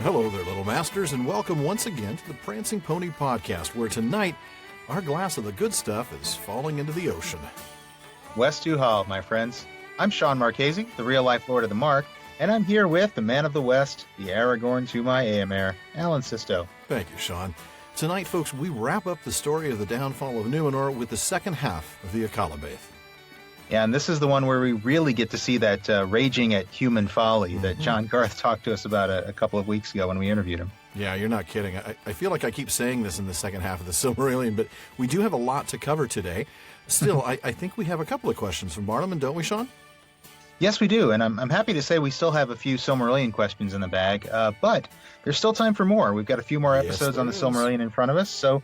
Hello there, little masters, and welcome once again to the Prancing Pony Podcast, where tonight our glass of the good stuff is falling into the ocean. West to Hall, my friends. I'm Shawn Marchese, the real-life Lord of the Mark, and I'm here with the man of the West, the Aragorn to my Éomer, Alan Sisto. Thank you, Shawn. Tonight, folks, we wrap up the story of the downfall of Númenor with the second half of the Akallabêth. Yeah, and this is the one where we really get to see that raging at human folly that John Garth talked to us about a couple of weeks ago when we interviewed him. Yeah, you're not kidding. I feel like I keep saying this in the second half of the Silmarillion, but we do have a lot to cover today. Still, I think we have a couple of questions from Barnum, don't we, Shawn? Yes, we do, and I'm happy to say we still have a few Silmarillion questions in the bag, but there's still time for more. We've got a few more episodes on the Silmarillion in front of us, so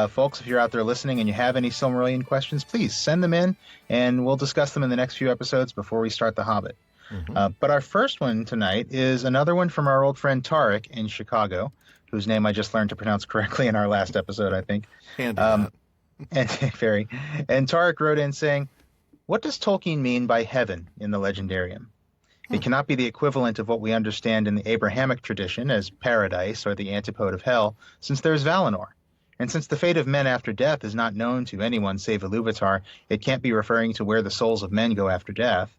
folks, if you're out there listening and you have any Silmarillion questions, please send them in, and we'll discuss them in the next few episodes before we start The Hobbit. But our first one tonight is another one from our old friend Tarek in Chicago, whose name I just learned to pronounce correctly in our last episode, I think. And Tarek wrote in saying, "What does Tolkien mean by heaven in the Legendarium? It cannot be the equivalent of what we understand in the Abrahamic tradition as paradise or the antipode of hell, since there's Valinor. And since the fate of men after death is not known to anyone save Ilúvatar, it can't be referring to where the souls of men go after death.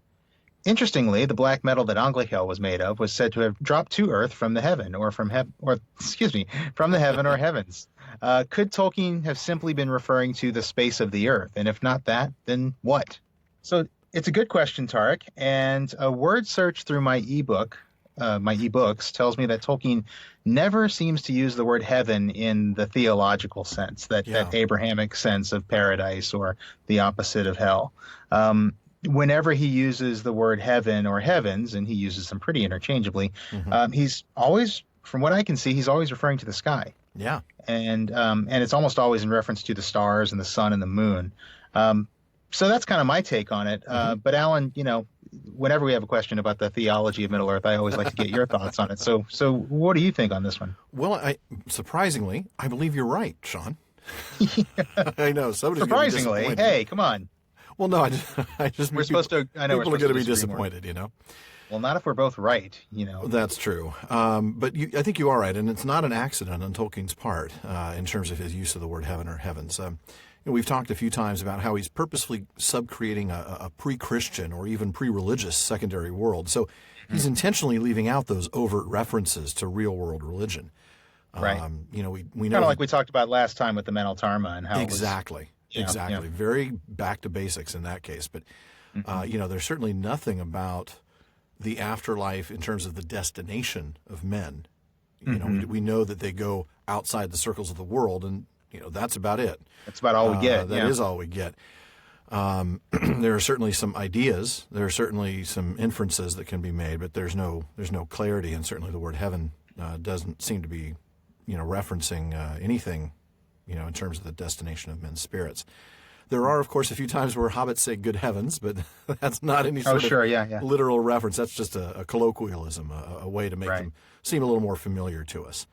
Interestingly, the black metal that Anglihel was made of was said to have dropped to Earth from the heaven, from the heaven or heavens. Could Tolkien have simply been referring to the space of the Earth? And if not that, then what?" So it's a good question, Tarek. And a word search through my ebooks tells me that Tolkien never seems to use the word heaven in the theological sense, that Abrahamic sense of paradise or the opposite of hell. Whenever he uses the word heaven or heavens, and he uses them pretty interchangeably, he's always, from what I can see, he's always referring to the sky. Yeah. And it's almost always in reference to the stars and the sun and the moon. So that's kind of my take on it. But Alan, whenever we have a question about the theology of Middle-earth, I always like to get your thoughts on it. So what do you think on this one? Well, surprisingly, I believe you're right, Shawn. I know. Surprisingly? Hey, come on. Well, no, I just we're supposed to. I know people are going to be disappointed, Well, not if we're both right, That's true. But I think you are right, and it's not an accident on Tolkien's part in terms of his use of the word heaven or heavens. We've talked a few times about how he's purposefully sub-creating a pre-Christian or even pre-religious secondary world. So he's intentionally leaving out those overt references to real-world religion. Right. We know kind of like we talked about last time with the Meneltarma and how exactly. Very back to basics in that case. But, there's certainly nothing about the afterlife in terms of the destination of men. We know that they go outside the circles of the world, and, that's about it. That's about all we get. That is all we get. There are certainly some ideas. There are certainly some inferences that can be made, but there's no clarity, and certainly the word heaven doesn't seem to be, referencing anything, in terms of the destination of men's spirits. There are, of course, a few times where hobbits say good heavens, but that's not any sort of literal reference. That's just a colloquialism, a way to make them seem a little more familiar to us.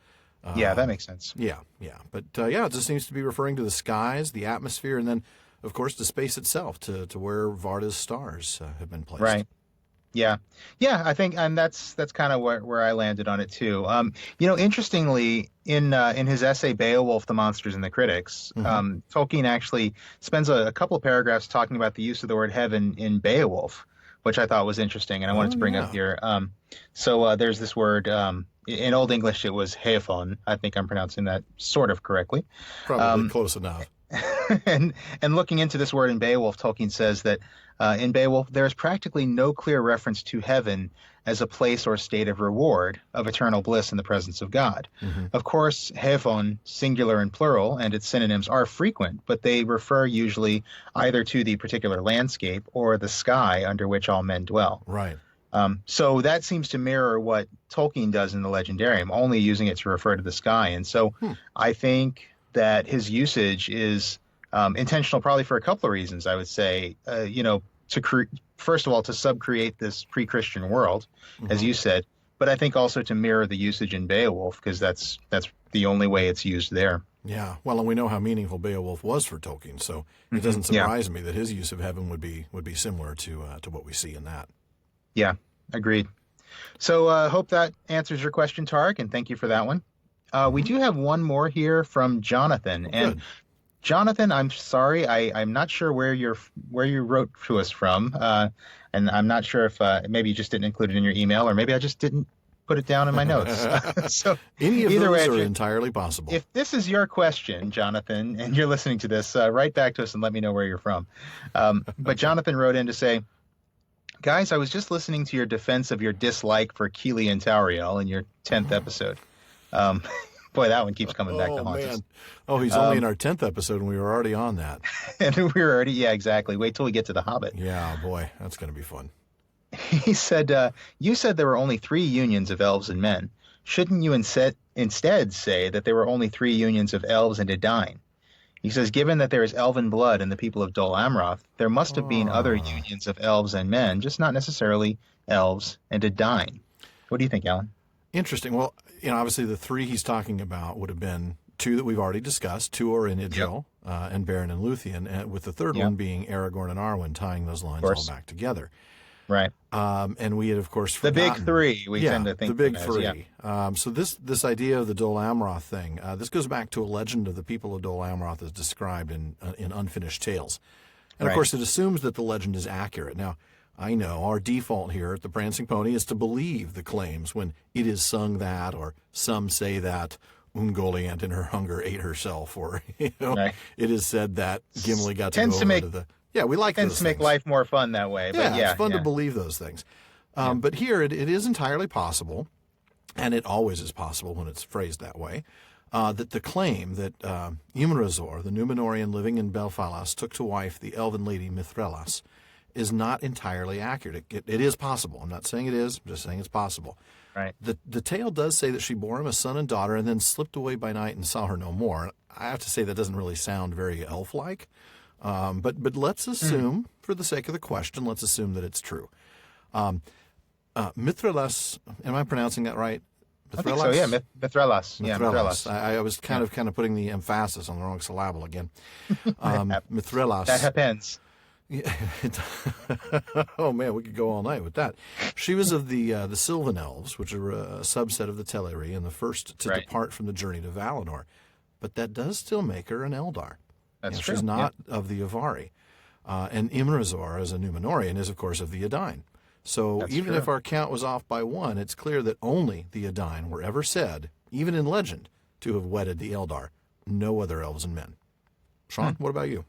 That makes sense. Yeah. But, it just seems to be referring to the skies, the atmosphere, and then, of course, the space itself, to where Varda's stars have been placed. Right. Yeah, I think, and that's kind of where I landed on it too. Interestingly, in his essay Beowulf, the Monsters and the Critics, Tolkien actually spends a couple of paragraphs talking about the use of the word heaven in Beowulf, which I thought was interesting, and I wanted to bring up here. So there's this word, in Old English it was hefon. I think I'm pronouncing that sort of correctly. Probably close enough. and looking into this word in Beowulf, Tolkien says that in Beowulf, there is practically no clear reference to heaven as a place or state of reward, of eternal bliss in the presence of God. Of course, hefon, singular and plural, and its synonyms are frequent, but they refer usually either to the particular landscape or the sky under which all men dwell. Right. So that seems to mirror what Tolkien does in the Legendarium, only using it to refer to the sky. And so I think that his usage is intentional, probably for a couple of reasons. I would say, first of all, to sub-create this pre-Christian world, as you said, but I think also to mirror the usage in Beowulf, because that's the only way it's used there. Yeah, well, and we know how meaningful Beowulf was for Tolkien, so it doesn't surprise me that his use of heaven would be similar to what we see in that. Yeah, agreed. So hope that answers your question, Tarek, and thank you for that one. We do have one more here from Jonathan. And Good. Jonathan, I'm sorry, I'm not sure where you wrote to us from, and I'm not sure if maybe you just didn't include it in your email, or maybe I just didn't put it down in my notes. So Any of either those way, are entirely possible. if this is your question, Jonathan, and you're listening to this, write back to us and let me know where you're from. But Jonathan wrote in to say, guys, I was just listening to your defense of your dislike for Keely and Tauriel in your 10th episode. Boy, that one keeps coming back to haunt us. Oh, he's only in our 10th episode, and we were already on that. And we were already, yeah, exactly. Wait till we get to The Hobbit. Yeah, boy, that's going to be fun. He said, you said there were only 3 unions of elves and men. Shouldn't you instead say that there were only 3 unions of elves and Edain? He says, given that there is elven blood in the people of Dol Amroth, there must have been other unions of elves and men, just not necessarily elves and Edain. What do you think, Alan? Interesting. Well, obviously the 3 he's talking about would have been 2 that we've already discussed. 2 are in Idril, and Beren and Luthien, and with the third one being Aragorn and Arwen, tying those lines all back together. Right. And we had, of course, the forgotten. big 3, we tend to think the big of as, 3. So this idea of the Dol Amroth thing, this goes back to a legend of the people of Dol Amroth as described in Unfinished Tales. And, of course, it assumes that the legend is accurate. Now, I know our default here at the Prancing Pony is to believe the claims when it is sung that, or some say that Ungoliant in her hunger ate herself, or it is said that Gimli got to go over to the... Yeah, we like those things. Tends to make life more fun that way. But it's fun to believe those things. But here it is entirely possible, and it always is possible when it's phrased that way, that the claim that Imrazor, the Númenórean living in Belfalas, took to wife the elven lady Mithrelas, is not entirely accurate. It is possible. I'm not saying it is. I'm just saying it's possible. Right. The tale does say that she bore him a son and daughter and then slipped away by night and saw her no more. I have to say that doesn't really sound very elf-like. But let's assume, for the sake of the question, let's assume that it's true. Mithrelas, am I pronouncing that right? Mithrelas? I think so, yeah. Mithrelas. Yeah, Mithrelas. I was kind of putting the emphasis on the wrong syllable again. Mithrelas. That happens. Yeah. Oh man, we could go all night with that. She was of the Sylvan Elves, which are a subset of the Teleri, and the first to depart from the journey to Valinor. But that does still make her an Eldar. That's true. She's not of the Avari. And Imrazor, as a Númenórean, is of course of the Edain. So even if our count was off by 1, it's clear that only the Edain were ever said, even in legend, to have wedded the Eldar. No other elves and men. Shawn, what about you?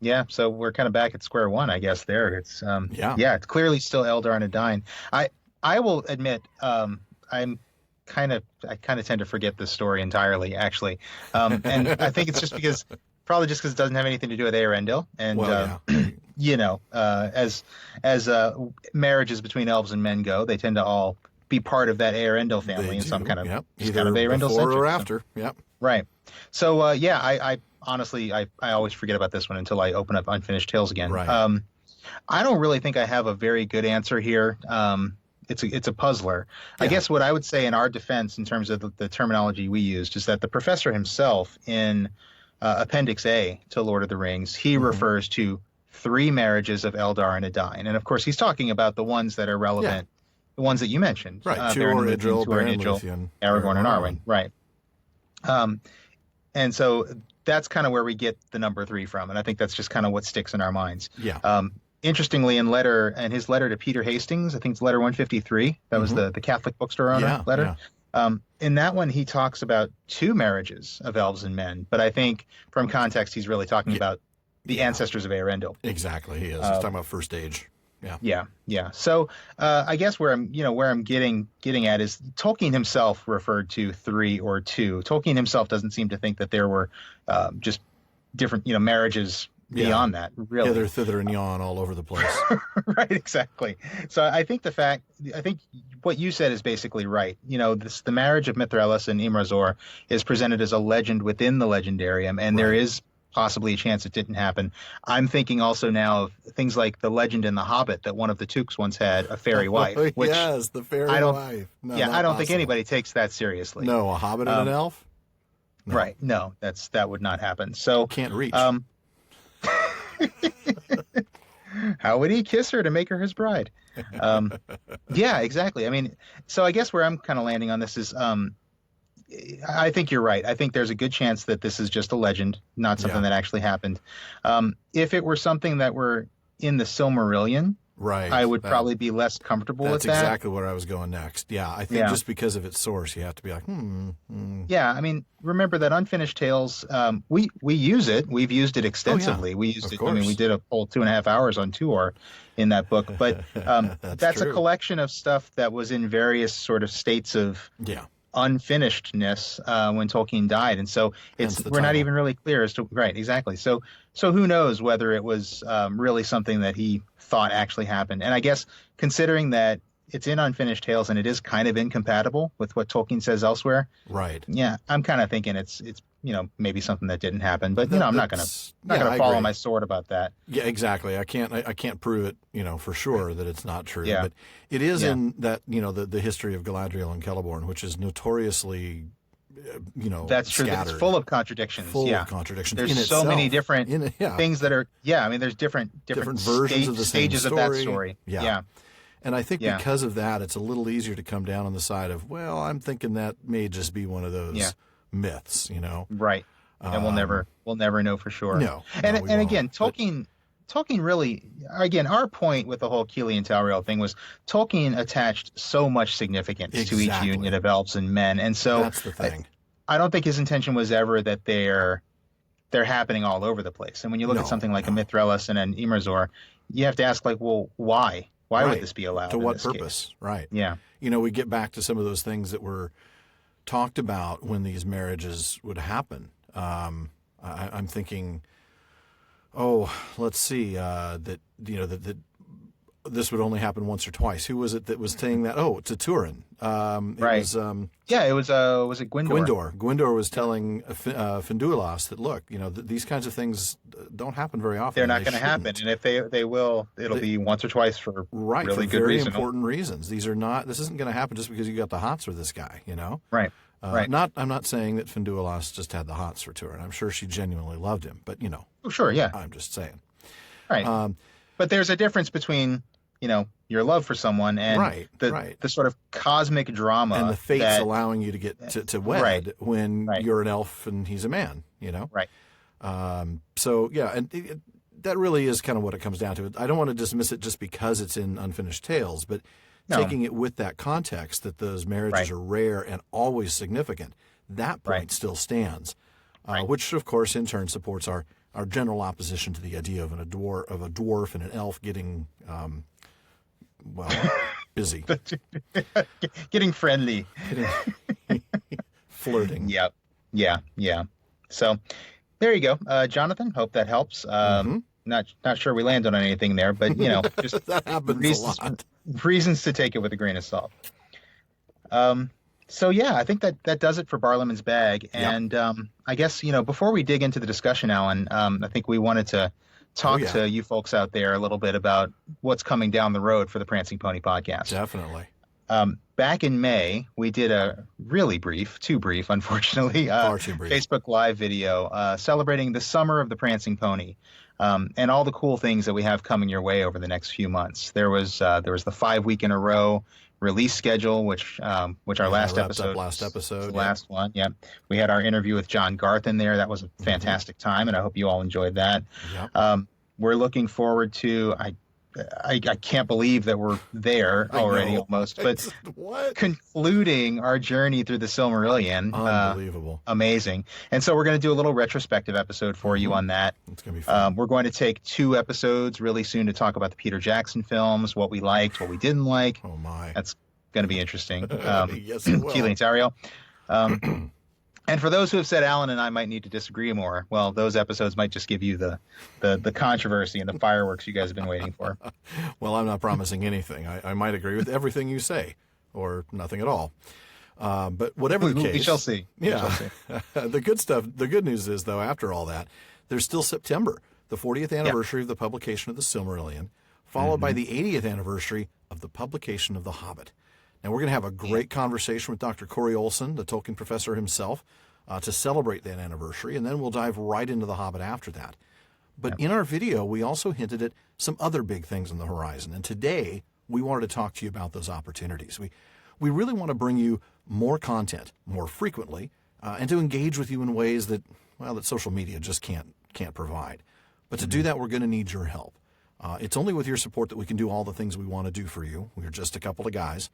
Yeah, so we're kind of back at square one, I guess. There, it's it's clearly still Eldar and Edain. I will admit, I kind of tend to forget this story entirely, actually, and I think it's just because it doesn't have anything to do with Elendil, and as marriages between elves and men go, they tend to all be part of that Elendil family in some kind of Elendil before or after. Yep. Right. So I honestly, I always forget about this one until I open up Unfinished Tales again. Right. I don't really think I have a very good answer here. It's a puzzler. Yeah. I guess what I would say in our defense, in terms of the terminology we used, is that the professor himself in Appendix A to Lord of the Rings, he refers to 3 marriages of Eldar and Edain, and of course he's talking about the ones that are relevant, the ones that you mentioned, right? Idril, Luthien, Aragorn, and Arwen, right? And so that's kind of where we get the number 3 from, and I think that's just kind of what sticks in our minds. Yeah. Interestingly, in his letter to Peter Hastings, I think it's letter 153. That was the Catholic bookstore owner letter. Yeah. In that one, he talks about 2 marriages of elves and men, but I think from context, he's really talking about the ancestors of Elendil. Exactly, he is. He's talking about first age. Yeah. So I guess where I'm getting at is Tolkien himself referred to 3 or 2. Tolkien himself doesn't seem to think that there were just different marriages beyond that. Really, hither, thither, and yon all over the place. Right, exactly. So I think what you said is basically right. The marriage of Mithrelas and Imrazor is presented as a legend within the Legendarium, and there is possibly a chance it didn't happen. I'm thinking also now of things like the legend in The Hobbit that one of the Tooks once had a fairy wife. Which yes, the fairy wife. No, I don't think anybody takes that seriously. No, a hobbit and an elf? No. Right. No, that would not happen. So can't reach. How would he kiss her to make her his bride? Yeah, exactly. I mean, so I guess where I'm kind of landing on this is, I think you're right. I think there's a good chance that this is just a legend, not something Yeah. that actually happened. If it were something that were in the Silmarillion, Right. I would probably be less comfortable with That's that. exactly where I was going next. Yeah, I think Yeah. just because of its source, you have to be like, Yeah, I mean, remember that Unfinished Tales, we use it. We've used it extensively. We used Of it. course. I mean, we did a whole 2.5 hours on tour in that book. But that's a true. collection of stuff that was in various sort of states of yeah, unfinishedness when Tolkien died, and so Hence it's the we're not title. even really clear as to right exactly. So who knows whether it was really something that he thought actually happened? And I guess considering that it's in Unfinished Tales and it is kind of incompatible with what Tolkien says elsewhere, right. yeah, I'm kind of thinking it's maybe something that didn't happen. But I'm not gonna I fall agree. on my sword about that. Yeah, exactly. I can't prove it, for sure that it's not true. Yeah. But it is Yeah. in that, the history of Galadriel and Celeborn, which is notoriously, That's true. It's scattered, full of contradictions. full yeah. of contradictions. There's in so itself. many different yeah. things that are I mean there's different versions of the same stages story. of that story. Yeah. And I think Yeah. because of that, it's a little easier to come down on the side of, well, I'm thinking that may just be one of those myths, Right. And we'll never know for sure. No, And we won't. again, Tolkien really, again, our point with the whole Keeley and Talriel thing was Tolkien attached so much significance to each Exactly. union of elves and men, and so That's the thing. I don't think his intention was ever that they're happening all over the place. And when you look No, at something like a no. Mithrellis and an Immerzor, you have to ask, like, well, why? Why Right. would this be allowed? To in what this case? purpose? Right. Yeah. We get back to some of those things that were talked about when these marriages would happen. I'm thinking, let's see, that this would only happen once or twice. Who was it that was saying that? Oh, to Turin. Right. It was, Yeah, it was it Gwyndor? Gwindor was telling Finduilas that, look, these kinds of things don't happen very often. They're not They going to happen, shouldn't. and if they will, it'll be once or twice for Right, really for good very reason. important reasons. This isn't going to happen just because you got the hots for this guy, Right. Right. I'm not saying that Finduilas just had the hots for Turin. I'm sure she genuinely loved him, but Oh, sure, yeah. I'm just saying. Right. But there's a difference between, your love for someone and the sort of cosmic drama And the fates that, allowing you to get to wed Right. when Right. you're an elf and he's a man, Right. So yeah, and that really is kind of what it comes down to. I don't want to dismiss it just because it's in Unfinished Tales, but No. taking it with that context that those marriages Right. are rare and always significant, that point Right. still stands, Right. which of course in turn supports our general opposition to the idea of a dwarf and an elf getting busy, Getting friendly. flirting. Yep. Yeah. Yeah. So there you go. Jonathan, hope that helps. Not sure we landed on anything there, but just That happens reasons, a lot. reasons to take it with a grain of salt. So yeah, I think that does it for Barlowman's Bag. And I guess, before we dig into the discussion, Alan, I think we wanted to talk to you folks out there a little bit about what's coming down the road for the Prancing Pony podcast. Definitely. Back in May, we did a really too brief, unfortunately, Far too brief. Facebook Live video celebrating the summer of the Prancing Pony and all the cool things that we have coming your way over the next few months. There was the 5 week in a row release schedule, which our last wrapped up episode, last episode, was the yeah. last one. Yeah, we had our interview with John Garth in there. That was a fantastic time, and I hope you all enjoyed that. Yep. We're looking forward to. I can't believe that we're there already, know. almost, but What? concluding our journey through the Silmarillion. Unbelievable. Amazing. And so we're going to do a little retrospective episode for you on that. It's going to be fun. We're going to take 2 episodes really soon to talk about the Peter Jackson films, what we liked, what we didn't like. Oh, my. That's going to be interesting. Yes, it will. Keely and Tariel. And for those who have said Alan and I might need to disagree more, well, those episodes might just give you the controversy and the fireworks you guys have been waiting for. Well, I'm not promising anything. I might agree with everything you say, or nothing at all. But whatever the case, We shall see. We Yeah. shall see. The good stuff. The good news is, though, after all that, there's still September, the 40th anniversary of the publication of the Silmarillion, followed by the 80th anniversary of the publication of The Hobbit. Now, we're going to have a great conversation with Dr. Corey Olson, the Tolkien professor himself, to celebrate that anniversary, and then we'll dive right into The Hobbit after that. But in our video, we also hinted at some other big things on the horizon, and today we wanted to talk to you about those opportunities. We really want to bring you more content more frequently and to engage with you in ways that, well, that social media just can't provide. But to do that, we're going to need your help. It's only with your support that we can do all the things we want to do for you. We're just a couple of guys.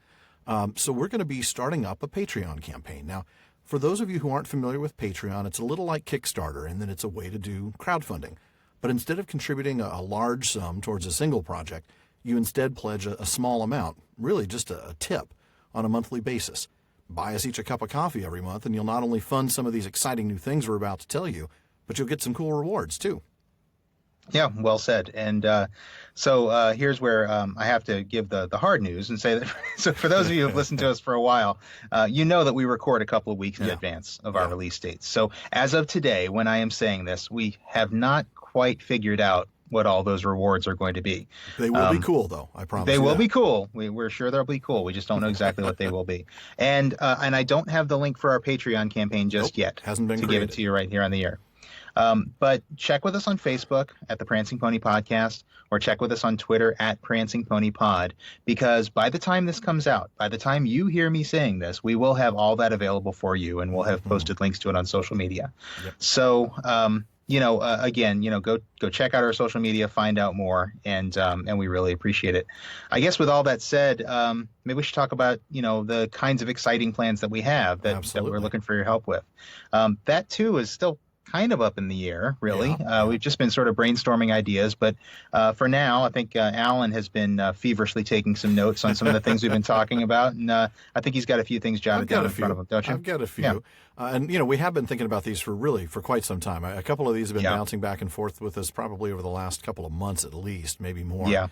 So we're going to be starting up a Patreon campaign. Now, for those of you who aren't familiar with Patreon, it's a little like Kickstarter in that it's a way to do crowdfunding. But instead of contributing a large sum towards a single project, you instead pledge a small amount, really just a tip, on a monthly basis. Buy us each a cup of coffee every month, and you'll not only fund some of these exciting new things we're about to tell you, but you'll get some cool rewards, too. Yeah, well said. And so here's where I have to give the hard news and say that so for those of you who have listened to us for a while, you know that we record a couple of weeks in advance of our release dates. So as of today, when I am saying this, we have not quite figured out what all those rewards are going to be. They will be cool, though. I promise. They will be cool. We're sure they'll be cool. We just don't know exactly what they will be. And I don't have the link for our Patreon campaign just yet. Hasn't been to created. give it to you right here on the air. But check with us on Facebook at the Prancing Pony Podcast, or check with us on Twitter at Prancing Pony Pod, because by the time this comes out, by the time you hear me saying this, we will have all that available for you, and we'll have posted links to it on social media. Yep. So, again, go check out our social media, find out more, and we really appreciate it. I guess with all that said, maybe we should talk about, the kinds of exciting plans that we have that we're looking for your help with. That too is still kind of up in the air, really. We've just been sort of brainstorming ideas, but for now, I think Alan has been feverishly taking some notes on some of the things we've been talking about, and I think he's got a few things jotted down in front of him, don't you? I've got a few. Yeah. And, we have been thinking about these for quite some time. A couple of these have been bouncing back and forth with us probably over the last couple of months at least, maybe more. Yeah.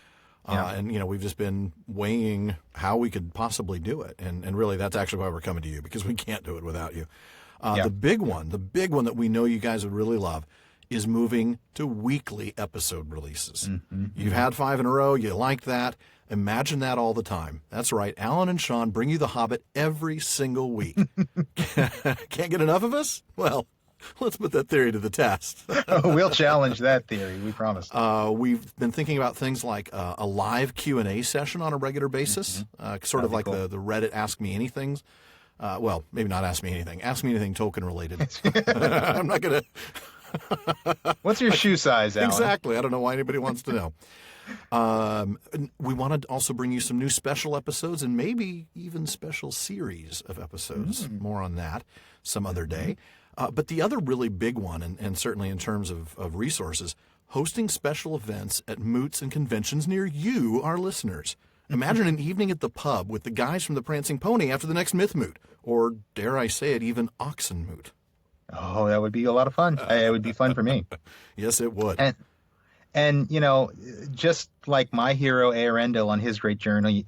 And, we've just been weighing how we could possibly do it. And really, that's actually why we're coming to you, because we can't do it without you. The big one that we know you guys would really love is moving to weekly episode releases. You've had 5 in a row. You liked that. Imagine that all the time. That's right. Alan and Shawn bring you The Hobbit every single week. Can't get enough of us? Well, let's put that theory to the test. We'll challenge that theory. We promise. We've been thinking about things like a live Q&A session on a regular basis, sort of like cool. the Reddit Ask Me Anythings. Well, maybe not Ask Me Anything. Ask Me Anything Tolkien related. I'm not going to... What's your shoe size, Alan? Exactly. I don't know why anybody wants to know. We want to also bring you some new special episodes and maybe even special series of episodes. More on that some other day. But the other really big one, and certainly in terms of resources, hosting special events at moots and conventions near you, our listeners. Imagine an evening at the pub with the guys from the Prancing Pony after the next Myth Moot, or dare I say it, even Oxen Moot. Oh, that would be a lot of fun. It would be fun for me. Yes, it would. And just like my hero Elendil on his great journey,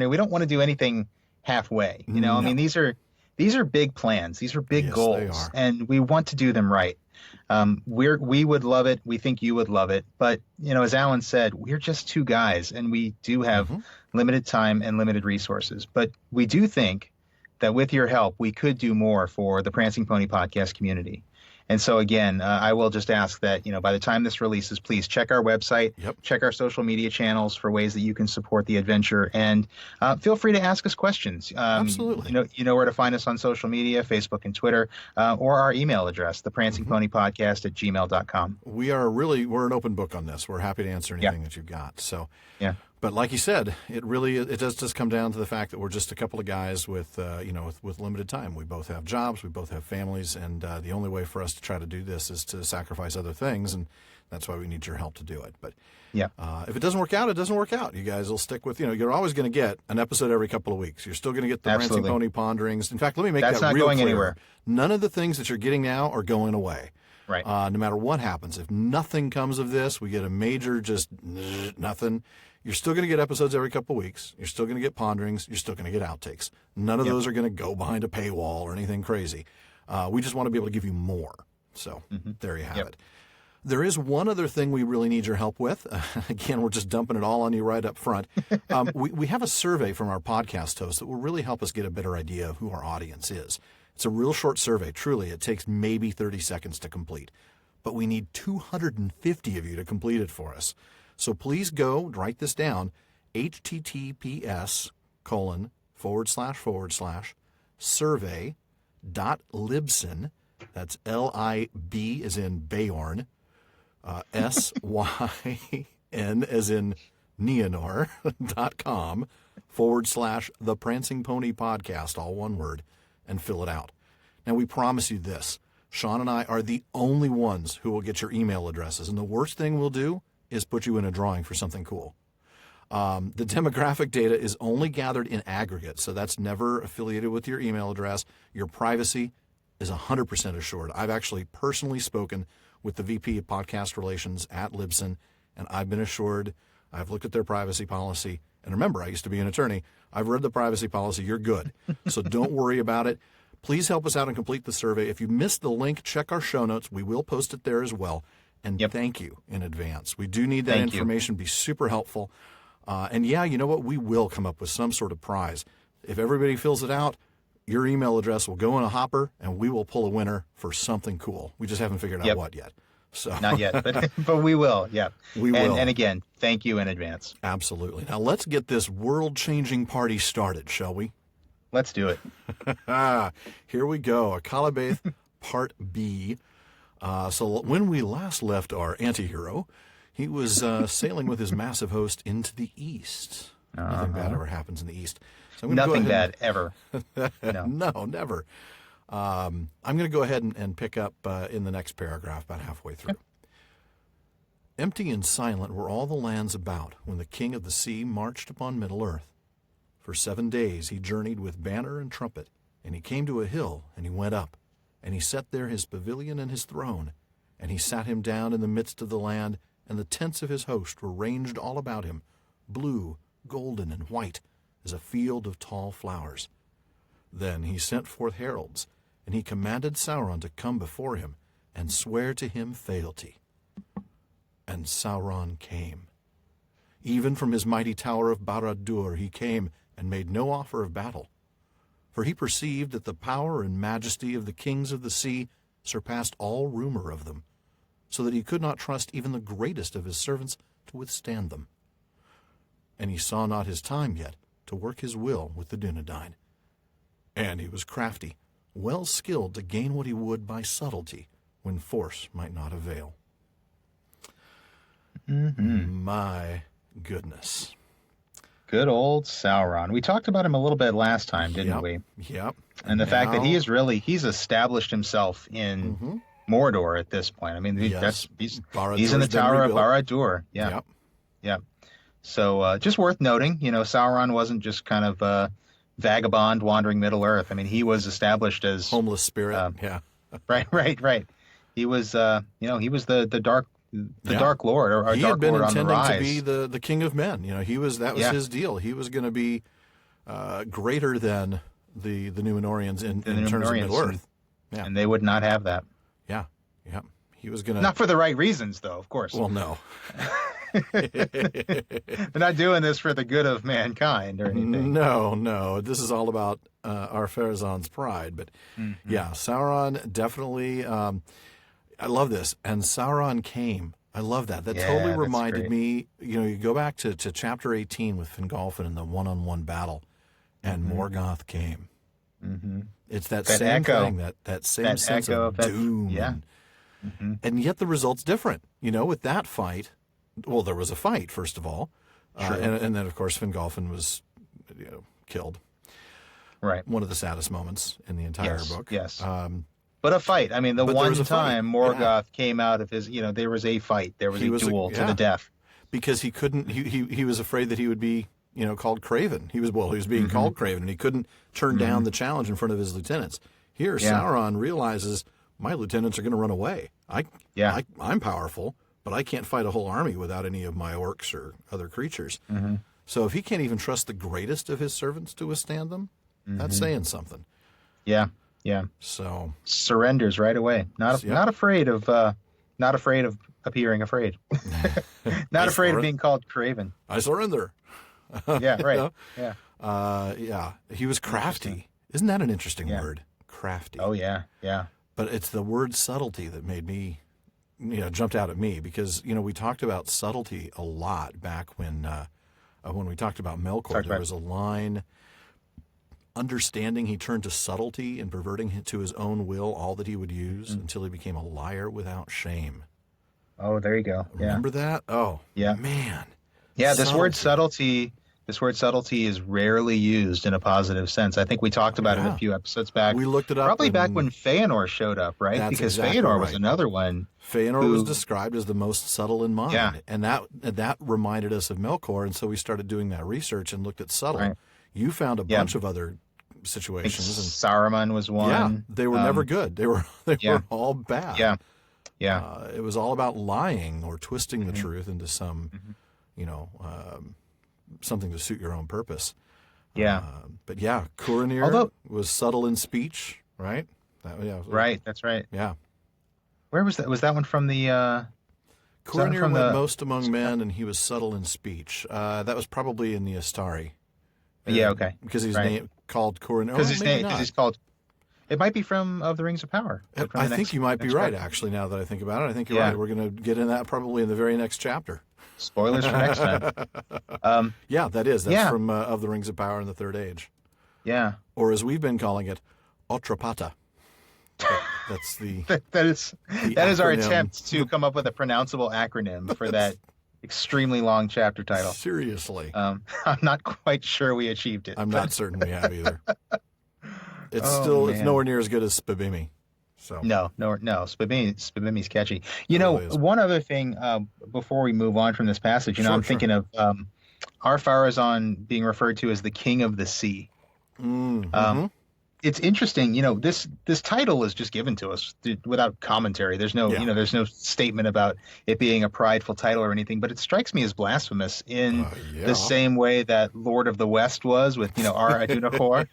we don't want to do anything halfway. No. I mean, these are big plans. These are big goals, they are. And we want to do them right. We would love it. We think you would love it. But, as Alan said, we're just two guys, and we do have limited time and limited resources. But we do think that with your help, we could do more for the Prancing Pony podcast community. And so, again, I will just ask that, by the time this releases, please check our website, check our social media channels for ways that you can support the adventure, and feel free to ask us questions. Absolutely. You know where to find us on social media, Facebook and Twitter, or our email address, theprancingponypodcast@gmail.com. We're an open book on this. We're happy to answer anything that you've got. So, But like you said, it does just come down to the fact that we're just a couple of guys with limited time. We both have jobs, we both have families, and the only way for us to try to do this is to sacrifice other things, and that's why we need your help to do it. But if it doesn't work out, it doesn't work out. You guys will stick with, you're always going to get an episode every couple of weeks. You're still going to get the Prancing Pony Ponderings. In fact, let me make that real clear. That's not going anywhere. None of the things that you're getting now are going away. Right. No matter what happens, if nothing comes of this, we get a major just nothing. You're still going to get episodes every couple of weeks. You're still going to get ponderings. You're still going to get outtakes. None of those are going to go behind a paywall or anything crazy. We just want to be able to give you more. So there you have it. There is one other thing we really need your help with. Again, we're just dumping it all on you right up front. We have a survey from our podcast host that will really help us get a better idea of who our audience is. It's a real short survey. Truly, it takes maybe 30 seconds to complete. But we need 250 of you to complete it for us. So please go, write this down, https://survey.libsyn, that's L-I-B as in Beorn, S-Y-N as in Neonor.com/The Prancing Pony Podcast, all one word, and fill it out. Now, we promise you this. Shawn and I are the only ones who will get your email addresses, and the worst thing we'll do is put you in a drawing for something cool. The demographic data is only gathered in aggregate, so that's never affiliated with your email address. Your privacy is 100% assured. I've actually personally spoken with the VP of Podcast Relations at Libsyn, and I've been assured. I've looked at their privacy policy. And remember, I used to be an attorney. I've read the privacy policy. You're good. So don't worry about it. Please help us out and complete the survey. If you missed the link, check our show notes. We will post it there as well. And thank you in advance. We do need that information. Be super helpful. And yeah, you know what? We will come up with some sort of prize. If everybody fills it out, your email address will go in a hopper, and we will pull a winner for something cool. We just haven't figured out what yet. So not yet, but we will. Yeah, we will. And again, thank you in advance. Absolutely. Now let's get this world-changing party started, shall we? Let's do it. Here we go. Akallabêth Part B. So when we last left our anti-hero, he was sailing with his massive host into the east. Nothing bad ever happens in the east. So Nothing bad ever. No, never. I'm going to go ahead and pick up in the next paragraph about halfway through. Empty and silent were all the lands about when the king of the sea marched upon Middle-earth. For 7 days he journeyed with banner and trumpet, and he came to a hill, and he went up, and he set there his pavilion and his throne, and he sat him down in the midst of the land, and the tents of his host were ranged all about him, blue, golden, and white, as a field of tall flowers. Then he sent forth heralds, and he commanded Sauron to come before him and swear to him fealty. And Sauron came. Even from his mighty tower of Barad-dûr he came and made no offer of battle. For he perceived that the power and majesty of the kings of the sea surpassed all rumor of them, so that he could not trust even the greatest of his servants to withstand them. And he saw not his time yet to work his will with the Dunedain. And he was crafty, well skilled to gain what he would by subtlety, when force might not avail. My goodness. Good old Sauron. We talked about him a little bit last time, didn't we? Yep. And the fact that he's established himself in Mordor at this point. I mean, he's in the Tower of Barad-dûr. Yeah. Yep. So just worth noting, Sauron wasn't just kind of a vagabond wandering Middle-earth. I mean, he was established as homeless spirit. Right. He was, he was the Dark Lord, or he Dark had been Lord on the intending rise. to be the king of men. That was his deal. He was going to be greater than the Númenóreans in terms of Middle-earth. And they would not have that. Yeah. He was going to... Not for the right reasons, though, of course. Well, no. They're not doing this for the good of mankind or anything. No. This is all about Ar-Pharazôn's pride. But Sauron definitely... I love this. And Sauron came. I love that. That totally reminded me, you go back to chapter 18 with Fingolfin in the one-on-one battle, and Morgoth came. It's that same echo. thing, that same sense of doom. Yeah. And yet the result's different. With that fight, well, there was a fight, first of all. And then, of course, Fingolfin was killed. Right. One of the saddest moments in the entire book. Yes. But a fight. I mean, the one time Morgoth came out of his, there was a fight. There was a duel to the death. Because he couldn't, he was afraid that he would be, called Craven. He was being called Craven, and he couldn't turn down the challenge in front of his lieutenants. Here, Sauron realizes, my lieutenants are going to run away. I'm powerful, but I can't fight a whole army without any of my orcs or other creatures. So if he can't even trust the greatest of his servants to withstand them, that's saying something. Yeah. So surrenders right away. Not afraid of appearing afraid. Not afraid of being called Craven. I surrender. Yeah. Right. He was crafty. Isn't that an interesting word? Crafty. Oh yeah. But it's the word subtlety that made me, jumped out at me, because we talked about subtlety a lot back when when we talked about Melkor, there was a line, understanding he turned to subtlety and perverting to his own will all that he would use until he became a liar without shame. Oh, there you go. Remember that? Oh, yeah, man. Yeah, this word subtlety is rarely used in a positive sense. I think we talked about it a few episodes back. We looked it up. Probably back when Feanor showed up, right? Because exactly Feanor was another one. Feanor was described as the most subtle in mind. Yeah. And that reminded us of Melkor, and so we started doing that research and looked at subtle. Right. You found a bunch of other situations. And Saruman was one. Yeah, they were never good. They were all bad. Yeah. Yeah. It was all about lying or twisting the truth into some, something to suit your own purpose. Yeah. But yeah, Curanir was subtle in speech, right? Right. That's right. Yeah. Where was that? Was that one from the? Curanir went most among men, and he was subtle in speech. That was probably in the Astari. Yeah. Okay. Because he's called Curanir. Because he's called. It might be from Of the Rings of Power. I think you might be right, actually, now that I think about it. I think you're right. We're going to get in that probably in the very next chapter. Spoilers for next time. Yeah, that is. That's from Of the Rings of Power in the Third Age. Yeah. Or as we've been calling it, Otrapata. That's the that is our attempt to come up with a pronounceable acronym for that extremely long chapter title. Seriously. I'm not quite sure we achieved it. I'm not certain we have either. It's nowhere near as good as Spibimi. So No. Spibimi's catchy. One other thing before we move on from this passage, I'm thinking of Ar-Pharazôn being referred to as the King of the Sea. Mm-hmm. It's interesting, this title is just given to us without commentary. There's no, there's no statement about it being a prideful title or anything, but it strikes me as blasphemous in the same way that Lord of the West was with, Ar-Adunachor,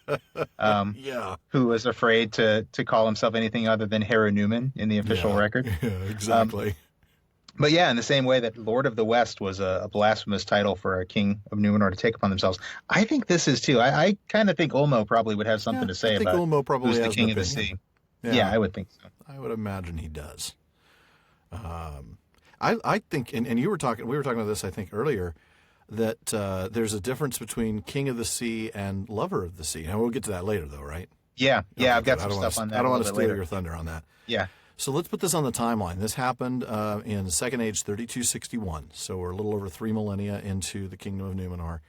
who was afraid to call himself anything other than Harunuman in the official record. Yeah, exactly. But yeah, in the same way that Lord of the West was a blasphemous title for a king of Númenor to take upon themselves, I think this is too. I kind of think Ulmo probably would have something to say about Ulmo probably who's has the king an of the opinion. sea. Yeah, I would think so. I would imagine he does. I think, and we were talking about this, I think, earlier, that there's a difference between king of the sea and lover of the sea. Now, we'll get to that later, though, right? Yeah, I've got some stuff on that. I don't want to steal your thunder on that. Yeah. So let's put this on the timeline. This happened in Second Age 3261. So we're a little over 3 millennia into the Kingdom of Númenor.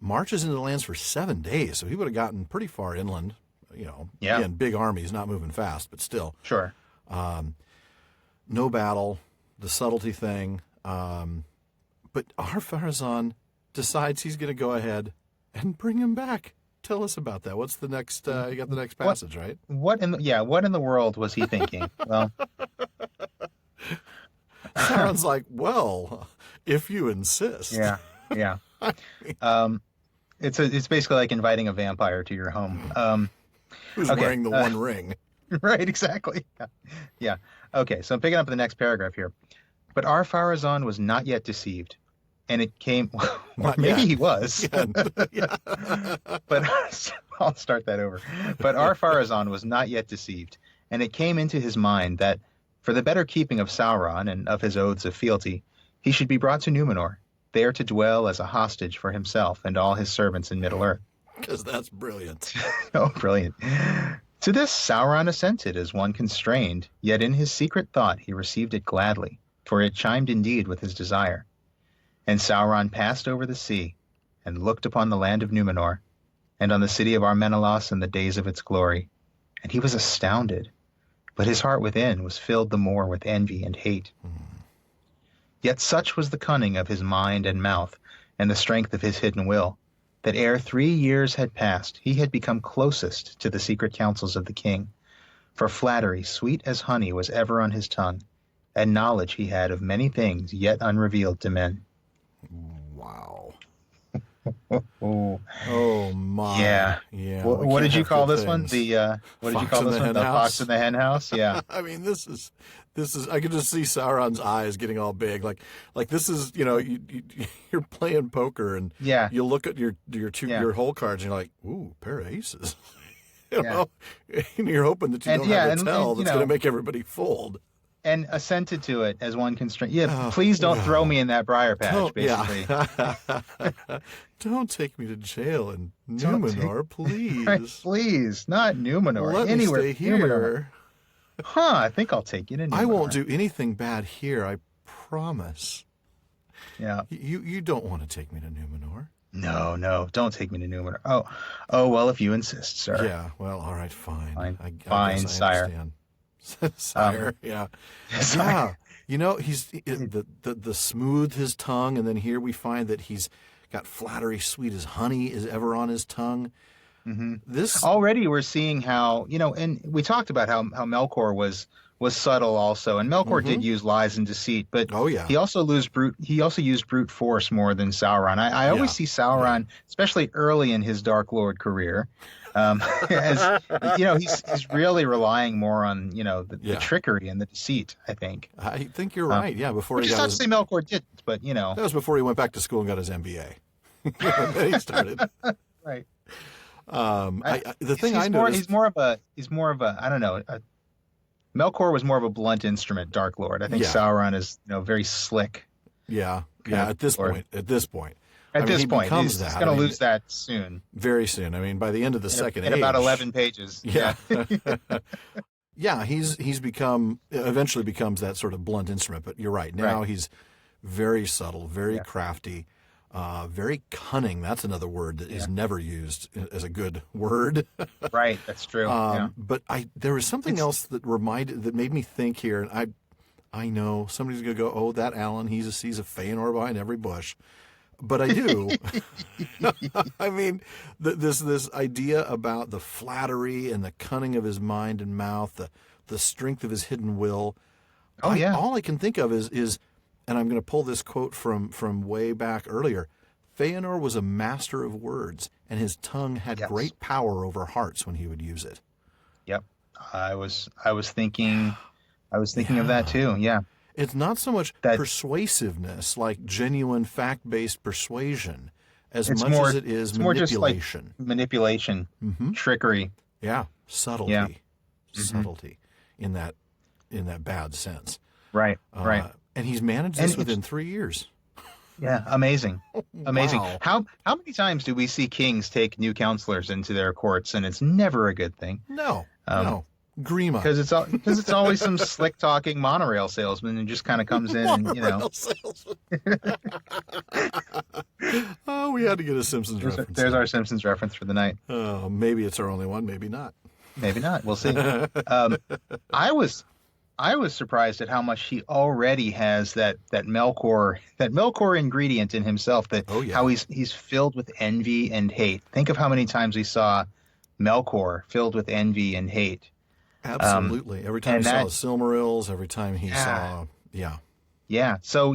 Marches into the lands for 7 days. So he would have gotten pretty far inland. Again, big armies, not moving fast, but still. Sure. No battle, the subtlety thing. But Ar-Pharazôn decides he's going to go ahead and bring him back. Tell us about that. What's the next? You got the next passage, right? What in the world was he thinking? Well, Sauron's like, well, if you insist. Yeah. It's basically like inviting a vampire to your home. Who's wearing the one ring? Right, exactly. Yeah. Okay, so I'm picking up the next paragraph here. But Ar-Pharazôn was not yet deceived. And it came, maybe he was, but I'll start that over. But Ar-Pharazôn was not yet deceived, and it came into his mind that for the better keeping of Sauron and of his oaths of fealty, he should be brought to Númenor, there to dwell as a hostage for himself and all his servants in Middle-earth. Because that's brilliant. Oh, brilliant. To this Sauron assented as one constrained, yet in his secret thought he received it gladly, for it chimed indeed with his desire. And Sauron passed over the sea, and looked upon the land of Númenor, and on the city of Ar-Menelaos in the days of its glory. And he was astounded, but his heart within was filled the more with envy and hate. Yet such was the cunning of his mind and mouth, and the strength of his hidden will, that ere 3 years had passed, he had become closest to the secret counsels of the king. For flattery, sweet as honey, was ever on his tongue, and knowledge he had of many things yet unrevealed to men. Wow. Oh my. Yeah. What did you call this one? What did you call this one? The Fox in the Hen House? Yeah. I mean, this is I could just see Sauron's eyes getting all big. Like this is, you're playing poker and you look at your hole cards and you're like, ooh, pair of aces. And you're hoping that you don't have a tell that's going to make everybody fold. and assented to it as one constraint. Yeah, please don't throw me in that briar patch, basically. Yeah. Don't take me to jail in Númenor, please. Right, please, not Númenor. Let anywhere me stay here. Númenor. I think I'll take you to Númenor. I won't do anything bad here, I promise. Yeah. You don't want to take me to Númenor. No, don't take me to Númenor. Oh, well, if you insist, sir. Yeah, well, all right, fine. I Fine, guess I sire. Sire, yeah. Sire. Yeah. He's the smooth his tongue, and then here we find that he's got flattery sweet as honey is ever on his tongue. Mm-hmm. This already we're seeing how, and we talked about how Melkor was subtle also, and Melkor did use lies and deceit, but he also used brute force more than Sauron. I always see Sauron, especially early in his Dark Lord career, as he's really relying more on the trickery and the deceit. I think you're right. Yeah, before which he is got not to say Melkor didn't, but that was before he went back to school and got his MBA. Then he started. Right. The thing I noticed, he's more of a I don't know. Melkor was more of a blunt instrument, Dark Lord. I think Sauron is very slick. Yeah. At this point, he's going to lose that soon. Very soon. I mean, by the end of the second age, in about 11 pages. Yeah. Yeah, he's eventually becomes that sort of blunt instrument. But you're right. Now he's very subtle, very crafty. Very cunning. That's another word that is never used as a good word. Right, that's true. But there was something else that made me think here, and I know somebody's going to go, "Oh, that Alan, he's a Fëanor behind every bush," but I do. I mean, this idea about the flattery and the cunning of his mind and mouth, the strength of his hidden will. All I can think of is. And I'm going to pull this quote from way back earlier. Fëanor was a master of words, and his tongue had great power over hearts when he would use it. Yep, I was thinking of that too. Yeah, it's not so much persuasiveness, like genuine fact-based persuasion, as much as it is manipulation. More just like manipulation, trickery. Yeah, subtlety, subtlety in that bad sense. Right, right. And he's managed this within 3 years. Yeah, amazing. Wow. How many times do we see kings take new counselors into their courts, and it's never a good thing? No. Grima. Because it's always some slick talking monorail salesman who just kind of comes in and monorail salesman. Oh, we had to get a Simpsons reference. There's our Simpsons reference for the night. Oh, maybe it's our only one. Maybe not. Maybe not. We'll see. I was surprised at how much he already has that Melkor ingredient in himself. How he's filled with envy and hate. Think of how many times we saw Melkor filled with envy and hate. Absolutely. Every time he saw the Silmarils, every time he saw, Yeah. So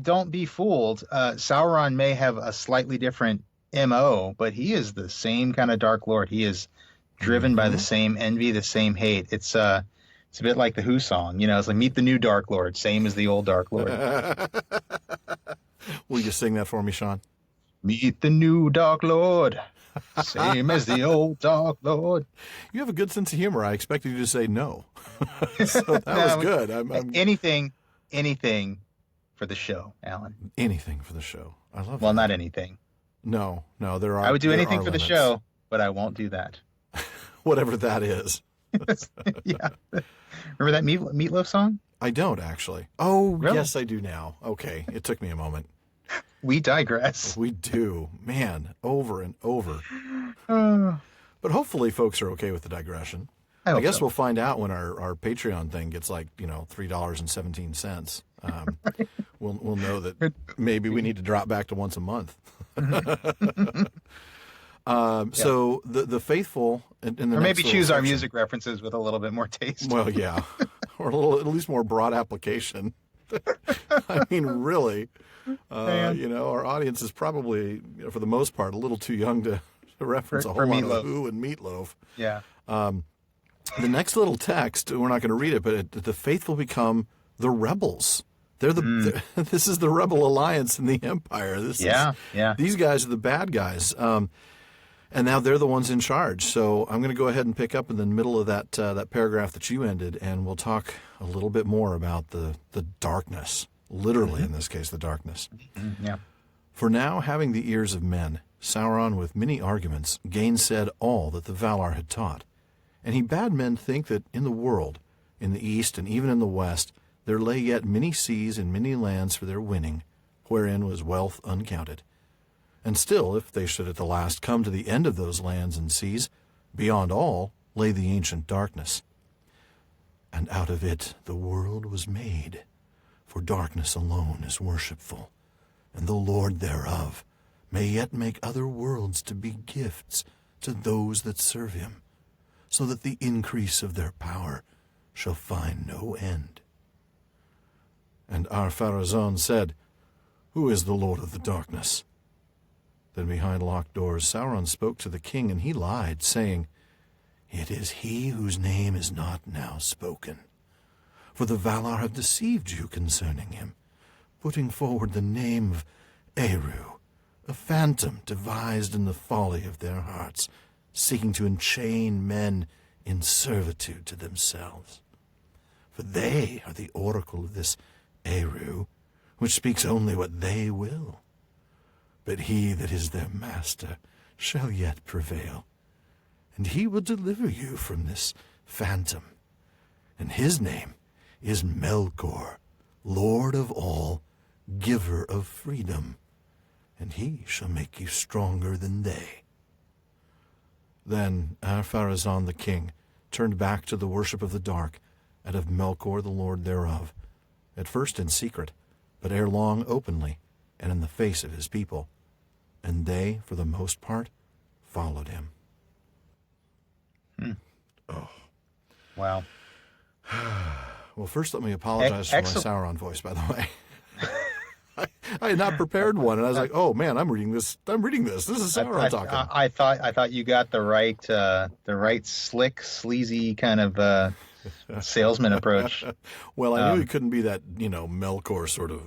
don't be fooled. Sauron may have a slightly different MO, but he is the same kind of Dark Lord. He is driven by the same envy, the same hate. It's a bit like the Who song, it's like meet the new Dark Lord, same as the old Dark Lord. Will you sing that for me, Shawn? Meet the new Dark Lord, same as the old Dark Lord. You have a good sense of humor. I expected you to say no. So that was good. Anything for the show, Alan. Anything for the show. I love that. Well, not anything. No, there are. I would do anything for limits. the show, but I won't do that. Whatever that is. Yeah. Remember that Meatloaf song? I don't actually. Oh, really? Yes, I do now. Okay. It took me a moment. We digress. We do. Man, over and over. But hopefully folks are okay with the digression. I guess we'll find out when our Patreon thing gets like, $3.17. We'll know that maybe we need to drop back to once a month. So the faithful in the or maybe choose our section, music references with a little bit more taste. Well, yeah, or at least more broad application. I mean, really, our audience is probably, for the most part, a little too young to reference a whole lot of Who and Meatloaf. Yeah. The next little text, we're not going to read it, but the faithful become the rebels. This is the rebel alliance in the Empire. These guys are the bad guys. And now they're the ones in charge. So I'm going to go ahead and pick up in the middle of that paragraph that you ended, and we'll talk a little bit more about the darkness, literally in this case, the darkness. Yeah. For now, having the ears of men, Sauron with many arguments gainsaid all that the Valar had taught. And he bade men think that in the world, in the east and even in the west, there lay yet many seas and many lands for their winning, wherein was wealth uncounted. And still, if they should at the last come to the end of those lands and seas, beyond all lay the ancient darkness. And out of it the world was made, for darkness alone is worshipful, and the Lord thereof may yet make other worlds to be gifts to those that serve him, so that the increase of their power shall find no end. And Ar-Pharazôn said, Who is the Lord of the darkness? Then behind locked doors Sauron spoke to the king, and he lied, saying, It is he whose name is not now spoken. For the Valar have deceived you concerning him, putting forward the name of Eru, a phantom devised in the folly of their hearts, seeking to enchain men in servitude to themselves. For they are the oracle of this Eru, which speaks only what they will. But he that is their master shall yet prevail, and he will deliver you from this phantom. And his name is Melkor, Lord of all, giver of freedom, and he shall make you stronger than they. Then Ar-Pharazôn the king turned back to the worship of the dark, and of Melkor the Lord thereof, at first in secret, but ere long openly, and in the face of his people. And they, for the most part, followed him. Oh. Wow. Well, first let me apologize for my Sauron voice, by the way. I had not prepared one, and I was like, "Oh man, I'm reading this. This is Sauron talking." I thought you got the right slick, sleazy kind of salesman approach. Well, I knew he couldn't be that, Melkor sort of.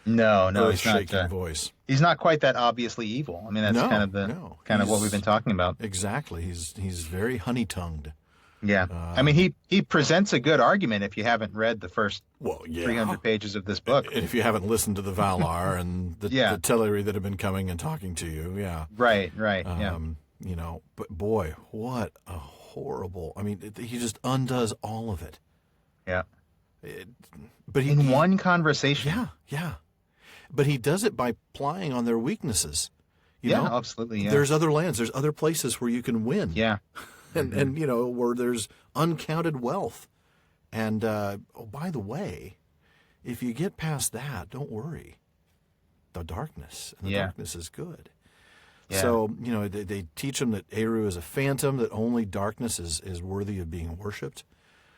No, he's not shaking voice. He's not quite that obviously evil. I mean, that's kind of what we've been talking about. Exactly. He's very honey-tongued. Yeah. I mean, he presents a good argument if you haven't read the first 300 pages of this book. And if you haven't listened to the Valar and the Teleri that have been coming and talking to you, yeah. Right, But boy, what a horrible... I mean, he just undoes all of it. Yeah. But in one conversation. Yeah. But he does it by plying on their weaknesses. You know? Absolutely, yeah. There's other lands, there's other places where you can win. Yeah. And where there's uncounted wealth. And, by the way, if you get past that, don't worry. The darkness. And the darkness is good. Yeah. So, they teach them that Eru is a phantom, that only darkness is worthy of being worshipped.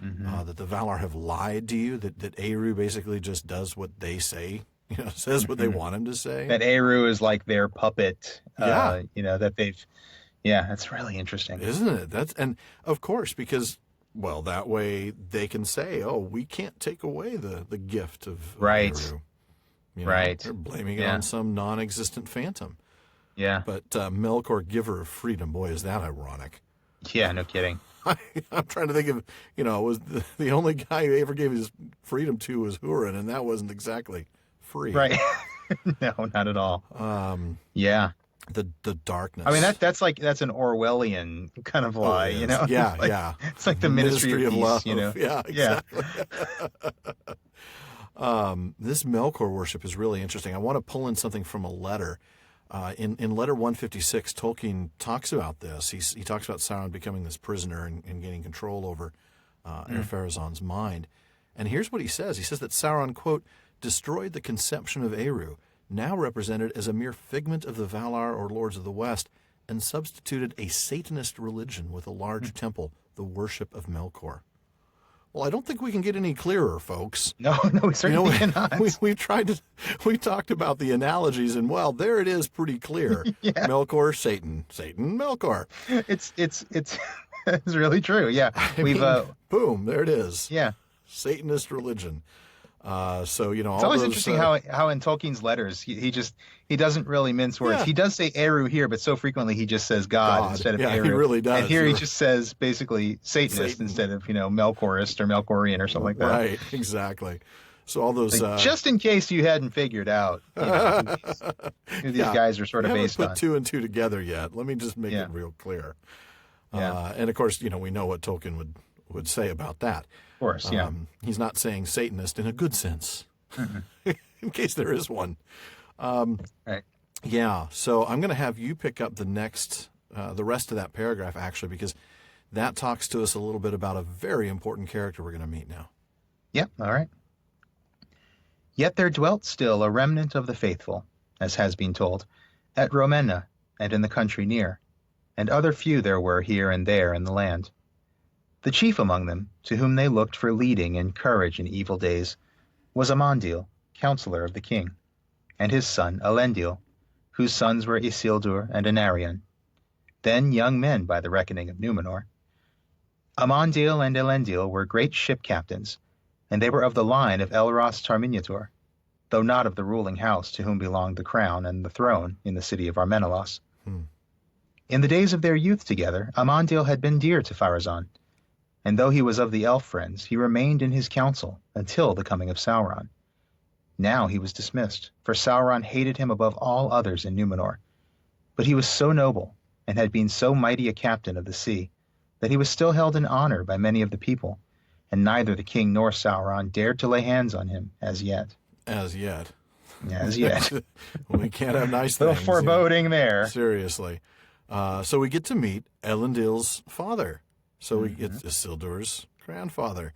Mm-hmm. That the Valar have lied to you, that Eru basically just does what they say, says what they want him to say. That Eru is like their puppet, that they've... Yeah, that's really interesting. Isn't it? And of course, because, that way they can say, we can't take away the gift of Eru. Right. They're blaming it on some non-existent phantom. Yeah. But Melkor, giver of freedom, boy, is that ironic. Yeah, no kidding. I'm trying to think of, was the only guy who ever gave his freedom to was Hurin, and that wasn't exactly free. Right. No, not at all. Yeah. The darkness. I mean, that's an Orwellian kind of lie, Yeah, It's like the Ministry of Peace, Love. Yeah, exactly. This Melkor worship is really interesting. I want to pull in something from a letter. In letter 156, Tolkien talks about this. He talks about Sauron becoming this prisoner and gaining control over Ar-Pharazôn's mind. And here's what he says. He says that Sauron, quote, destroyed the conception of Eru, now represented as a mere figment of the Valar or Lords of the West, and substituted a Satanist religion with a large temple, the worship of Melkor. Well, I don't think we can get any clearer, folks. No, we certainly cannot. We talked about the analogies, and there it is, pretty clear. Yeah. Melkor, Satan, Melkor. It's really true. Yeah, boom, there it is. Yeah, Satanist religion. So It's all always those, interesting how in Tolkien's letters he doesn't really mince words. Yeah. He does say Eru here, but so frequently he just says God instead of Yeah, Eru. he really does. And here he just says basically Satanist Satan. instead of Melkorist or Melkorian or something like that. Right, exactly. So all those Just in case you hadn't figured out who these guys are sort of we haven't based put on. two and two together yet. Let me just make it real clear. Yeah. And of course, we know what Tolkien would say about that. Of course, yeah. He's not saying Satanist in a good sense, in case there is one. Right. Yeah. So I'm going to have you pick up the rest of that paragraph, actually, because that talks to us a little bit about a very important character we're going to meet now. Yep, all right. Yet there dwelt still a remnant of the faithful, as has been told, at Romena and in the country near, and other few there were here and there in the land. The chief among them, to whom they looked for leading and courage in evil days, was Amandil, counsellor of the king, and his son Elendil, whose sons were Isildur and Anarion, then young men by the reckoning of Númenor. Amandil and Elendil were great ship captains, and they were of the line of Elros Tarminiatur, though not of the ruling house to whom belonged the crown and the throne in the city of Armenelos. In the days of their youth together, Amandil had been dear to Pharazôn, and though he was of the elf friends, he remained in his council until the coming of Sauron. Now he was dismissed, for Sauron hated him above all others in Númenor. But he was so noble, and had been so mighty a captain of the sea, that he was still held in honor by many of the people, and neither the king nor Sauron dared to lay hands on him as yet. As yet. As yet. We can't have nice Little things. foreboding there. Seriously. So we get to meet Elendil's father. So we get Isildur's grandfather.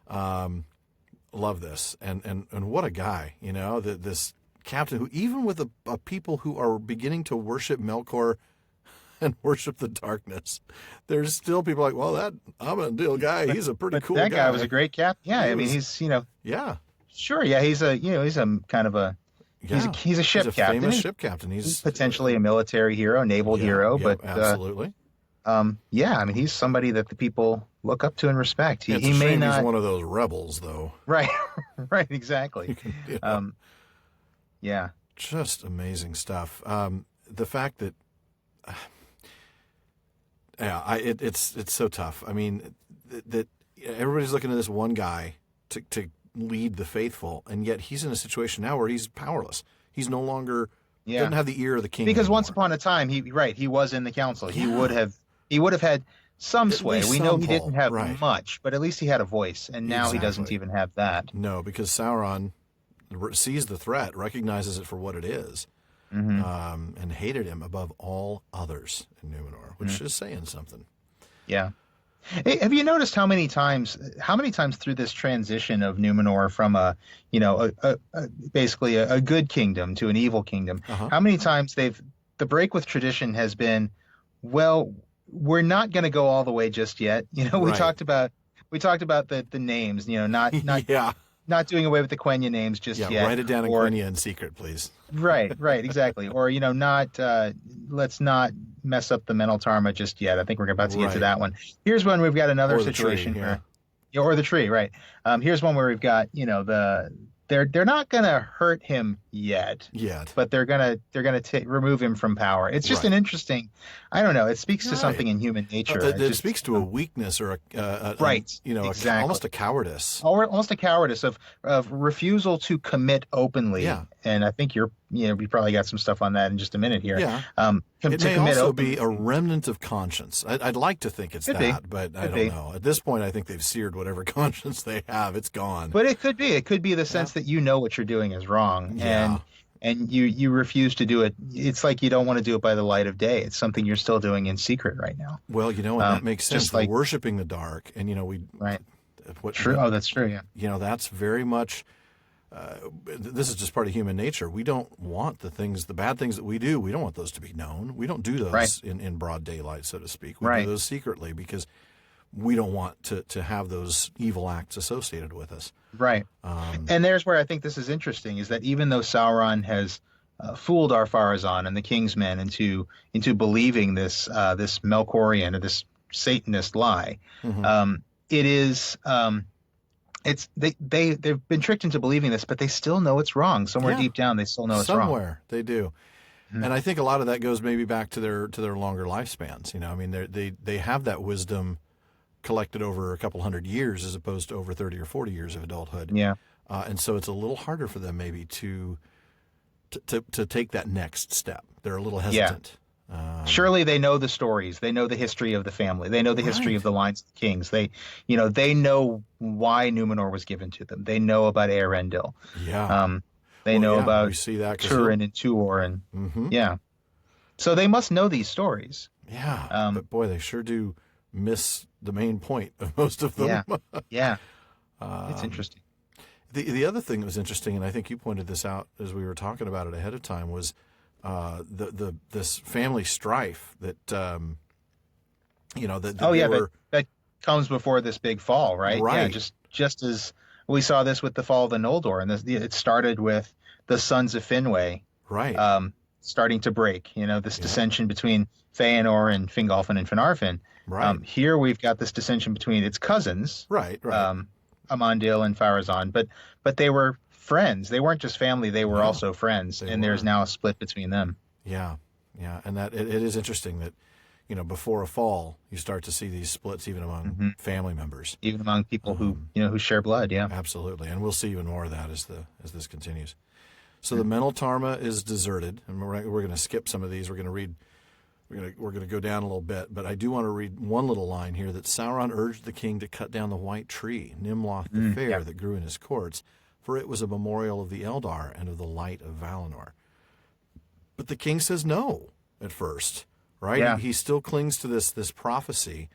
Love this. And what a guy, this captain who, even with a people who are beginning to worship Melkor and worship the darkness, there's still people like, well, that Amandil guy, he's a pretty cool guy. That guy was a great captain. Yeah, I mean, he's, Yeah. Sure, yeah, he's a kind of a, he's a ship captain. He's a famous ship captain. He's potentially a military hero, naval hero, but absolutely. I mean, he's somebody that the people look up to and respect. He It's a may shame not. He's one of those rebels, though. Right, right, exactly. Yeah. Just amazing stuff. The fact that, it's so tough. I mean, that everybody's looking at this one guy to lead the faithful, and yet he's in a situation now where he's powerless. He's no longer doesn't have the ear of the king because anymore. Once upon a time he was in the council. He would have had some sway. We know he didn't have much, but at least he had a voice, and now he doesn't even have that. No, because Sauron sees the threat, recognizes it for what it is, and hated him above all others in Númenor, which is saying something. Yeah. Hey, have you noticed how many times through this transition of Númenor from basically a good kingdom to an evil kingdom, how many times the break with tradition has been, well, we're not going to go all the way just yet. We talked about the names, not doing away with the Quenya names just yet. Write it down in Quenya in secret, please. Right, exactly. Or, let's not mess up the mental tarma just yet. I think we're about to get to that one. Here's one we've got another situation where, or the tree, right. Here's one where we've got, they're not going to hurt him yet, but they're going to remove him from power. It's just an interesting, I don't know. It speaks to something in human nature. It speaks to a weakness or almost a cowardice. Almost a cowardice of refusal to commit openly. Yeah. And I think we probably got some stuff on that in just a minute here. Yeah. It may also be a remnant of conscience. I'd like to think it's but I don't know. At this point, I think they've seared whatever conscience they have. It's gone. But it could be. It could be the sense that what you're doing is wrong, and you refuse to do it. It's like you don't want to do it by the light of day. It's something you're still doing in secret right now. Well, that makes sense. Just like worshiping the dark, and True. Oh, that's true. Yeah. That's very much. This is just part of human nature. We don't want the bad things that we do. We don't want those to be known. We don't do those in broad daylight, so to speak. We do those secretly because we don't want to have those evil acts associated with us. Right. And there's where I think this is interesting, is that even though Sauron has fooled Ar-Pharazôn and the King's men into believing this Melkorian or this Satanist lie, it is they've been tricked into believing this, but they still know it's wrong. Somewhere Yeah. deep down, they still know it's wrong. Somewhere they do. And I think a lot of that goes maybe back to their longer lifespans. I mean, they have that wisdom collected over a couple hundred years as opposed to over 30 or 40 years of adulthood. Yeah. And so it's a little harder for them maybe to take that next step. They're a little hesitant. Surely they know the stories. They know the history of the family. They know the history of the lines of kings. They know why Númenor was given to them. They know about Elendil. Yeah. They know about we see that Turin and Tuor and So they must know these stories. Yeah. But boy, they sure do miss the main point of most of them. Yeah. It's interesting. The other thing that was interesting, and I think you pointed this out as we were talking about it ahead of time, was this family strife that that comes before this big fall, right? Right. Yeah, just as we saw this with the fall of the Noldor, and it started with the sons of Finwë, right, starting to break. This dissension between Fëanor and Fingolfin and Finarfin. Right. Here we've got this dissension between its cousins, right. Amandil and Pharazôn, but they were friends. They weren't just family; they were also friends, and there's now a split between them. Yeah, and that it is interesting that before a fall you start to see these splits even among family members, even among people who share blood. Yeah, absolutely, and we'll see even more of that as this continues. So the Mental Tarma is deserted, and we're going to skip some of these. We're going to read. We're going to go down a little bit, but I do want to read one little line here that Sauron urged the king to cut down the white tree, Nimloth the Fair, that grew in his courts, for it was a memorial of the Eldar and of the light of Valinor. But the king says no at first, right? Yeah. He still clings to this prophecy.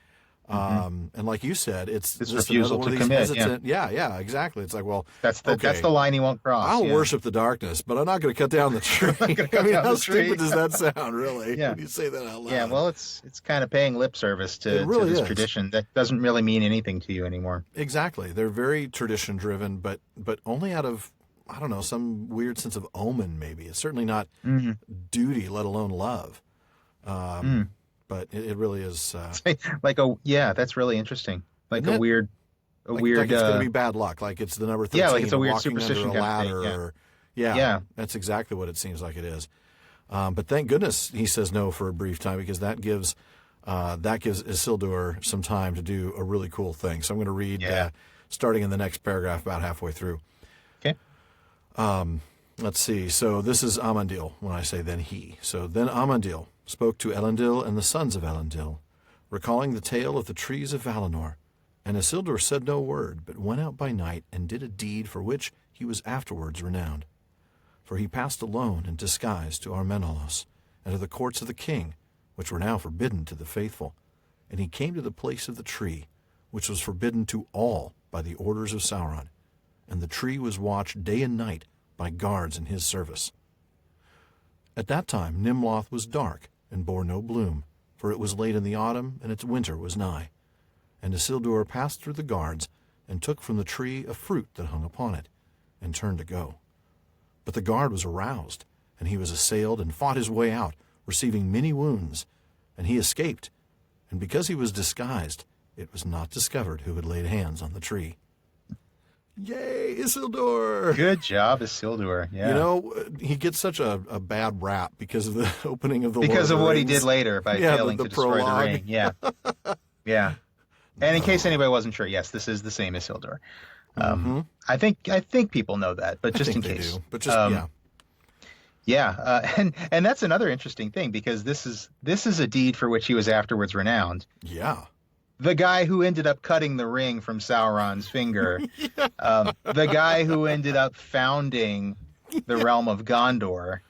And like you said, it's this just refusal another one to of these commit. hesitant. Yeah, exactly. It's like, well, that's the line he won't cross. I'll worship the darkness, but I'm not going to cut down the tree. I mean, how stupid does that sound, really? Yeah. When you say that out loud. Yeah, well, it's kind of paying lip service to this tradition that doesn't really mean anything to you anymore. Exactly. They're very tradition driven, but only out of, I don't know, some weird sense of omen, maybe. It's certainly not duty, let alone love. But it really is that's really interesting. Like a weird like it's going to be bad luck. Like it's the number 13. Yeah, like it's a weird walking superstition under a kind ladder. of thing. Or, that's exactly what it seems like it is. But thank goodness he says no for a brief time, because that gives Isildur some time to do a really cool thing. So I'm going to read starting in the next paragraph about halfway through. Okay. Let's see. So this is Amandil when I say then he. So then Amandil spoke to Elendil and the sons of Elendil, recalling the tale of the trees of Valinor. And Isildur said no word, but went out by night and did a deed for which he was afterwards renowned. For he passed alone in disguise to Armenelos and to the courts of the king, which were now forbidden to the faithful. And he came to the place of the tree, which was forbidden to all by the orders of Sauron. And the tree was watched day and night by guards in his service. At that time Nimloth was dark and bore no bloom, for it was late in the autumn, and its winter was nigh. And Isildur passed through the guards, and took from the tree a fruit that hung upon it, and turned to go. But the guard was aroused, and he was assailed, and fought his way out, receiving many wounds. And he escaped, and because he was disguised, it was not discovered who had laid hands on the tree. Yay, Isildur! Good job, Isildur. Yeah. He gets such a bad rap because of the opening of the because Lord of what Rings. he did later by failing to destroy prologue. the ring. Yeah. Yeah. And in case anybody wasn't sure, yes, this is the same Isildur. I think people know that, but just in case. Do. But just and that's another interesting thing, because this is a deed for which he was afterwards renowned. Yeah. The guy who ended up cutting the ring from Sauron's finger, the guy who ended up founding the realm of Gondor.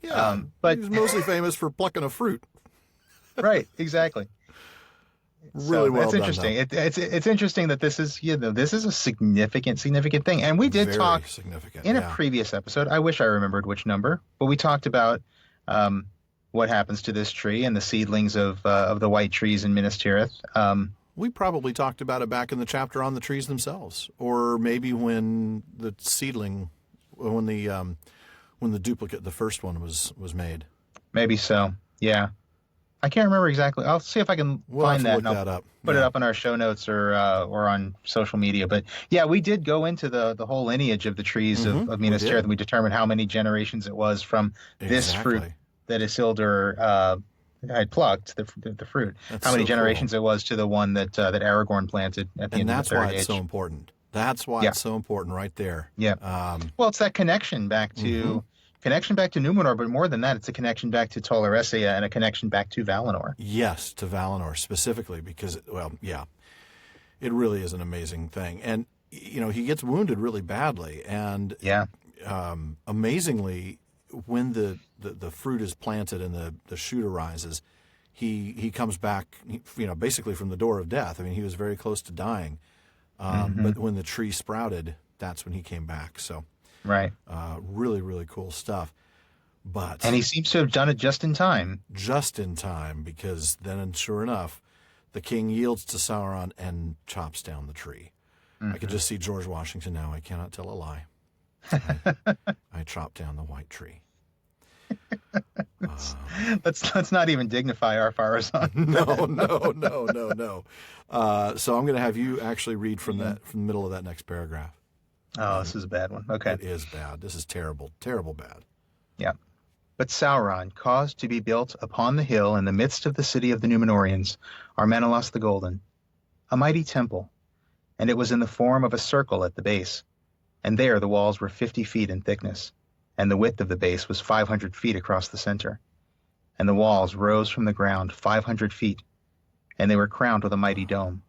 Yeah, but he's mostly famous for plucking a fruit. Right, exactly. Really well that's done. Interesting. It's interesting that this is a significant thing, and we did talk in a previous episode. I wish I remembered which number, but we talked about what happens to this tree and the seedlings of the white trees in Minas Tirith. We probably talked about it back in the chapter on the trees themselves, or maybe when the duplicate, the first one was made. Maybe so. Yeah. I can't remember exactly. I'll see if I can We'll have find to that look and I'll that up. put it Yeah. up in our show notes or on social media. But yeah, we did go into the whole lineage of the trees of We Minas Tirith, did. and we determined how many generations it was from this fruit Exactly. that Isildur had plucked, the fruit. That's How many so cool. generations it was to the one that Aragorn planted at the And end of the that's why Third it's so Age. important. That's why Yeah, it's so important right there. yeah. Well, it's that Mhm. connection back to Númenor, but more than that, it's a connection back to Tolerancia and a connection back to Valinor. Yes, to Valinor specifically because, well, yeah, it really is an amazing thing. And, he gets wounded really badly. And Yeah. amazingly, when the fruit is planted and the shoot arises, he comes back, basically from the door of death. I mean, he was very close to dying. Hmm. But when the tree sprouted, that's when he came back. So Right. really, really cool stuff. But And he seems to have done it just in time. just in time, because then, and sure enough, the king yields to Sauron and chops down the tree. I could just see George Washington now. I cannot tell a lie. I chopped down the white tree. Let's not even dignify Ar-Pharazôn. No. So I'm going to have you actually read from the middle of that next paragraph. Oh, this is a bad one. Okay. It is bad. This is terrible, terrible bad. Yeah. But Sauron caused to be built upon the hill in the midst of the city of the Númenóreans, Armanelos the Golden, a mighty temple, and it was in the form of a circle at the base, and there the walls were 50 feet in thickness, and the width of the base was 500 feet across the center, and the walls rose from the ground 500 feet, and they were crowned with a mighty dome.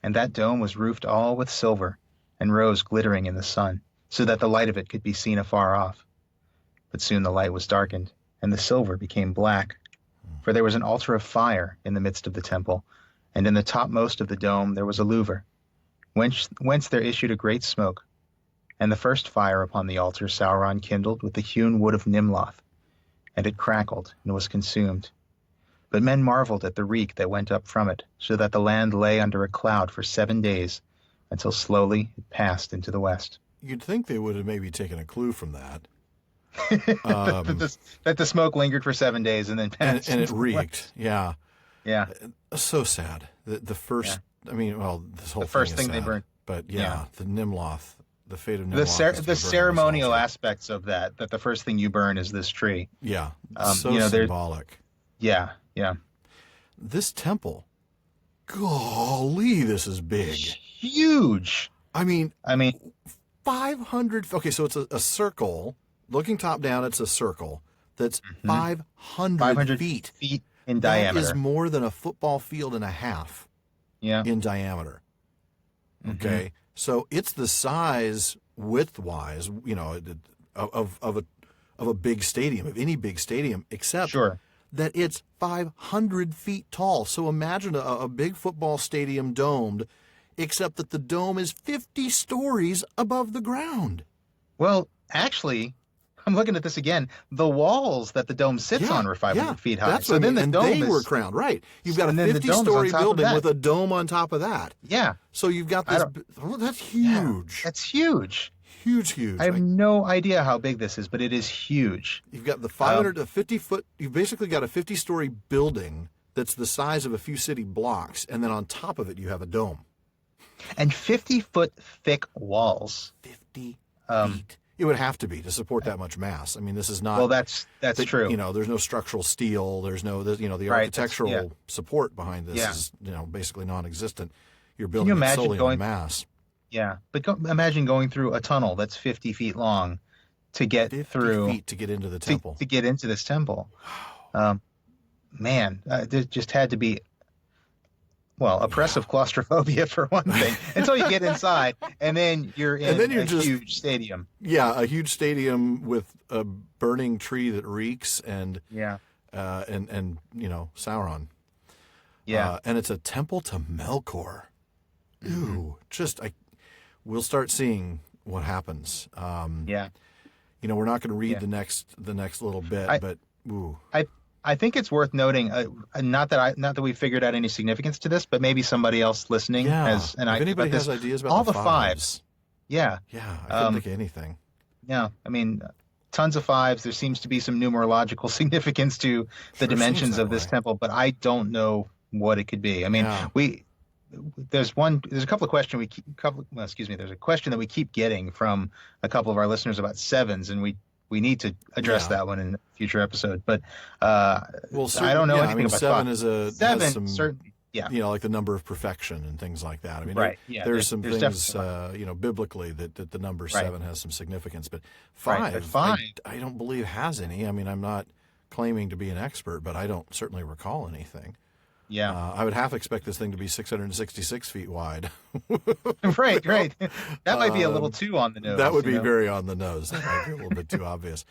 And that dome was roofed all with silver, and rose glittering in the sun, so that the light of it could be seen afar off. But soon the light was darkened, and the silver became black. For there was an altar of fire in the midst of the temple, and in the topmost of the dome there was a louver, whence there issued a great smoke. And the first fire upon the altar Sauron kindled with the hewn wood of Nimloth, and it crackled and was consumed. But men marveled at the reek that went up from it, so that the land lay under a cloud for 7 days, until slowly it passed into the west. You'd think they would have maybe taken a clue from that. That the smoke lingered for 7 days and then passed And it into the west. reeked. Yeah. Yeah, So sad. The first, I mean, well, this whole the first thing is thing they sad, burned. but yeah, the Nimloth, the fate of Nimloth. The is to be burned the on this ceremonial altar. aspects of that the first thing you burn is this tree. Yeah, so you know, there- symbolic. Yeah, yeah. This temple, golly, this is big. Huge. I mean, I mean, 500. Okay, so it's a circle. Looking top down, it's a circle that's 500 500 feet. feet in That diameter. is more than a football field and a half Yeah. in diameter. Okay, so it's the size width-wise, of a big stadium, of any big stadium, except Sure. that it's 500 feet tall. So imagine a big football stadium domed, except that the dome is 50 stories above the ground. Well, actually, I'm looking at this again. The walls that the dome sits on were 500 feet high. That's so what I then mean. the And dome they were is, crowned, right? You've got a and then the dome's on 50-story top of building that. with a dome on top of that. yeah, So you've got I this. don't- Oh, that's huge. that's huge. Huge. I have no idea how big this is, but it is huge. You've got the 500 to 50 foot. You've basically got a 50-story building that's the size of a few city blocks, and then on top of it you have a dome. And 50-foot thick walls. 50 feet. It would have to be to support that much mass. I mean, this is not. Well, that's true. There's no structural steel. There's no. The Right, that's- architectural yeah. support behind this Yeah. is basically non-existent. You're Can building you it imagine solely going? on mass. Yeah, but imagine going through a tunnel that's 50 feet long to get 50 through feet to get into the temple. to get into this temple. Man, there just had to be, well, oppressive claustrophobia for one thing, until you get inside, and then you're in then you're a just- huge stadium. Yeah, a huge stadium with a burning tree that reeks, and Yeah, Sauron. yeah, And it's a temple to Melkor. Ooh, we'll start seeing what happed. yeah. We're not going to read Yeah. the next little bit, I- but ooh, I think it's worth noting, not that we figured out any significance to this, but maybe somebody else listening yeah. has an if idea anybody about has this. ideas about all the the fives. Yeah, yeah, I couldn't Um, think of anything. yeah. I mean, tons of fives. There seems to be some numerological significance to the Sure seems dimensions that of this way. temple, but I don't know what it could be. I mean, Yeah. there's a couple of questions well, excuse me, there's a question that we keep getting from a couple of our listeners about sevens, and we need to address Yeah. that one in a future episode. But Well, I don't certain, know yeah, I anything mean, about seven five. has Seven, some, certainly. Yeah, like the number of perfection and things like that. I mean, right. Yeah, there's some there's things, definitely biblically that the number right. seven has some significance, but Right, but five, five, I don't believe has any. I mean, I'm not claiming to be an expert, but I don't certainly recall anything. yeah, I would half expect this thing to be 666 feet wide. right, right. That might be a little too on the nose. That would you be know? very on the nose. That might be a little bit too obvious.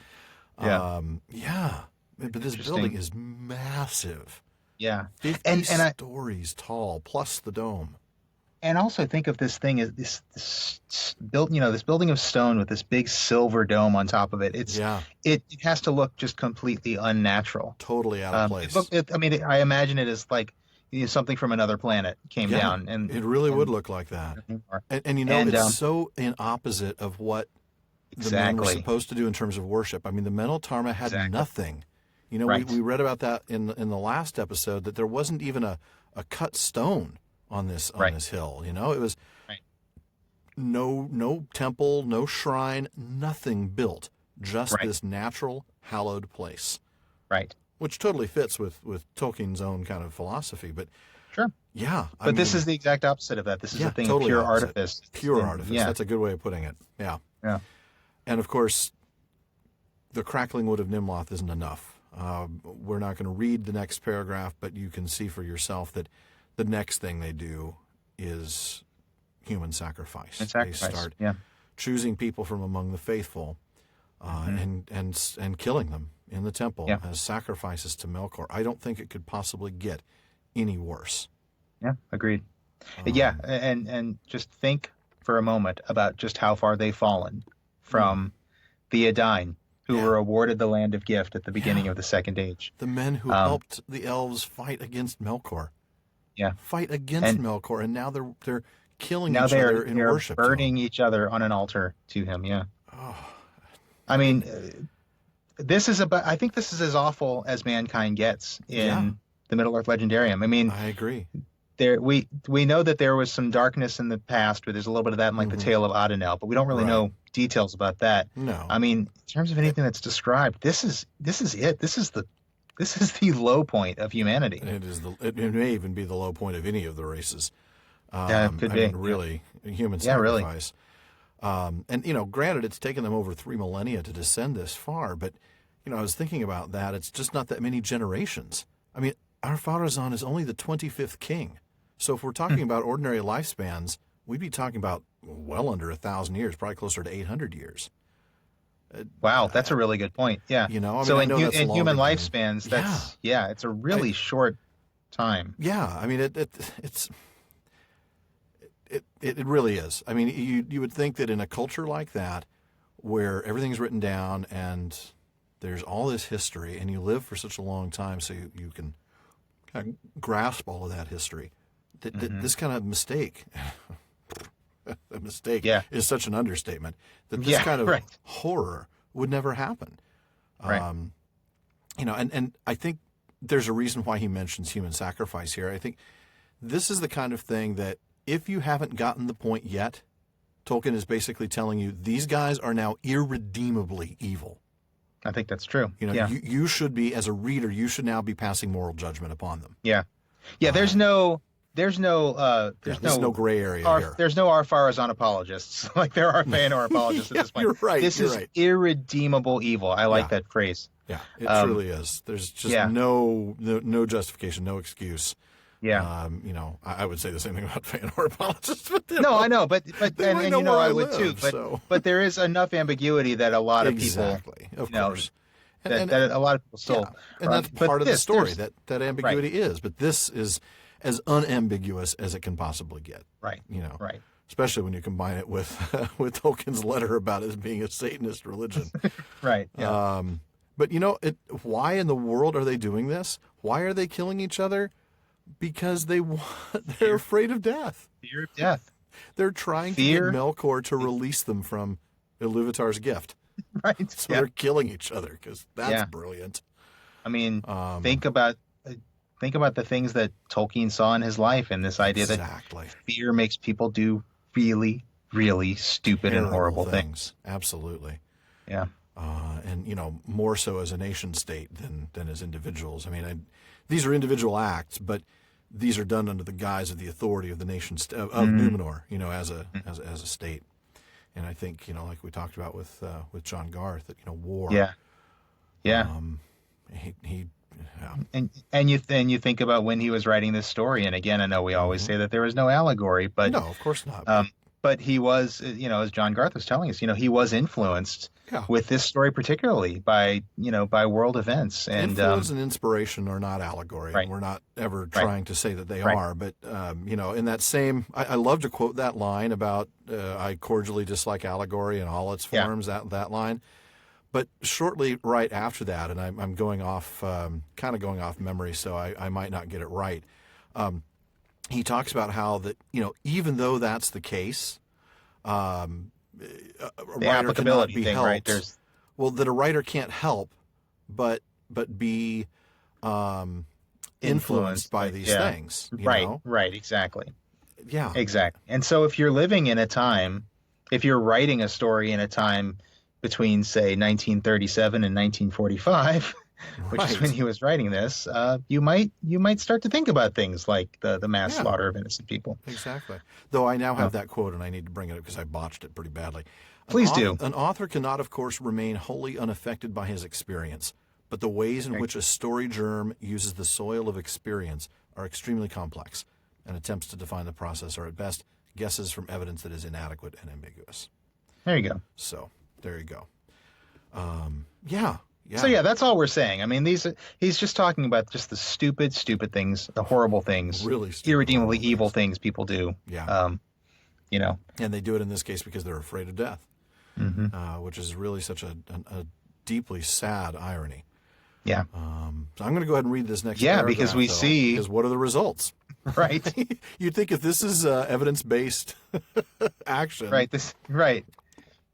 Yeah. Yeah. But this Interesting. building is massive. Yeah, 50 and stories tall, plus the dome. and also think of this thing as this built, this building of stone with this big silver dome on top of it. Yeah, It has to look just completely unnatural. totally out of place. I mean, I imagine it is like something from another planet came Yeah, down, and it really would look like that. And And, it's um, so in opposite of what the men were exactly, supposed to do in terms of worship. I mean, the Meneltarma had Exactly. nothing. Right. We read about that in the last episode, that there wasn't even a cut stone on this Right. hill. It was Right. no temple, no shrine, nothing built, just Right. this natural hallowed place, right, which totally fits with Tolkien's own kind of philosophy. But sure. yeah, But this is the exact opposite of that. This is yeah, a thing totally of pure opposite. artifice. Pure And- artifice. Yeah, That's a good way of putting it. Yeah. yeah, And of course, the crackling wood of Nimloth isn't enough. We're not going to read the next paragraph, but you can see for yourself that the next thing they do is human sacrifice. and sacrifice. They start Yeah, choosing people from among the faithful and killing them in the temple Yeah. as sacrifices to Melkor. I don't think it could possibly get any worse. yeah, agreed. Yeah, and just think for a moment about just how far they've fallen from the Edain, who Yeah. were awarded the Land of Gift at the beginning Yeah. of the Second Age. The men who helped the elves fight against Melkor. Yeah. Fight against And- Melkor, and now they're killing Now each other in they're worship. to him. burning each other on an altar to him. Yeah. Oh, I mean, I think this is as awful as mankind gets in Yeah. the Middle Earth Legendarium. I mean, I agree. we know that there was some darkness in the past, where there's a little bit of that in like the Tale of Adenel, but we don't really Right. know details about that. No. I mean, in terms of anything that's described, this is it. This is the low point of humanity. It may even be the low point of any of the races. Yeah, it could I be. mean, really, human Yeah, really. sacrifice. And granted, it's taken them over 3 millennia to descend this far, but I was thinking about that. It's just not that many generations. I mean, Ar-Pharazôn is only the 25th king. So if we're talking about ordinary lifespans, we'd be talking about well under 1,000 years, probably closer to 800 years. Wow, that's a really good point. Yeah. I mean, So I in know that's in longer human than- lifespans, that's it's a really short time. Yeah, I mean, it really is. I mean, you would think that in a culture like that, where everything's written down and there's all this history, and you live for such a long time, so you can kind of grasp all of that history, that this kind of mistake, a mistake Yeah. is such an understatement, that this Yeah, kind of right. horror would never happen. Right. And I think there's a reason why he mentions human sacrifice here. I think this is the kind of thing that if you haven't gotten the point yet, Tolkien is basically telling you these guys are now irredeemably evil. I think that's true. You should be, as a reader, you should now be passing moral judgment upon them. Yeah. There's no gray area here. There's no Ar-Pharazôn apologists like there are Feanor apologists at this point. You're right. This you're is right. irredeemable evil. I like Yeah. that phrase. Yeah, it Um, truly is. There's just yeah. no justification, no excuse. Yeah. I would say the same thing about Feanor apologists, but No, I know, but They might know where I I would too. live, But so. but there is enough ambiguity that a lot of exactly, of know, course. people that a lot of people still. and that's but part of the this, story there's- that ambiguity is. But this is as unambiguous as it can possibly get. Right. Right. Especially when you combine it with with Tolkien's letter about it being a Satanist religion. Right. Yeah. But why in the world are they doing this? Why are they killing each other? Because they're afraid of death. Fear of death. They're trying Fear. to get Melkor to release them from Iluvatar's gift. Right. So they're killing each other because that's brilliant. I mean, think about the things that Tolkien saw in his life, and this idea that fear makes people do really, really stupid and horrible things. Absolutely. Yeah. And more so as a nation state than as individuals. I mean, these are individual acts, but these are done under the guise of the authority of the nation of Númenor, as a state. And I think, like we talked about with John Garth, that war. Yeah. Yeah. And you think about when he was writing this story, and again, I know we always say that there was no allegory, but no, of course not. But he was, as John Garth was telling us, he was influenced with this story particularly by world events. And influence and inspiration are not allegory. Right. And we're not ever trying to say that they are. But, in that same, I love to quote that line about I cordially dislike allegory in all its forms, that line. But shortly right after that, and I'm going off, kind of going off memory, so I might not get it right. He talks about how that, even though that's the case, a writer cannot be helped. Right? That a writer can't help but be influenced by these things. Right, exactly. Yeah. Exactly. And so if you're living in a time, if you're writing a story in a time between, say, 1937 and 1945, which is when he was writing this, you might start to think about things like the mass slaughter of innocent people. Exactly. Though I now have that quote, and I need to bring it up because I botched it pretty badly. Please do. An author cannot, of course, remain wholly unaffected by his experience, but the ways in which a story germ uses the soil of experience are extremely complex, and attempts to define the process are at best guesses from evidence that is inadequate and ambiguous. There you go. So there you go. Yeah. So that's all we're saying. I mean, he's just talking about just the stupid things, the horrible things, really stupid, irredeemably evil things people do. Yeah. And they do it in this case because they're afraid of death, which is really such a deeply sad irony. Yeah. So I'm going to go ahead and read this next paragraph. Because what are the results? Right. You'd think if this is evidence-based action. Right.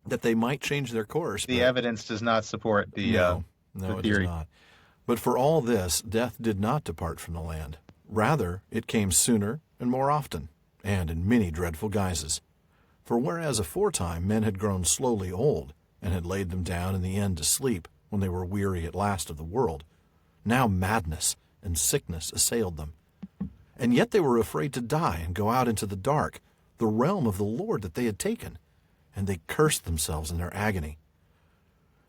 That they might change their course. The evidence does not support the no, the it theory. does not. But for all this, death did not depart from the land. Rather, it came sooner and more often, and in many dreadful guises. For whereas aforetime men had grown slowly old, and had laid them down in the end to sleep, when they were weary at last of the world, now madness and sickness assailed them. And yet they were afraid to die and go out into the dark, the realm of the Lord that they had taken, and they cursed themselves in their agony.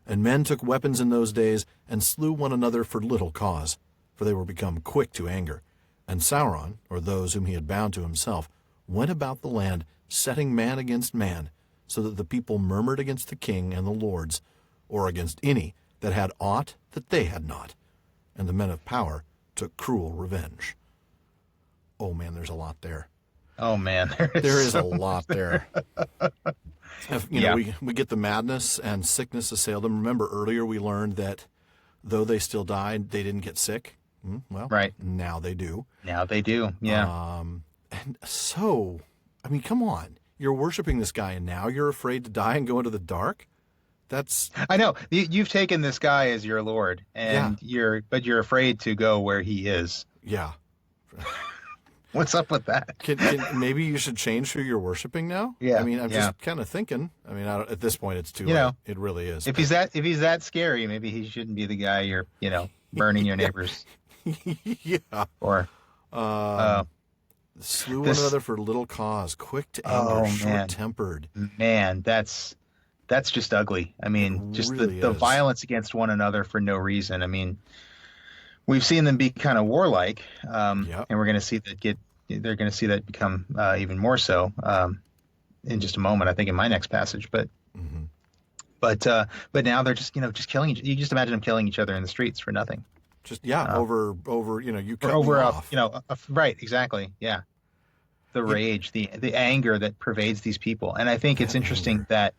And men took weapons in those days, and slew one another for little cause, for they were become quick to anger. And Sauron, or those whom he had bound to himself, went about the land, setting man against man, so that the people murmured against the king and the lords, or against any that had aught that they had not. And the men of power took cruel revenge. Oh man, there's a lot there. Oh man, there is a lot there. We get the madness and sickness assail them. Remember earlier we learned that though they still died, they didn't get sick. Well, now they do. Now they do. Yeah. And so, I mean, come on. You're worshiping this guy, and now you're afraid to die and go into the dark? I know. You've taken this guy as your Lord, and you're afraid to go where he is. Yeah. What's up with that? Maybe you should change who you're worshiping now? Yeah. I mean, I'm just kind of thinking. I mean, at this point, it's too late. It really is. If he's that scary, maybe he shouldn't be the guy you're, burning your neighbors. Yeah. Or slew one another for little cause, quick to anger, short-tempered. Man, that's just ugly. I mean, just really the violence against one another for no reason. I mean, we've seen them be kind of warlike, and we're going to see that they're going to see that become even more so in just a moment. I think in my next passage, but now they're just killing. You just imagine them killing each other in the streets for nothing. Just over you cut me off. Right, exactly. Yeah, the rage, the anger that pervades these people, and I think it's interesting that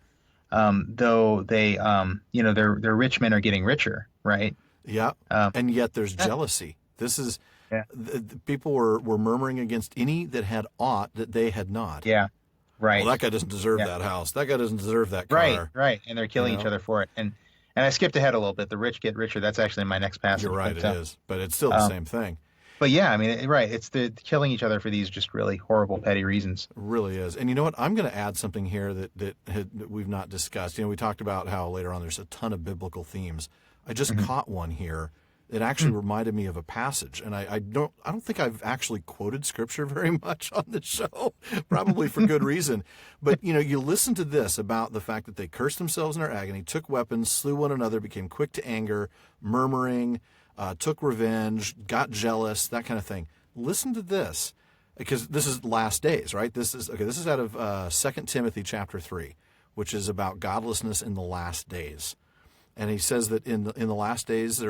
though they their rich men are getting richer, right? Yeah, and yet there's jealousy. This is the people were murmuring against any that had aught that they had not. Yeah, Right. Well, that guy doesn't deserve that house. That guy doesn't deserve that car. Right, right. And they're killing each other for it. And I skipped ahead a little bit. The rich get richer. That's actually my next passage. You're right, it is. But it's still the same thing. But yeah, I mean, right. It's the killing each other for these just really horrible, petty reasons. It really is. And you know what? I'm going to add something here that we've not discussed. We talked about how later on there's a ton of biblical themes. I just caught one here. It actually reminded me of a passage, and I don't think I've actually quoted scripture very much on this show, probably for good reason. But you listen to this about the fact that they cursed themselves in their agony, took weapons, slew one another, became quick to anger, murmuring, took revenge, got jealous, that kind of thing. Listen to this, because this is last days, right? This is out of 2 Timothy chapter 3, which is about godlessness in the last days. And he says that in the last days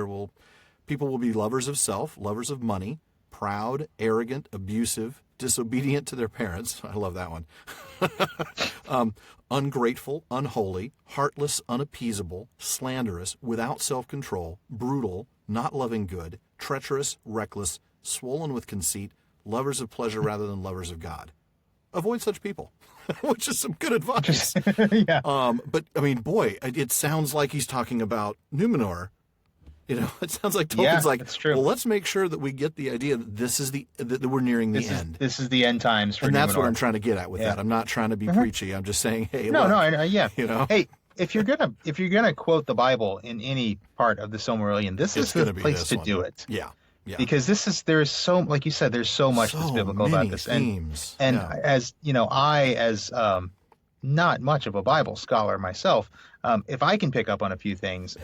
people will be lovers of self, lovers of money, proud, arrogant, abusive, disobedient to their parents. I love that one. Ungrateful, unholy, heartless, unappeasable, slanderous, without self-control, brutal, not loving good, treacherous, reckless, swollen with conceit, lovers of pleasure rather than lovers of God. Avoid such people, which is some good advice. Yeah. But I mean, boy, it sounds like he's talking about Númenor. It sounds like Tolkien's that's true. well, let's make sure that we get the idea that this is that we're nearing the end. This is the end times for and that's Númenor. what I'm trying to get at with that. I'm not trying to be preachy. I'm just saying, hey, No, look, yeah. Hey, if you're gonna quote the Bible in any part of the Silmarillion, this is the place to do it. Yeah. Yeah. Because there's so, like you said, there's so much that's biblical about this. Themes. And as not much of a Bible scholar myself, if I can pick up on a few things,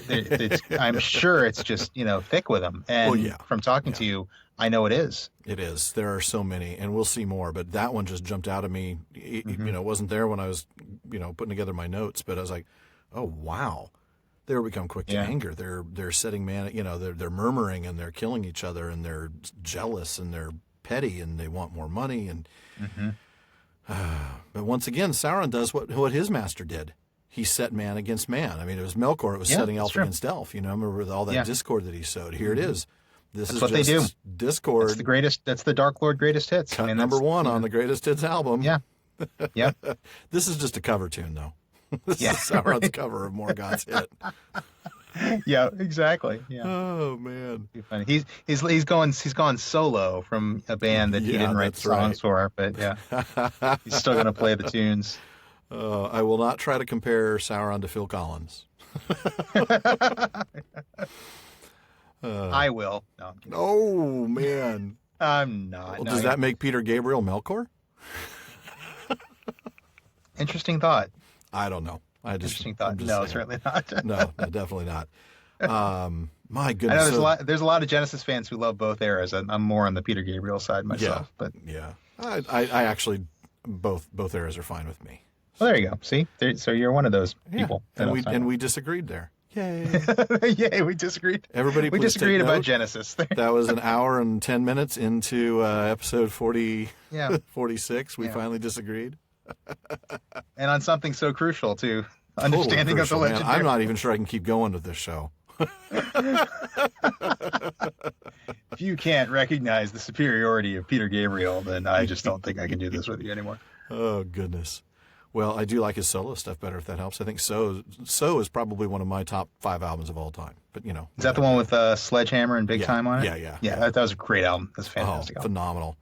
I'm sure it's just thick with them. And from talking to you, I know it is. It is. There are so many, and we'll see more. But that one just jumped out at me. It wasn't there when I was putting together my notes, but I was like, oh wow. They're become quick to anger. They're setting they're murmuring and they're killing each other and they're jealous and they're petty and they want more money and. But once again, Sauron does what his master did. He set man against man. I mean, it was Melkor. It was setting elf against elf. Remember with all that discord that he sowed. Here it is. This is what just they do. Discord. That's the greatest. That's the Dark Lord greatest hits. Cut number one on the greatest hits album. Yeah. Yeah. This is just a cover tune, though. This is Sauron's cover of Morgoth's hit. Yeah, exactly. Yeah. Oh man, funny. He's gone solo from a band that he didn't write songs for, but he's still going to play the tunes. I will not try to compare Sauron to Phil Collins. I will. No, oh man, I'm not. Well, does that make Peter Gabriel Melkor? Interesting thought. I don't know. Interesting thought. No, certainly not. no, definitely not. My goodness. I know there's a lot of Genesis fans who love both eras. I'm more on the Peter Gabriel side myself. But I actually both eras are fine with me. Well, there you go. See, so you're one of those people. And we disagreed there. Yay! Yay! We disagreed. Everybody, we disagreed about Genesis. That was an hour and 10 minutes into episode 40. 46. We finally disagreed. And on something so crucial to understanding totally of the legend. I'm not even sure I can keep going with this show. If you can't recognize the superiority of Peter Gabriel, then I just don't think I can do this with you anymore. Oh, goodness. Well, I do like his solo stuff better, if that helps. I think So is probably one of my top 5 albums of all time. But, Is that the one with Sledgehammer and Big Time on it? Yeah. That was a great album. That's a fantastic album. Phenomenal.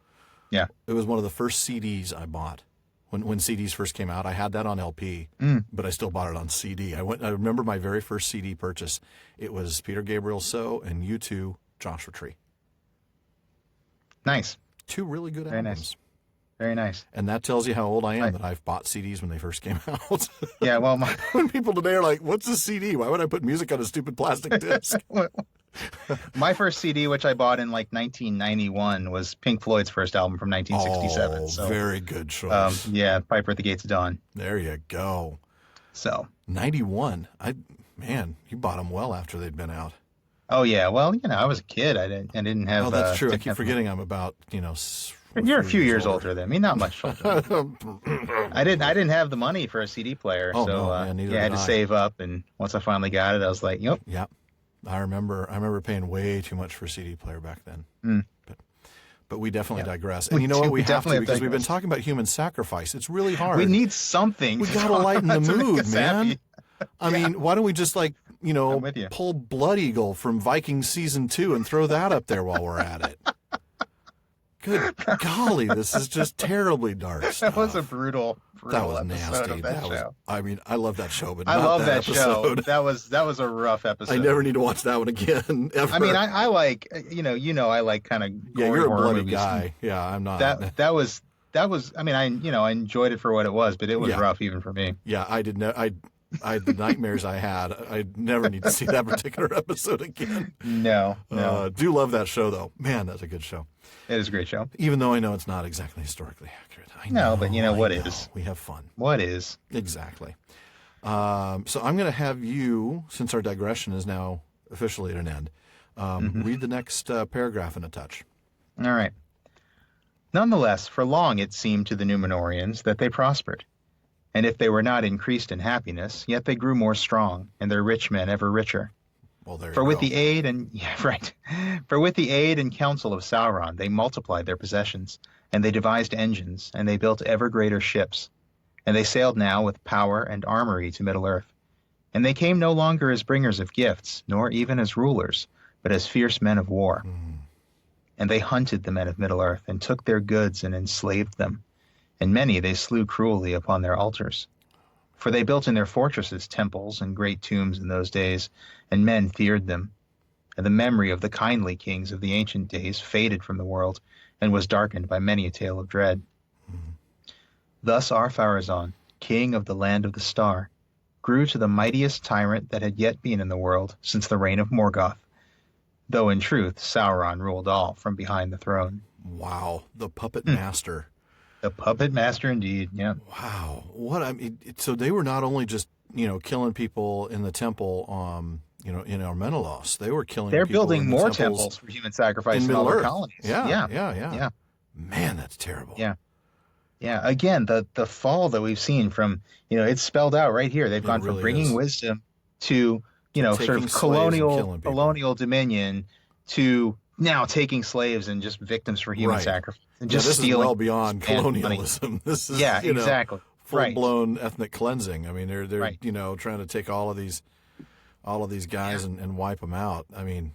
Yeah. It was one of the first CDs I bought. When CDs first came out, I had that on LP, but I still bought it on CD. I remember my very first CD purchase. It was Peter Gabriel's So and U2 Joshua Tree. Nice. 2 really good albums. Nice. Very nice. And that tells you how old I am, that I've bought CDs when they first came out. Yeah, well... when people today are like, what's a CD? Why would I put music on a stupid plastic disc? My first CD, which I bought in 1991, was Pink Floyd's first album from 1967. So, very good choice. Piper at the Gates of Dawn. There you go. So 91. You bought them well after they'd been out. Oh yeah, well I was a kid. I didn't have. Oh, that's true. I keep forgetting I'm about You're a few years older than me, not much older. I didn't have the money for a CD player, so I had to save up. And once I finally got it, I was like, yep. I remember paying way too much for a CD player back then. But we definitely digress. We And you know what? do. We We have to definitely because we've been digress. talking about human sacrifice. It's really hard. We need something. We got to lighten the to make mood, us man. happy. I mean, why don't we just I'm with you. pull Blood Eagle from Vikings season 2 and throw that up there while we're at it? Good golly, this is just terribly dark stuff. That was a brutal That was episode nasty. of that Was, show. I mean, I love that show, but I not love that episode. show. That was a rough episode. I never need to watch that one again. Ever. I mean, I like I like kind of yeah, you're a horror bloody movies. guy. Yeah, I'm not. That was. I mean, I enjoyed it for what it was, but it was Yeah. rough even for me. Yeah, I did. I the nightmares I had. I never need to see that particular episode again. No. Do love that show though. Man, that's a good show. It is a great show. Even though I know it's not exactly historically accurate. I No, know, but you know I what know. is. We have fun. What is? Exactly. So I'm going to have you, since our digression is now officially at an end, read the next paragraph in a touch. All right. Nonetheless, for long it seemed to the Númenóreans that they prospered. And if they were not increased in happiness, yet they grew more strong, and their rich men ever richer. Well, there For you with go. the aid and For with the aid and counsel of Sauron, they multiplied their possessions, and they devised engines, and they built ever greater ships. And they sailed now with power and armory to Middle-earth. And they came no longer as bringers of gifts, nor even as rulers, but as fierce men of war. And they hunted the men of Middle-earth, and took their goods and enslaved them. And many they slew cruelly upon their altars. For they built in their fortresses temples and great tombs in those days, and men feared them. And the memory of the kindly kings of the ancient days faded from the world, and was darkened by many a tale of dread. Thus Ar-Pharazôn, king of the land of the star, grew to the mightiest tyrant that had yet been in the world since the reign of Morgoth, though in truth Sauron ruled all from behind the throne. Wow, the puppet master. The puppet master indeed, yeah. Wow, what I mean. So they were not only just killing people in the temple, in Ar-Menelaus. They were killing. They're people building in the more temples temples for human sacrifice in in all their Middle-earth. colonies. Yeah. Man, that's terrible. Yeah. Yeah. Again, the fall that we've seen from, it's spelled out right here. They've gone from really bringing is. wisdom to, sort taking of slaves and killing people. colonial dominion to now taking slaves and just victims for human Right. sacrifice and Yeah, just this stealing. is well beyond and money. colonialism. This is exactly. Right. full-blown ethnic cleansing. I mean, they're Right. trying to take all of these guys and wipe them out. I mean,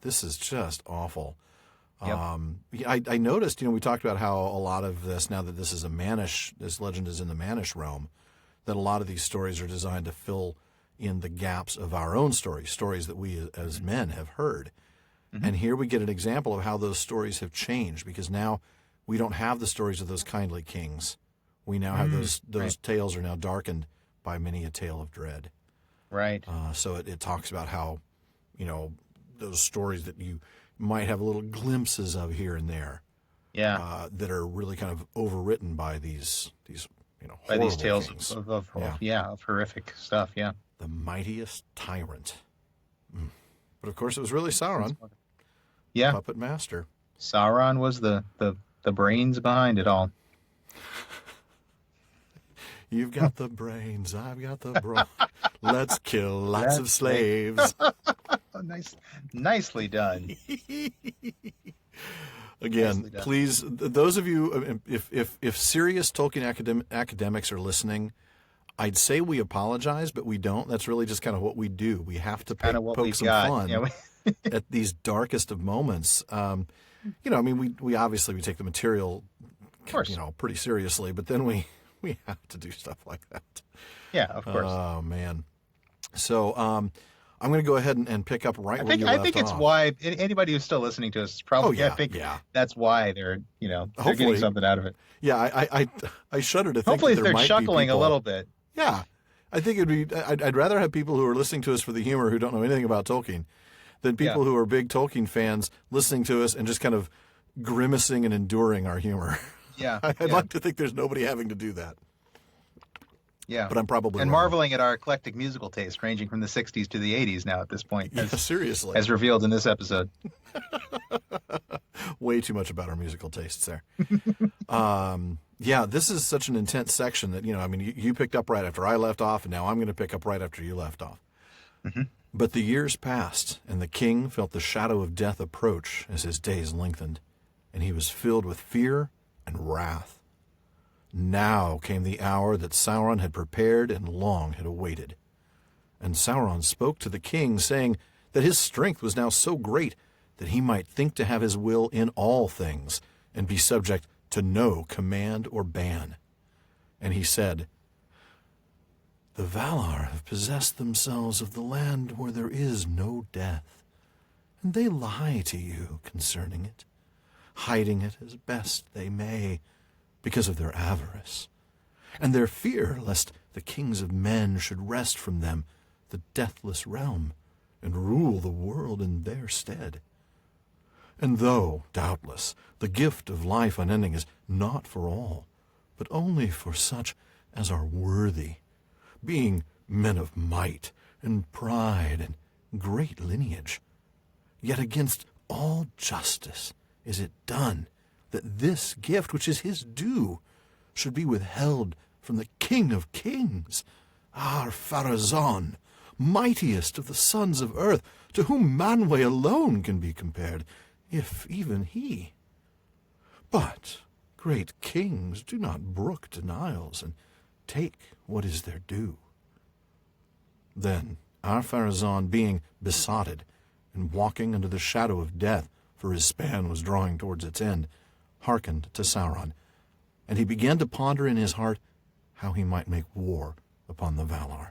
this is just awful. Yep. I noticed, we talked about how a lot of this, now that this legend is in the Mannish realm, that a lot of these stories are designed to fill in the gaps of our own stories that we as men have heard. And here we get an example of how those stories have changed, because now we don't have the stories of those kindly kings. We now have those right. tales are now darkened by many a tale of dread. Right. So it talks about how, those stories that you might have little glimpses of here and there, that are really kind of overwritten by these By these horrible tales kings. of horrific stuff. Yeah. The mightiest tyrant. But of course, it was really Sauron, Yeah. puppet master. Sauron was the brains behind it all. You've got the brains, I've got the bro. Let's kill lots of slaves. Oh, nicely done. Again, Nicely done. please, those of you, if serious Tolkien academics are listening, I'd say we apologize, but we don't. That's really just kind of what we do. We have to Kind of what poke we've some got. fun Yeah, at these darkest of moments. I mean, we obviously we take the material, Of course. pretty seriously, but then we have to do stuff like that. Yeah, of course. Oh man. So I'm going to go ahead and pick up right where you left I think it's off. why anybody who's still listening to us is probably. I think that's why they're they're Hopefully. getting something out of it. Yeah, I shudder to think Hopefully, that there they're might chuckling be a people, little bit. Yeah, I think it'd be. I'd rather have people who are listening to us for the humor who don't know anything about Tolkien, than people who are big Tolkien fans listening to us and just kind of grimacing and enduring our humor. Yeah, I'd like to think there's nobody having to do that. Yeah, but I'm probably and wrong. marveling at our eclectic musical taste, ranging from the '60s to the '80s now at this point. Yeah, seriously, as revealed in this episode. Way too much about our musical tastes there. Yeah, this is such an intense section that I mean, you picked up right after I left off, and now I'm going to pick up right after you left off. Mm-hmm. But the years passed, and the king felt the shadow of death approach as his days lengthened. and he was filled with fear and wrath. Now came the hour that Sauron had prepared and long had awaited. And Sauron spoke to the king, saying that his strength was now so great that he might think to have his will in all things, and be subject to no command or ban. And he said, "The Valar have possessed themselves of the land where there is no death, and they lie to you concerning it, hiding it as best they may, because of their avarice, and their fear lest the kings of men should wrest from them the deathless realm, and rule the world in their stead. And though, doubtless, the gift of life unending is not for all, but only for such as are worthy, being men of might and pride and great lineage, yet against all justice is it done that this gift, which is his due, should be withheld from the King of Kings, Ar-Pharazôn, mightiest of the sons of earth, to whom Manwë alone can be compared, if even he. But great kings do not brook denials, and take what is their due." Then Ar-Pharazôn, being besotted, and walking under the shadow of death, for his span was drawing towards its end, hearkened to Sauron, and he began to ponder in his heart how he might make war upon the Valar.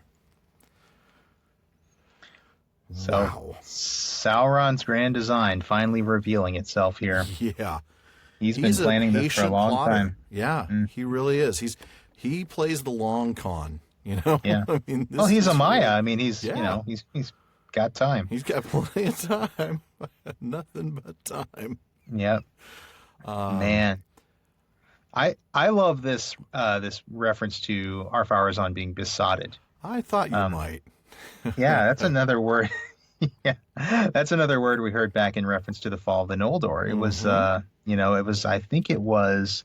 So, wow. Sauron's grand design finally revealing itself here. Yeah. He's been planning this for a long time. Yeah, he really is. He plays the long con, you know? Yeah. I mean, Well, he's a Maya. really- I mean, he's he's got time. He's got plenty of time. Nothing but time. Yep. Man, I love this this reference to Ar-Pharazôn being besotted. I thought you might. Yeah, that's another word. Yeah, that's another word we heard back in reference to the fall of the Noldor. It was, it was. I think it was.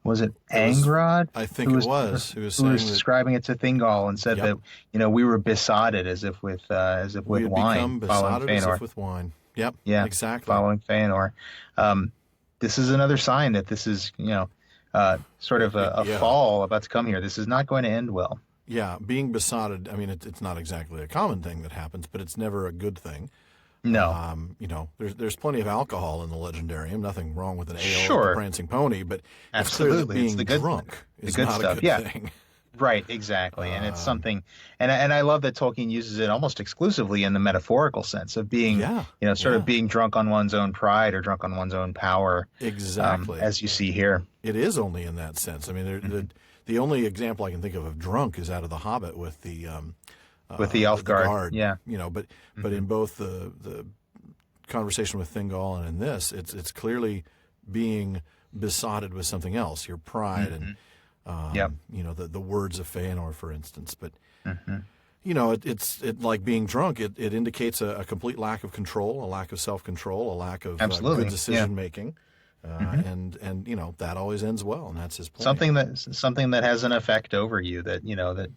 Was it Angrod? I think it was. Who was describing it to Thingol and said Yep. that we were besotted as if with we had wine become following besotted as Fëanor. if with wine. Yep. Yeah, Exactly. following Fëanor. This is another sign that this is sort of a fall about to come here. This is not going to end well. Yeah, being besotted. I mean, it's not exactly a common thing that happens, but it's never a good thing. No. There's plenty of alcohol in the Legendarium. Nothing wrong with an ale Sure. or the Prancing Pony, but Absolutely. it's clear that being It's the good- drunk is the good not stuff. a good Yeah. thing. Right, exactly. And it's something, and I love that Tolkien uses it almost exclusively in the metaphorical sense of being, of being drunk on one's own pride or drunk on one's own power. Exactly. As you see here. It is only in that sense. I mean, the only example I can think of drunk is out of The Hobbit with the elf guard. Yeah. But in both the conversation with Thingol and in this, it's clearly being besotted with something else, your pride and the words of Fëanor, for instance. But it's like being drunk. It indicates a complete lack of control, a lack of self-control, a lack of good decision making. And that always ends well, and that's his point. Something that has an effect over you that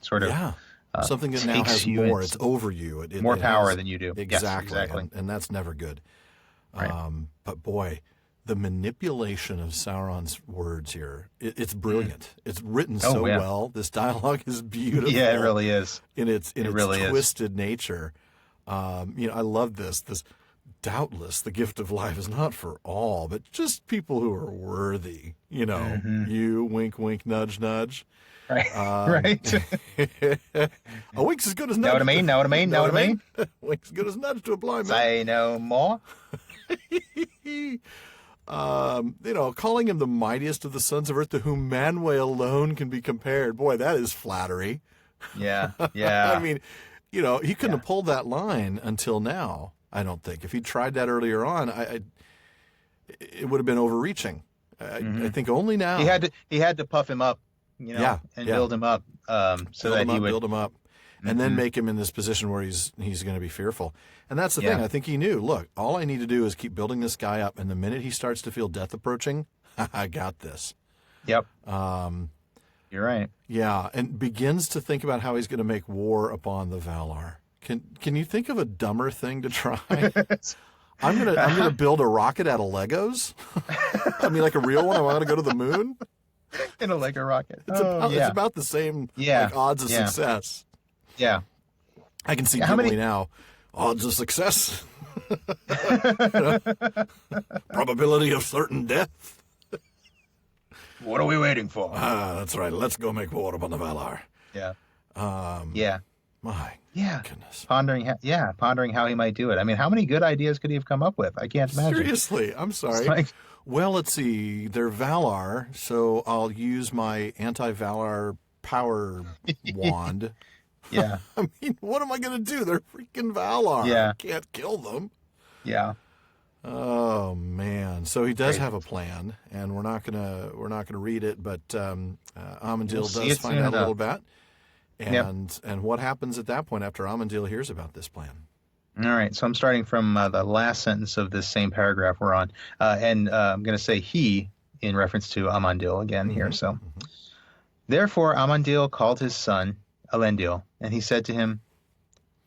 sort of something that now has more. It's over you. It more power has, than you do. Exactly. Yes, exactly. And that's never good. Right. But boy, the manipulation of Sauron's words here, it's brilliant. It's written so well. This dialogue is beautiful. Yeah, it really is. In its really twisted nature. I love this. Doubtless, the gift of life is not for all, but just people who are worthy. You, wink, wink, nudge, nudge. Right. Right. A wink's as good as nudge. Know what I mean? Wink's as good as nudge to a blind man. Say no more. Calling him the mightiest of the sons of earth, to whom Manwë alone can be compared. Boy, that is flattery. Yeah. Yeah. I mean, he couldn't have pulled that line until now. I don't think. If he tried that earlier on, it would have been overreaching. I think only now he had to puff him up, and build him up, build him up, and then make him in this position where he's going to be fearful. And that's the thing. I think he knew. Look, all I need to do is keep building this guy up, and the minute he starts to feel death approaching, I got this. Yep. You're right. Yeah, and begins to think about how he's going to make war upon the Valar. Can you think of a dumber thing to try? I'm gonna build a rocket out of Legos. I mean, like a real one. I want to go to the moon. In a Lego rocket. It's about the same like, odds of success. Yeah. I can see Ghibli now. Odds of success. Probability of certain death. What are we waiting for? That's right. Let's go make war upon the Valar. Yeah. My Yeah. goodness. Pondering how he might do it. I mean, how many good ideas could he have come up with? I can't imagine. Seriously, I'm sorry. Well, let's see. They're Valar, so I'll use my anti-Valar power wand. Yeah. I mean, what am I going to do? They're freaking Valar. Yeah. I can't kill them. Yeah. Oh man. So he does have a plan, and we're not gonna read it, but Amandil does find out a little bit. And what happens at that point after Amandil hears about this plan? All right, so I'm starting from the last sentence of this same paragraph we're on, and I'm going to say he in reference to Amandil again here. So, therefore Amandil called his son Elendil, and he said to him,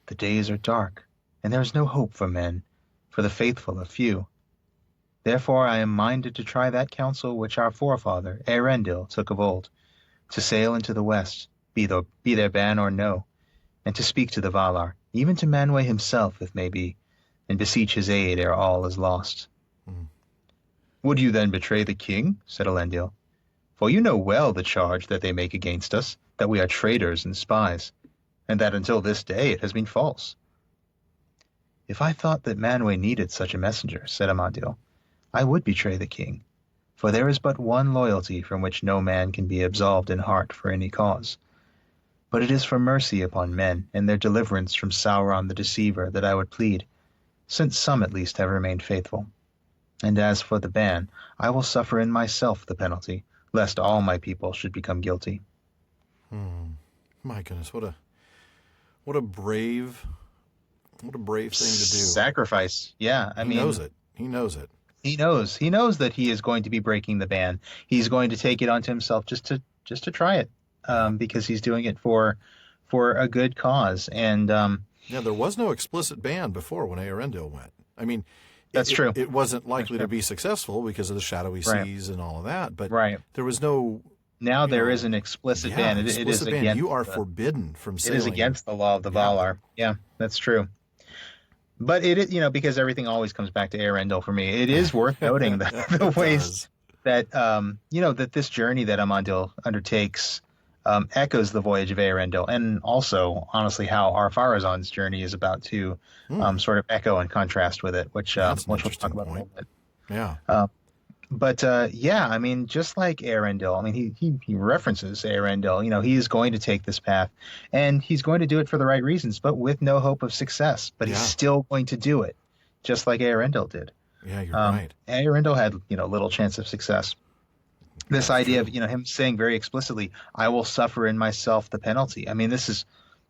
"The days are dark, and there is no hope for men, for the faithful are few. Therefore I am minded to try that counsel which our forefather Elendil took of old, to sail into the west, be their ban or no, and to speak to the Valar, even to Manwë himself, if may be, and beseech his aid ere all is lost." "Would you then betray the king?" said Elendil. "For you know well the charge that they make against us, that we are traitors and spies, and that until this day it has been false." "If I thought that Manwë needed such a messenger," said Amandil, "I would betray the king, for there is but one loyalty from which no man can be absolved in heart for any cause. But it is for mercy upon men and their deliverance from Sauron the Deceiver that I would plead, since some at least have remained faithful. And as for the ban, I will suffer in myself the penalty, lest all my people should become guilty." My goodness, what a brave thing to do. Sacrifice. Yeah, I mean, he knows it. He knows it. He knows that he is going to be breaking the ban. He's going to take it onto himself just to try it. Because he's doing it for a good cause. And there was no explicit ban before when Elendil went. I mean, that's true. It wasn't likely to be successful because of the shadowy seas and all of that. But there was no. Now there is an explicit ban. It is ban. Against you are forbidden from sailing. It is against the law of the Valar. Yeah, that's true. But it is, because everything always comes back to Elendil for me. It is worth noting the ways that that this journey that Amandil undertakes echoes the voyage of Elendil, and also, honestly, how Ar-Pharazôn's journey is about to sort of echo and contrast with it, which we'll talk about a little bit. Yeah. I mean, just like Elendil, I mean, he references Elendil. He is going to take this path, and he's going to do it for the right reasons, but with no hope of success. But he's still going to do it, just like Elendil did. Yeah, you're right. Elendil had little chance of success. This idea of him saying very explicitly, "I will suffer in myself the penalty." I mean, this is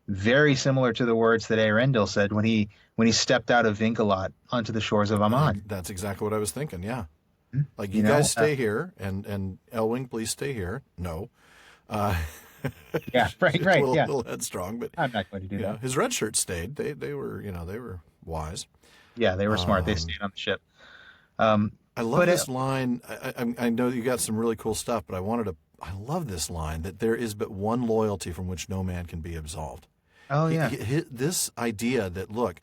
very similar to the words that Elendil said when he stepped out of Vingalot onto the shores of Aman. That's exactly what I was thinking. Yeah, like you guys stay here, and Elwing, please stay here. No. Yeah, right. A little headstrong, but I'm not going to do that. His red shirt stayed. They were wise. Yeah, they were smart. They stayed on the ship. I love this line. I know you got some really cool stuff, but I love this line that there is but one loyalty from which no man can be absolved. Oh, yeah. This idea that, look,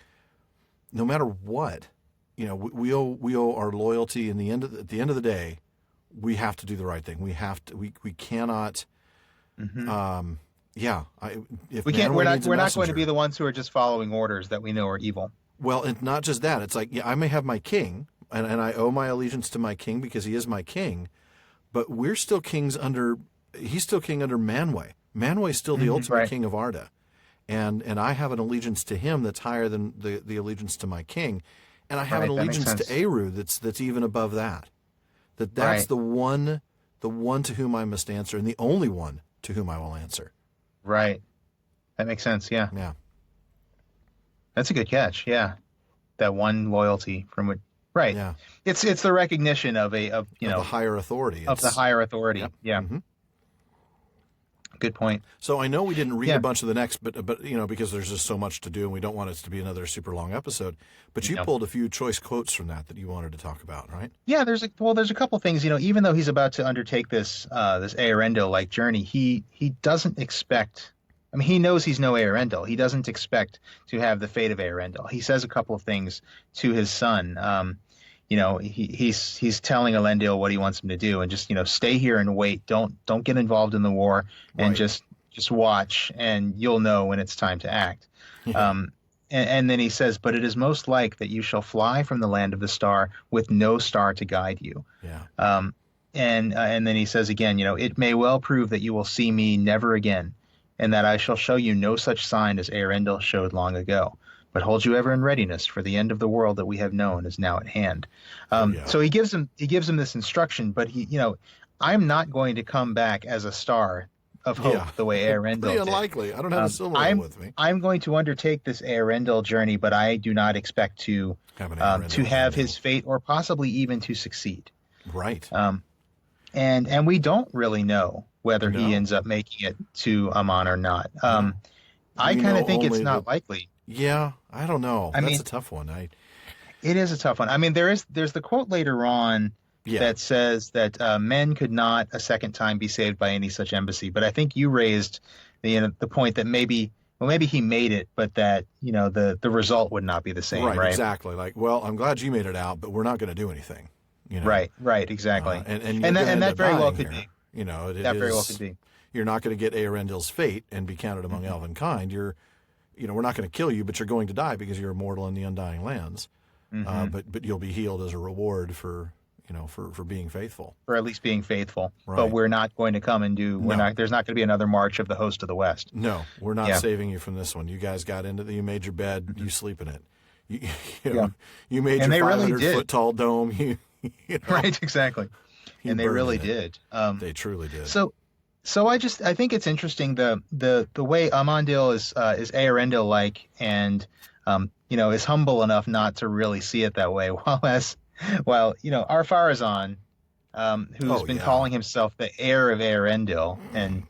no matter what, we owe our loyalty at the end of the day, we have to do the right thing. We have to, we cannot, if we can't, we're not going to be the ones who are just following orders that we know are evil. Well, and not just that, it's like, I may have my king, and I owe my allegiance to my king because he is my king, but we're still kings he's still king under Manwë. Manwë is still the ultimate king of Arda. And I have an allegiance to him that's higher than the allegiance to my king. And I have an allegiance to Eru that's even above that. That's the one to whom I must answer, and the only one to whom I will answer. Right. That makes sense, yeah. Yeah. That's a good catch, yeah. That one loyalty from which. Right. Yeah. It's the recognition of the higher authority. Of the higher authority. Yep. Yeah. Good point. So I know we didn't read Yeah. a bunch of the next, but because there's just so much to do, and we don't want it to be another super long episode. But you No. pulled a few choice quotes from that you wanted to talk about, right? Yeah, there's a couple things, even though he's about to undertake this Eärendil like journey, he doesn't expect. I mean, he knows he's no Eärendil. He doesn't expect to have the fate of Eärendil. He says a couple of things to his son. He's telling Elendil what he wants him to do, and just stay here and wait. Don't get involved in the war, and Right. just watch, and you'll know when it's time to act. Yeah. And then he says, but it is most like that you shall fly from the land of the star with no star to guide you. Yeah. And then he says again, it may well prove that you will see me never again, and that I shall show you no such sign as Eärendil showed long ago. But hold you ever in readiness, for the end of the world that we have known is now at hand. Yeah. So he gives him this instruction, but I'm not going to come back as a star of hope Yeah. the way Eärendil Pretty did. unlikely. I don't have a Silmaril with me. I'm going to undertake this Eärendil journey, but I do not expect to Have an to Eärendil have ending. his fate, or possibly even to succeed. Right. And we don't really know whether No. he ends up making it to Aman or not. I We kind know of think it's only not likely. Yeah, I don't know. I That's mean- a tough one. It is a tough one. I mean, there's the quote later on Yeah. that says that men could not a second time be saved by any such embassy. But I think you raised the point that maybe he made it, but that the result would not be the same, right? Exactly. Like, well, I'm glad you made it out, but we're not going to do anything. Right, exactly. And and you're that, gonna and end that up very well dying could here. be. It Very well is- could be. You're not going to get Eärendil's fate and be counted among elven kind. We're not going to kill you, but you're going to die because you're immortal in the Undying Lands. But you'll be healed as a reward for being faithful. Or at least being faithful. Right. But we're not going to come and do. There's not going to be another march of the host of the West. No, we're not Yeah. saving you from this one. You guys got into you made your bed, you sleep in it. You Yeah. you made And your they really 500-foot tall dome. You know, Right, exactly. you And they burned really in it. did. They truly did. So I think it's interesting the way Amandil is Eärendil like, and is humble enough not to really see it that way, while Ar-Pharazôn, who's been yeah. calling himself the heir of Eärendil, and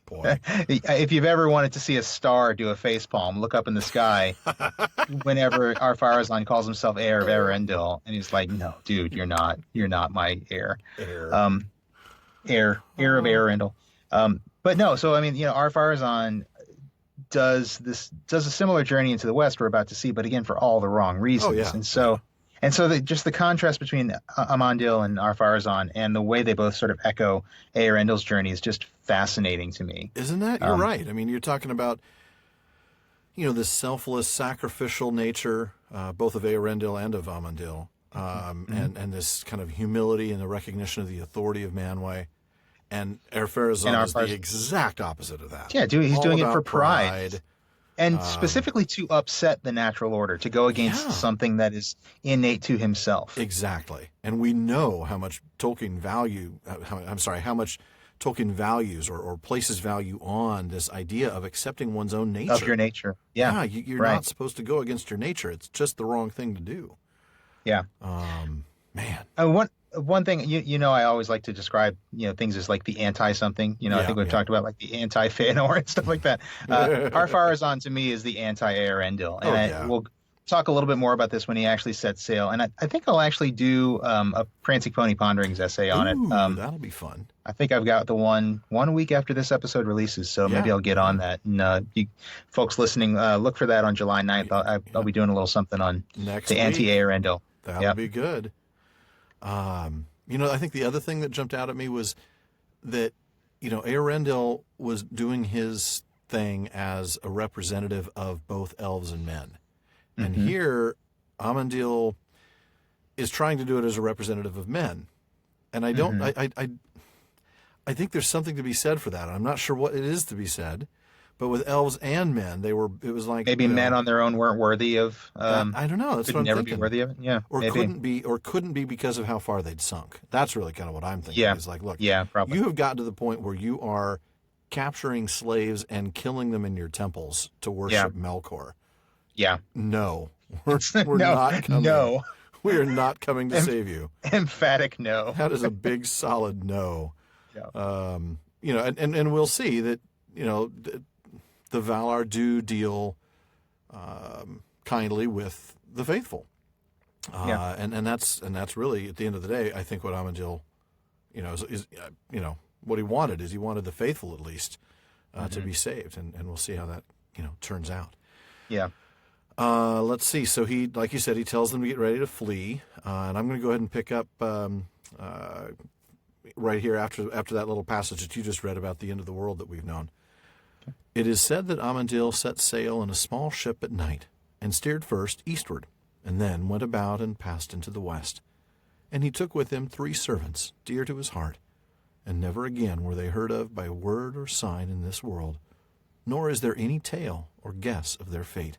Boy. if you've ever wanted to see a star do a facepalm, look up in the sky whenever Ar-Pharazôn calls himself heir of Eärendil, and he's like, no, dude, you're not my heir. Heir of Eärendil. But no, so I mean, Ar-Pharazôn does a similar journey into the West we're about to see, but again for all the wrong reasons. yeah. And so just the contrast between Amandil and Ar-Pharazôn and the way they both sort of echo Eärendil's journey is just fascinating to me. Isn't that? You're right. I mean, you're talking about this selfless, sacrificial nature, both of Eärendil and of Amandil, and this kind of humility and the recognition of the authority of Manwë. And Ar-Pharazôn is the exact opposite of that. Yeah, he's All doing it about for pride. And specifically to upset the natural order, to go against something that is innate to himself. Exactly. And we know how much Tolkien values or places value on this idea of accepting one's own nature. Of your nature. Yeah. You're right. not supposed to go against your nature. It's just the wrong thing to do. Yeah. Man. One thing, I always like to describe, things as like the anti-something. I think we've talked about like the anti-Fëanor and stuff like that. Ar-Pharazôn to me is the anti-Eärendil. And we'll talk a little bit more about this when he actually sets sail. And I think I'll actually do a Prancing Pony Ponderings essay on it. That'll be fun. I think I've got the one week after this episode releases, so maybe I'll get on that. And you folks listening, look for that on July 9th. I'll be doing a little something on Next the week. anti-Eärendil. That'll be good. I think the other thing that jumped out at me was that, Eärendil was doing his thing as a representative of both elves and men. And here, Amandil is trying to do it as a representative of men. And I don't, I think there's something to be said for that. I'm not sure what it is to be said, but with elves and men, it was like Maybe men on their own weren't worthy of. I don't know. That's could what I'm never thinking. be worthy of it. Yeah, Or maybe. couldn't be because of how far they'd sunk. That's really kind of what I'm thinking. Yeah. Is like, look, probably. you have gotten to the point where you are capturing slaves and killing them in your temples to worship Melkor. Yeah. No, we're not coming. No. We are not coming to save you. Emphatic no. That is a big, solid no. Yeah. and we'll see that, the Valar do deal kindly with the faithful. And that's really, at the end of the day, I think what Amandil, is what he wanted is he wanted the faithful at least to be saved, and we'll see how that turns out. Yeah. Let's see. So he, like you said, he tells them to get ready to flee, and I'm going to go ahead and pick up right here after that little passage that you just read about the end of the world that we've known. Okay. It is said that Amandil set sail in a small ship at night and steered first eastward, and then went about and passed into the west. And he took with him 3 servants, dear to his heart, and never again were they heard of by word or sign in this world, nor is there any tale or guess of their fate.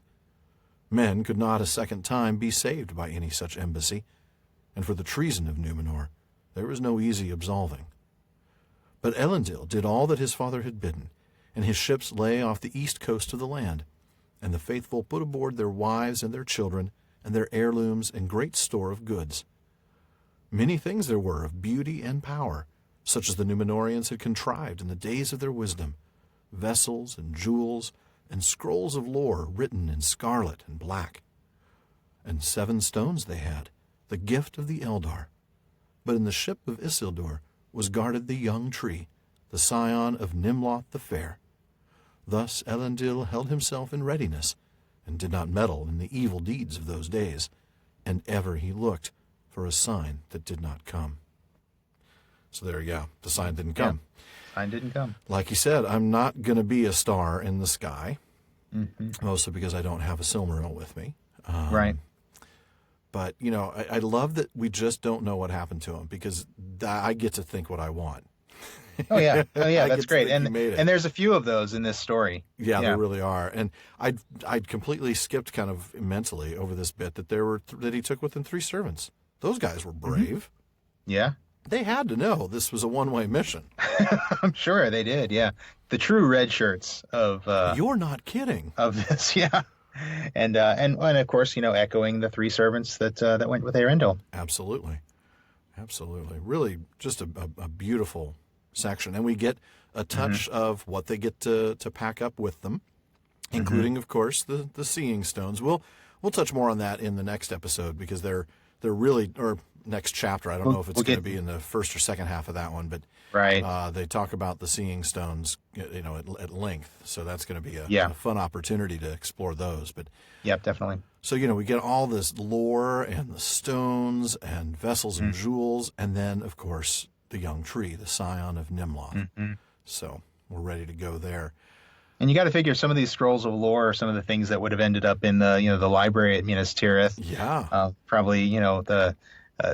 Men could not a second time be saved by any such embassy, and for the treason of Númenor there was no easy absolving. But Elendil did all that his father had bidden, and his ships lay off the east coast of the land, and the faithful put aboard their wives and their children, and their heirlooms and great store of goods. Many things there were of beauty and power, such as the Númenóreans had contrived in the days of their wisdom, vessels and jewels, and scrolls of lore written in scarlet and black. And 7 stones they had, the gift of the Eldar. But in the ship of Isildur was guarded the young tree, the scion of Nimloth the Fair. Thus Elendil held himself in readiness, and did not meddle in the evil deeds of those days, and ever he looked for a sign that did not come. So there you go. The sign didn't come. Yeah, sign didn't come. Like you said, I'm not going to be a star in the sky, mostly because I don't have a Silmaril with me. Right. But, I love that we just don't know what happened to him, because I get to think what I want. Oh yeah, that's great. And there's a few of those in this story. Yeah, there really are. And I'd completely skipped kind of mentally over this bit that that he took with him 3 servants. Those guys were brave. Yeah. They had to know this was a one-way mission. I'm sure they did. Yeah, the true red shirts of. You're not kidding. Of this, yeah. And of course, echoing the 3 servants that went with Elendil. Absolutely. Really, just a beautiful section, and we get a touch of what they get to pack up with them, including, of course, the seeing stones. We'll touch more on that in the next episode, because they're really, or next chapter. I don't know if it's going to be in the first or second half of that one, but they talk about the seeing stones, at length. So that's going to be a fun opportunity to explore those. But definitely. So we get all this lore and the stones and vessels and jewels, and then of course the young tree, the scion of Nimloth. So we're ready to go there. And you got to figure some of these scrolls of lore are some of the things that would have ended up in the the library at Minas Tirith. Yeah. Probably the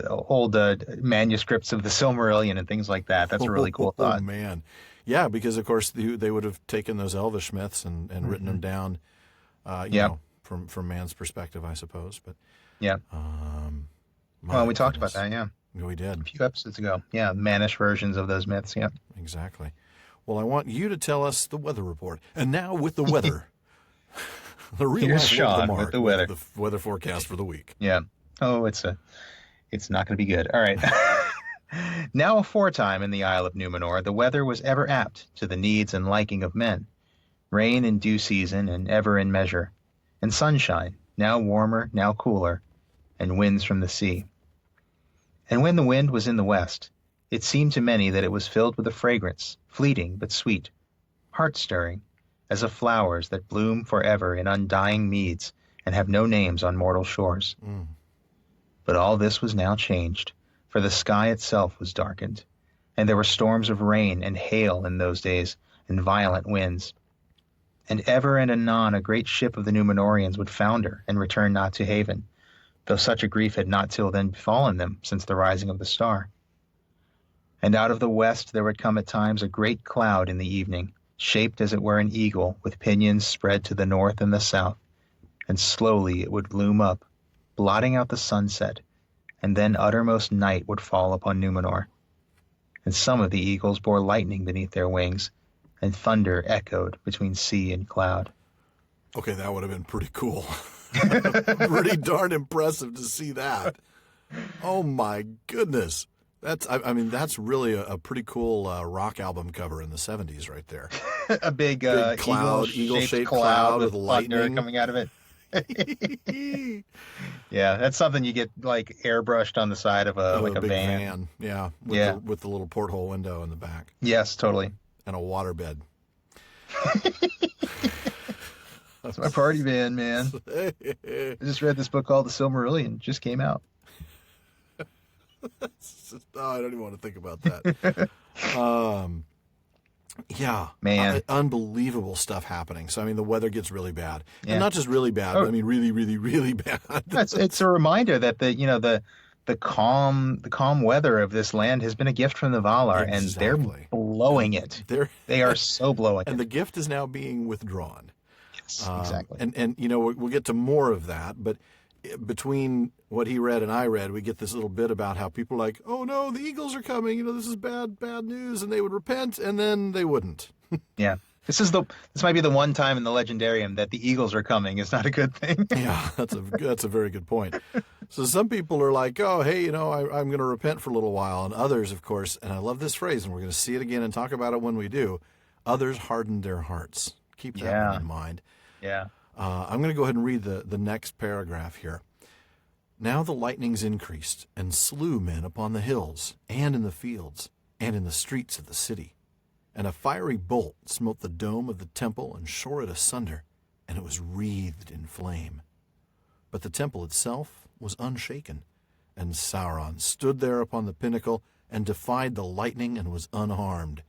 old manuscripts of the Silmarillion and things like that. That's a really cool thought. Oh man, yeah, because of course they would have taken those Elvish myths and written them down. From man's perspective, I suppose. But well, we talked about that. Yeah. We did. A few episodes ago. Yeah, Manish versions of those myths. Yeah. Exactly. Well, I want you to tell us the weather report. And now with the weather. Here's Shawn with the weather. The weather forecast for the week. Yeah. Oh, it's not going to be good. All right. Now aforetime in the Isle of Númenor, the weather was ever apt to the needs and liking of men. Rain in due season and ever in measure. And sunshine, now warmer, now cooler, and winds from the sea. And when the wind was in the west, it seemed to many that it was filled with a fragrance, fleeting but sweet, heart-stirring, as of flowers that bloom forever in undying meads and have no names on mortal shores. But all this was now changed, for the sky itself was darkened, and there were storms of rain and hail in those days, and violent winds. And ever and anon a great ship of the Númenóreans would founder and return not to haven, though such a grief had not till then befallen them since the rising of the star. And out of the west there would come at times a great cloud in the evening, shaped as it were an eagle, with pinions spread to the north and the south, and slowly it would loom up, blotting out the sunset, and then uttermost night would fall upon Númenor. And some of the eagles bore lightning beneath their wings, and thunder echoed between sea and cloud. Okay, that would have been pretty cool. Pretty darn impressive to see that. Oh my goodness. I mean, that's really a pretty cool rock album cover in the 70s right there. A big cloud, eagle-shaped cloud with thunder lightning coming out of it. Yeah, that's something you get like airbrushed on the side of a big van. Yeah, with the little porthole window in the back. Yes, totally. And a waterbed. That's my party van, man. I just read this book called The Silmarillion. Just came out. I don't even want to think about that. Yeah, man, unbelievable stuff happening. So I mean, the weather gets really bad, and Yeah. not just really bad, but I mean, really, really, really bad. It's a reminder that the calm weather of this land has been a gift from the Valar, and they're blowing it. They are so blowing it. And the gift is now being withdrawn. Yes, exactly. And we'll get to more of that, but between what he read and I read, we get this little bit about how people are like, oh no, the eagles are coming, this is bad news, and they would repent, and then they wouldn't. Yeah. This might be the one time in the Legendarium that the eagles are coming. It's not a good thing. Yeah, that's a very good point. So some people are like, oh, hey, I'm going to repent for a little while. And others, of course, and I love this phrase, and we're going to see it again and talk about it when we do, others hardened their hearts. Keep that one in mind. Yeah. I'm going to go ahead and read the next paragraph here. Now the lightnings increased and slew men upon the hills and in the fields and in the streets of the city. And a fiery bolt smote the dome of the temple and shore it asunder, and it was wreathed in flame. But the temple itself was unshaken, and Sauron stood there upon the pinnacle and defied the lightning and was unharmed.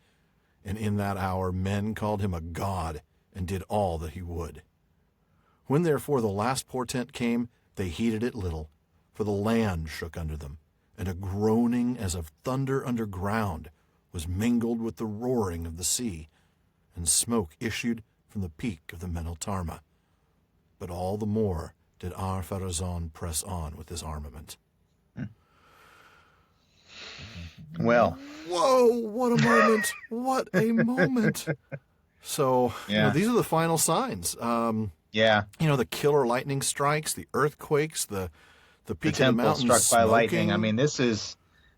And in that hour men called him a god and did all that he would. When therefore the last portent came, they heeded it little, for the land shook under them, and a groaning as of thunder underground was mingled with the roaring of the sea, and smoke issued from the peak of the Meneltarma. But all the more did Ar-Pharazôn press on with his armament. Well. Whoa, what a moment. What a moment. So, these are the final signs. The killer lightning strikes, the earthquakes, the peak of the mountains struck by smoking. lightning. I mean, this is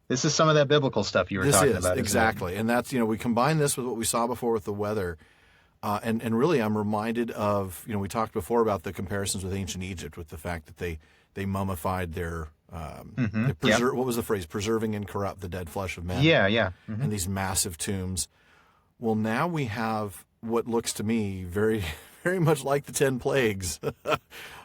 some of that biblical stuff you were talking about. Exactly. And that's, we combine this with what we saw before with the weather. And really, I'm reminded of, we talked before about the comparisons with ancient Egypt, with the fact that they mummified their, what was the phrase? Preserving incorrupt the dead flesh of men. Yeah, yeah. Mm-hmm. And these massive tombs. Well, now we have what looks to me very, very much like the 10 plagues,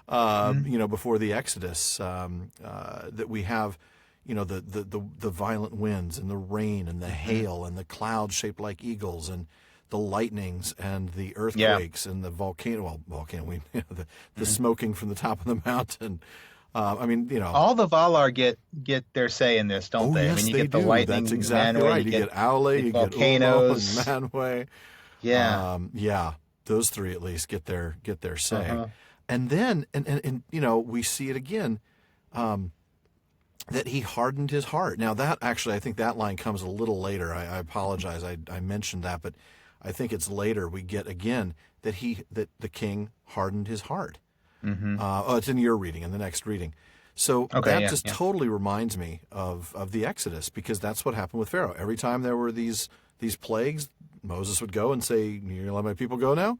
before the Exodus, that we have, the violent winds and the rain and the hail and the clouds shaped like eagles and the lightnings and the earthquakes and the volcano, the smoking from the top of the mountain. All the Valar get their say in this, don't they? Yes, I mean, you they get the do. lightning, That's exactly Manwë, right. You get Aule, you volcanoes, get Ulmo and Manwë. Yeah. Those three at least get their say. And then, and we see it again, that he hardened his heart. Now that actually, I think that line comes a little later. I apologize. I mentioned that, but I think it's later we get again that the king hardened his heart. Mm-hmm. It's in your reading, in the next reading. So that totally reminds me of the Exodus, because that's what happened with Pharaoh. Every time there were these plagues, Moses would go and say, "You're going to let my people go now?"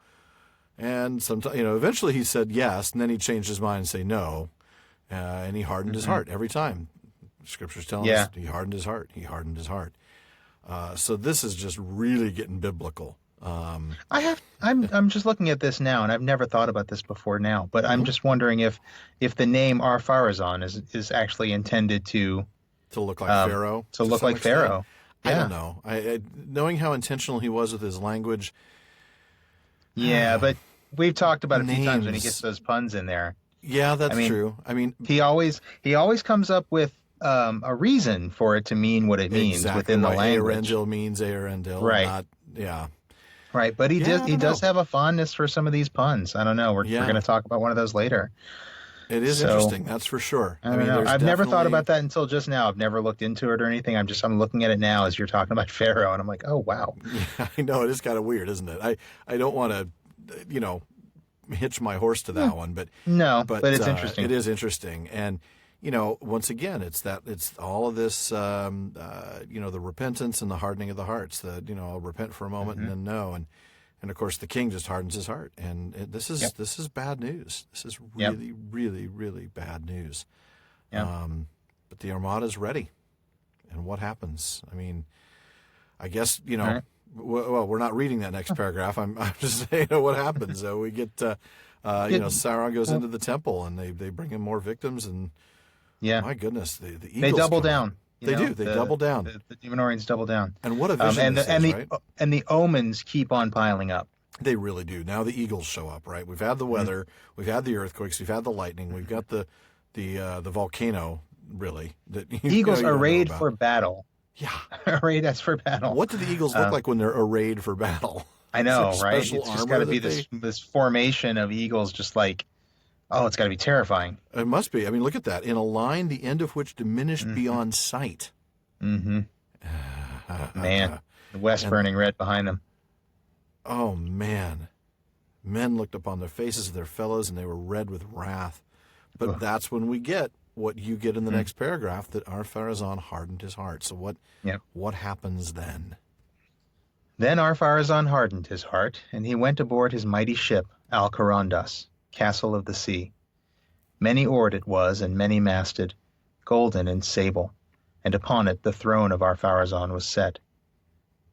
And sometimes, eventually he said yes, and then he changed his mind and say no, and he hardened his heart every time. Scripture's telling us he hardened his heart. He hardened his heart. So this is just really getting biblical. I'm just looking at this now, and I've never thought about this before now, but I'm just wondering if the name Ar-Pharazôn is actually intended to look like Pharaoh. To look like Pharaoh. I don't know. I knowing how intentional he was with his language. Yeah, but we've talked about it a few times when he gets those puns in there. Yeah, that's true. I mean, he always comes up with a reason for it to mean what it means within the language. Elendil means Elendil, right? Right, but he does have a fondness for some of these puns. I don't know. We're going to talk about one of those later. It is interesting, that's for sure. I don't know. I've never thought about that until just now. I've never looked into it or anything. I'm looking at it now as you're talking about Pharaoh, and I'm like, oh wow. Yeah, I know, it is kind of weird, isn't it? I don't want to, hitch my horse to that one, but no, but it's interesting. It is interesting, and once again, it's all of this, the repentance and the hardening of the hearts. I'll repent for a moment and then no, and of course the king just hardens his heart, and this is bad news. This is really, really, really bad news. Yep. But the armada's ready, and what happens? I mean, I guess Right. Well, we're not reading that next paragraph. I'm just saying what happens. We get, Sauron goes into the temple, and they bring in more victims, and my goodness, the Eagles They double down. They do. They double down. The Númenóreans double down. And what a vision right? And the omens keep on piling up. They really do. Now the Eagles show up, right? We've had the weather, we've had the earthquakes, we've had the lightning, we've got the volcano. Really, that Eagles arrayed for battle. Yeah, arrayed as for battle. What do the Eagles look like when they're arrayed for battle? I know, right? Special It's just got to be this formation of eagles, just like, it's got to be terrifying. It must be. I mean, look at that. In a line, the end of which diminished beyond sight. Mm-hmm. Man, the west burning red behind them. Oh, man. Men looked upon the faces of their fellows, and they were red with wrath. But that's when we get what you get in the next paragraph, that Ar-Pharazôn hardened his heart. So what happens then? Then Ar-Pharazôn hardened his heart, and he went aboard his mighty ship, Al-Carondas, Castle of the Sea. Many oared it was, and many masted, golden and sable, and upon it the throne of Ar-Pharazôn was set.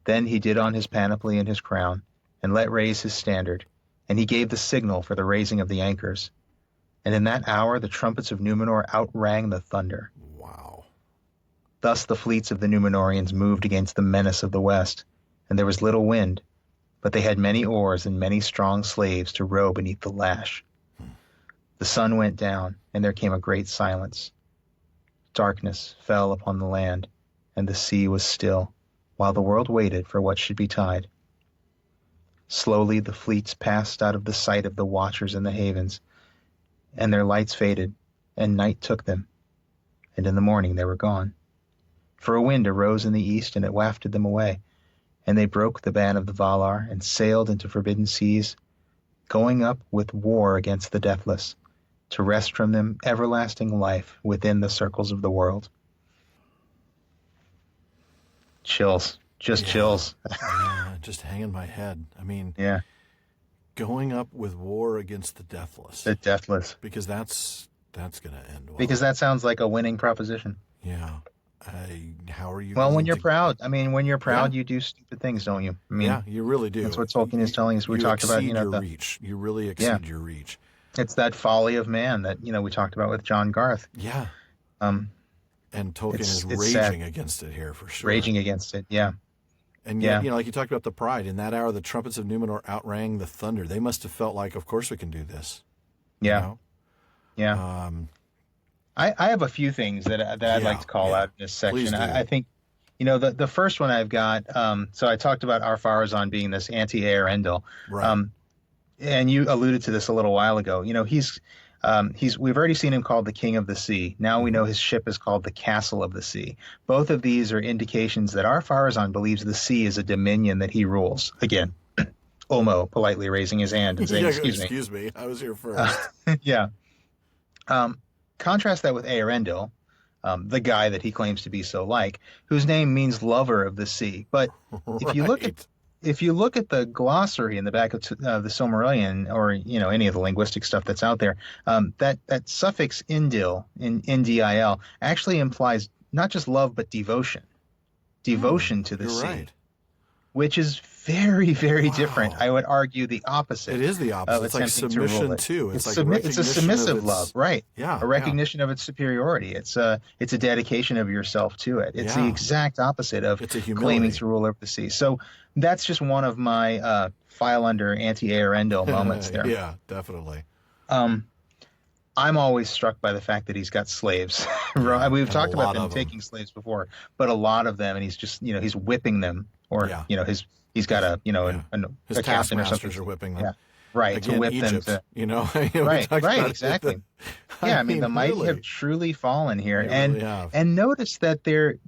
Then he did on his panoply and his crown, and let raise his standard, and he gave the signal for the raising of the anchors. And in that hour the trumpets of Númenor outrang the thunder. Wow. Thus the fleets of the Númenóreans moved against the menace of the west, and there was little wind, but they had many oars and many strong slaves to row beneath the lash. The sun went down, and there came a great silence. Darkness fell upon the land, and the sea was still, while the world waited for what should betide. Slowly the fleets passed out of the sight of the watchers in the havens, and their lights faded, and night took them, and in the morning they were gone. For a wind arose in the east, and it wafted them away, and they broke the ban of the Valar, and sailed into forbidden seas, going up with war against the deathless, to wrest from them everlasting life within the circles of the world. Chills. Just chills. Yeah, just hanging my head. I mean, going up with war against the deathless. The deathless. Because that's going to end well. Because that sounds like a winning proposition. Yeah. How are you? Well, when you're proud. I mean, when you're proud, you do stupid things, don't you? I mean, you really do. That's what Tolkien is telling us. We talked about, your reach. You really exceed your reach. It's that folly of man that, we talked about with John Garth. Yeah. And Tolkien is raging against it here for sure. Raging against it, yeah. And yet, like you talked about the pride, in that hour the trumpets of Númenor outrang the thunder. They must have felt like, of course we can do this. Yeah. Yeah. I have a few things that I'd like to call out in this section. I think, the first one I've got, so I talked about Ar-Pharazôn being this anti-Elendil. Right. And you alluded to this a little while ago. We've already seen him called the King of the Sea. Now we know his ship is called the Castle of the Sea. Both of these are indications that Ar-Pharazôn believes the sea is a dominion that he rules. Again, Ulmo politely raising his hand and saying, excuse me, I was here first. Contrast that with Elendil, the guy that he claims to be so like, whose name means lover of the sea. But if you look at the glossary in the back of the Silmarillion, or any of the linguistic stuff that's out there, that suffix indil in ndil actually implies not just love but devotion to the sea, right. Which is very, very different. I would argue the opposite. It is the opposite. It's like submission too. It's a submissive love, right? Yeah, a recognition of its superiority. It's a dedication of yourself to it. It's the exact opposite of claiming to rule over the sea. So that's just one of my file under anti-Elendil moments there. Yeah, definitely. I'm always struck by the fact that he's got slaves. We've talked about them taking slaves before, but a lot of them, and he's just he's whipping them, or he's got a his a captain or something. Are whipping them. Yeah. Right, again, to whip Egypt, them to right, exactly. I mean, the mighty have truly fallen here, and notice that they're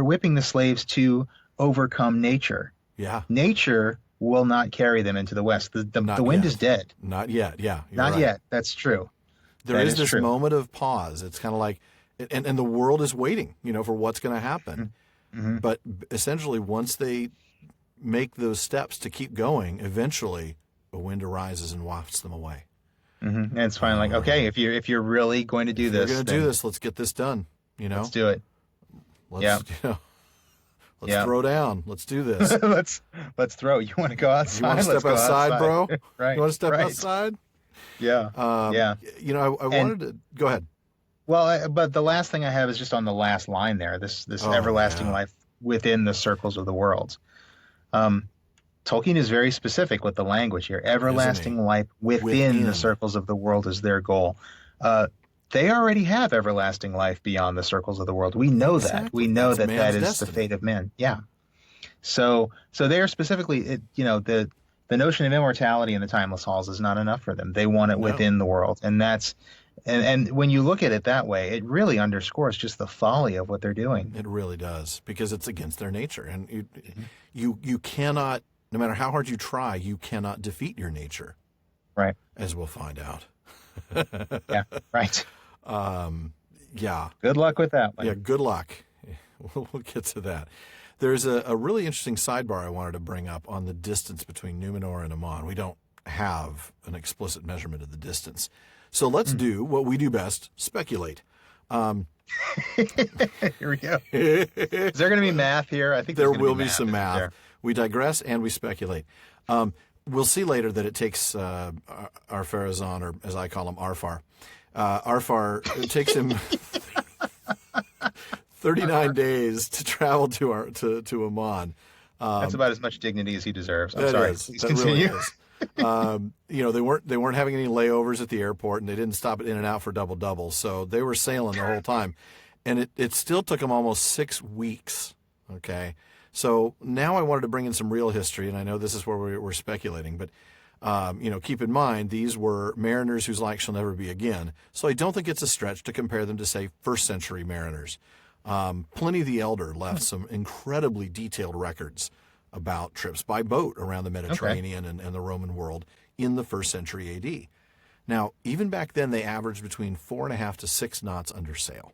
whipping the slaves to overcome nature. Yeah, nature will not carry them into the west. The wind is dead. Not yet. Yeah, not yet. That's true. there That is is this true. moment of pause. It's kind of like, and the world is waiting, for what's going to happen. Mm-hmm. But essentially, once they make those steps to keep going, eventually a wind arises and wafts them away. Mm-hmm. And it's finally like, okay, if you're really going to do If you're this, going to then do this, let's get this done. let's do it. Let's, Yeah. let's Yeah. throw down. Let's do this. let's throw. You want to go outside? You want to Let's step go outside, bro? Right. You want to step right. outside? Yeah. Yeah. I wanted to go ahead. Well, but the last thing I have is just on the last line there. This everlasting life within the circles of the worlds. Tolkien is very specific with the language here. Everlasting life within the circles of the world is their goal. They already have everlasting life beyond the circles of the world. We know that. We know that is destiny. the fate of men. Yeah. So they are specifically, the notion of immortality in the timeless halls is not enough for them. They want it within the world, and that's. And when you look at it that way, it really underscores just the folly of what they're doing. It really does, because it's against their nature, and you cannot, no matter how hard you try, you cannot defeat your nature. Right. As we'll find out. Yeah. Right. Yeah. Good luck with that one. Yeah. Good luck. We'll get to that. There's a really interesting sidebar I wanted to bring up on the distance between Númenor and Aman. We don't have an explicit measurement of the distance. So let's do what we do best, speculate. Here we go. Is there going to be math here? I think there will be some math. We digress and we speculate. We'll see later that it takes Ar-Pharazôn, or as I call him, Arfar. It takes him 39 days to travel to Aman. That's about as much dignity as he deserves. I'm sorry. Please continue. Really is. They weren't having any layovers at the airport, and they didn't stop at In-N-Out for double, so they were sailing the whole time, and it still took them almost 6 weeks. Okay, so now I wanted to bring in some real history, and I know this is where we're speculating, but keep in mind these were mariners whose like shall never be again. So I don't think it's a stretch to compare them to, say, first century mariners. Pliny the Elder left some incredibly detailed records about trips by boat around the Mediterranean and the Roman world in the 1st century AD. Now, even back then, they averaged between 4.5 to 6 knots under sail.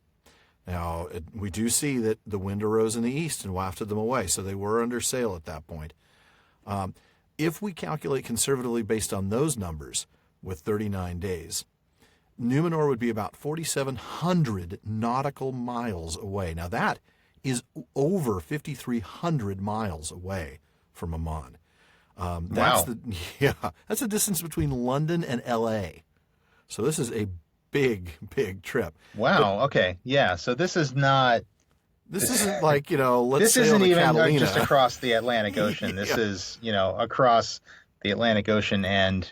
Now, we do see that the wind arose in the east and wafted them away, so they were under sail at that point. If we calculate conservatively based on those numbers with 39 days, Númenor would be about 4,700 nautical miles away. Now, that is over 5,300 miles away from Aman. That's that's the distance between London and L.A. So this is a big, big trip. Wow. Okay. Yeah. So this is not. This isn't like, let's this sail isn't to even Catalina. just across the Atlantic Ocean. This is, across the Atlantic Ocean and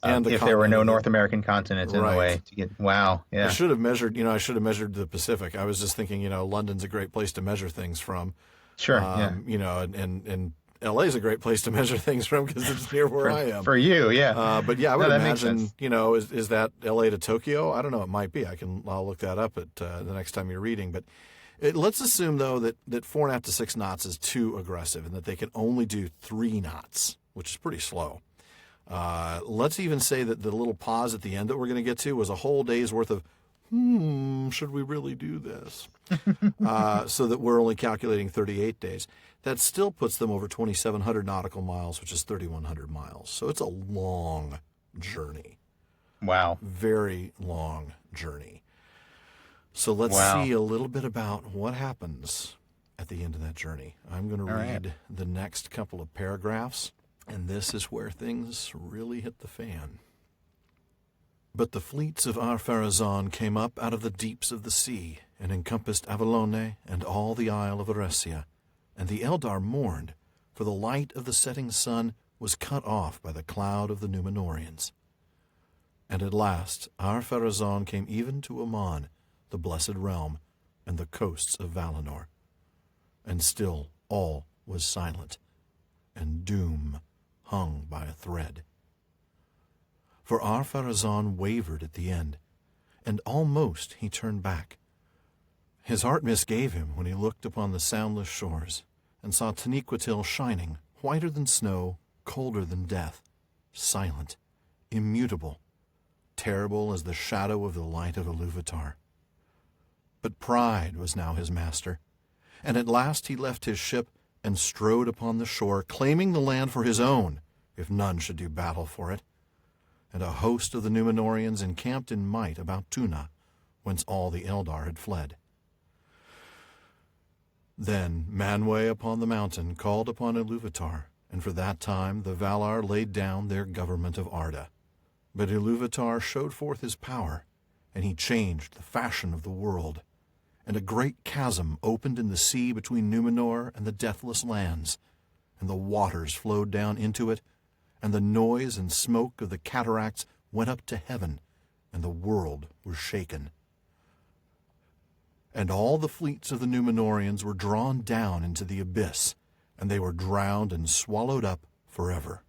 and if there were no North American continents in the way to get. Wow. Yeah. I should have measured. I should have measured the Pacific. I was just thinking. London's a great place to measure things from. Sure. And LA is a great place to measure things from because it's near where I am. For you, yeah. But yeah, I would that makes imagine. sense. Is that LA to Tokyo? I don't know. It might be. I'll look that up at the next time you're reading. But let's assume though that 4.5 to 6 knots is too aggressive, and that they can only do 3 knots, which is pretty slow. Let's even say that the little pause at the end that we're going to get to was a whole day's worth of, should we really do this? So that we're only calculating 38 days. That still puts them over 2,700 nautical miles, which is 3,100 miles. So it's a long journey. Wow. Very long journey. So let's see a little bit about what happens at the end of that journey. I'm going to read the next couple of paragraphs. And this is where things really hit the fan. But the fleets of Ar-Pharazôn came up out of the deeps of the sea, and encompassed Avallone and all the isle of Eressia. And the Eldar mourned, for the light of the setting sun was cut off by the cloud of the Númenóreans. And at last Ar-Pharazôn came even to Aman, the blessed realm, and the coasts of Valinor. And still all was silent, and doom hung by a thread. For Ar-Pharazôn wavered at the end, and almost he turned back. His heart misgave him when he looked upon the soundless shores, and saw Taniquetil shining, whiter than snow, colder than death, silent, immutable, terrible as the shadow of the light of Iluvatar. But pride was now his master, and at last he left his ship and strode upon the shore, claiming the land for his own, if none should do battle for it. And a host of the Númenóreans encamped in might about Tuna, whence all the Eldar had fled. Then Manwë upon the mountain called upon Iluvatar, and for that time the Valar laid down their government of Arda. But Iluvatar showed forth his power, and he changed the fashion of the world. And a great chasm opened in the sea between Númenor and the Deathless Lands, and the waters flowed down into it, and the noise and smoke of the cataracts went up to heaven, and the world was shaken. And all the fleets of the Númenóreans were drawn down into the abyss, and they were drowned and swallowed up forever.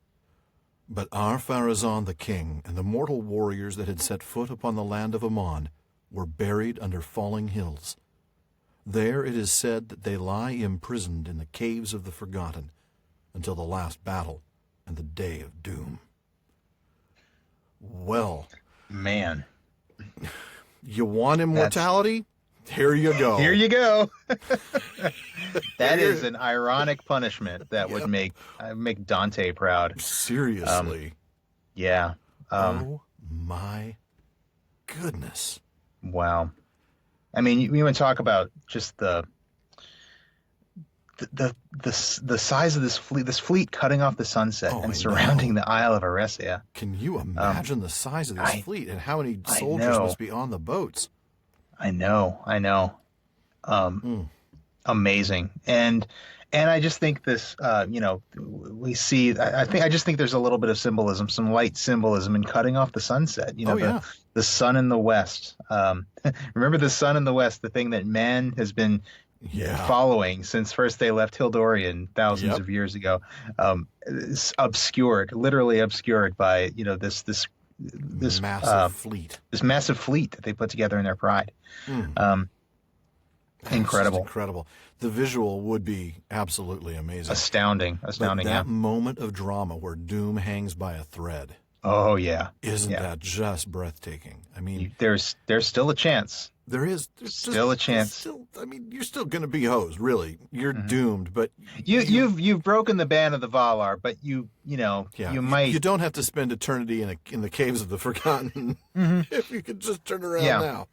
But Ar-Pharazôn the king and the mortal warriors that had set foot upon the land of Aman were buried under falling hills. There it is said that they lie imprisoned in the caves of the forgotten until the last battle and the day of doom. Well, Man. You want immortality? Here you go. Here you go. That is an ironic punishment that would make Dante proud. Seriously. Yeah. Oh my goodness. Wow. I mean, you even talk about just the size of this fleet cutting off the sunset and surrounding the Isle of Eressia. Can you imagine the size of this fleet and how many soldiers must be on the boats? I know. Amazing. And I just think this, we see, I just think there's a little bit of symbolism, some light symbolism in cutting off the sunset, the sun in the west. Remember the sun in the west, the thing that man has been following since first they left Hildorian thousands of years ago, literally obscured by, this massive fleet. This massive fleet that they put together in their pride. Incredible. The visual would be absolutely amazing. Astounding. That moment of drama where doom hangs by a thread. Oh yeah. Isn't that just breathtaking? I mean, there's still a chance. There's still a chance. You're still going to be hosed, really. You're doomed, but you've broken the ban of the Valar, but you might. You don't have to spend eternity in the caves of the forgotten if you could just turn around now.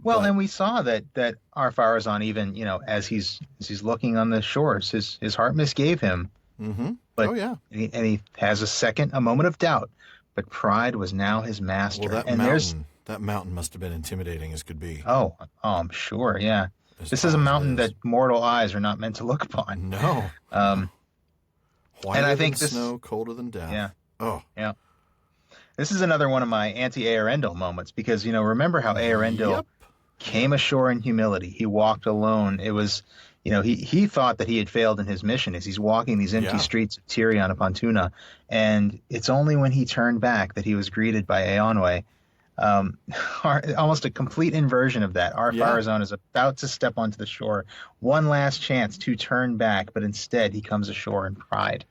Well, and we saw that Ar-Pharazôn, even as he's looking on the shores, his heart misgave him. Mm-hmm. But, and he has a moment of doubt. But pride was now his master. Well, that mountain must have been intimidating as could be. Oh, I'm sure. Yeah, this is a mountain that mortal eyes are not meant to look upon. No. Whiter than snow, colder than death. Yeah. Oh. Yeah. This is another one of my anti-Eärendil moments because remember how Eärendil came ashore in humility. He walked alone. It was, he thought that he had failed in his mission as he's walking these empty streets of Tirion upon Tuna, and it's only when he turned back that he was greeted by Eönwë. Almost a complete inversion of that. Ar-Pharazôn is about to step onto the shore, one last chance to turn back, but instead he comes ashore in pride.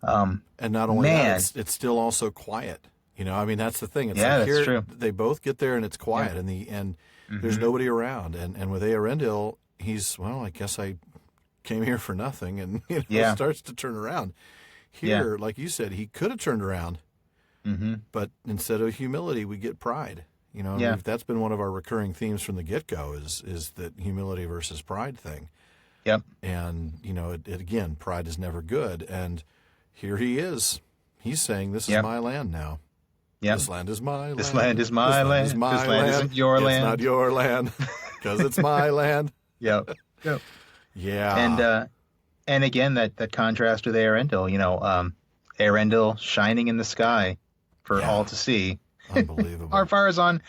And not only that, it's still also quiet. That's the thing. It's that's true. They both get there and it's quiet, and there's nobody around. And with Eärendil, he's, I guess I came here for nothing, and starts to turn around. Here, like you said, he could have turned around. But instead of humility, we get pride. That's been one of our recurring themes from the get-go is that humility versus pride thing. Yep. And, again, pride is never good. And here he is. He's saying, this is my land now. Yep. This land is my land. This land is my land. This land isn't your land. It's not your land because it's my land. Yep. Yeah. And again, that contrast with Eärendil, Eärendil shining in the sky for all to see. Unbelievable. Ar-Pharazôn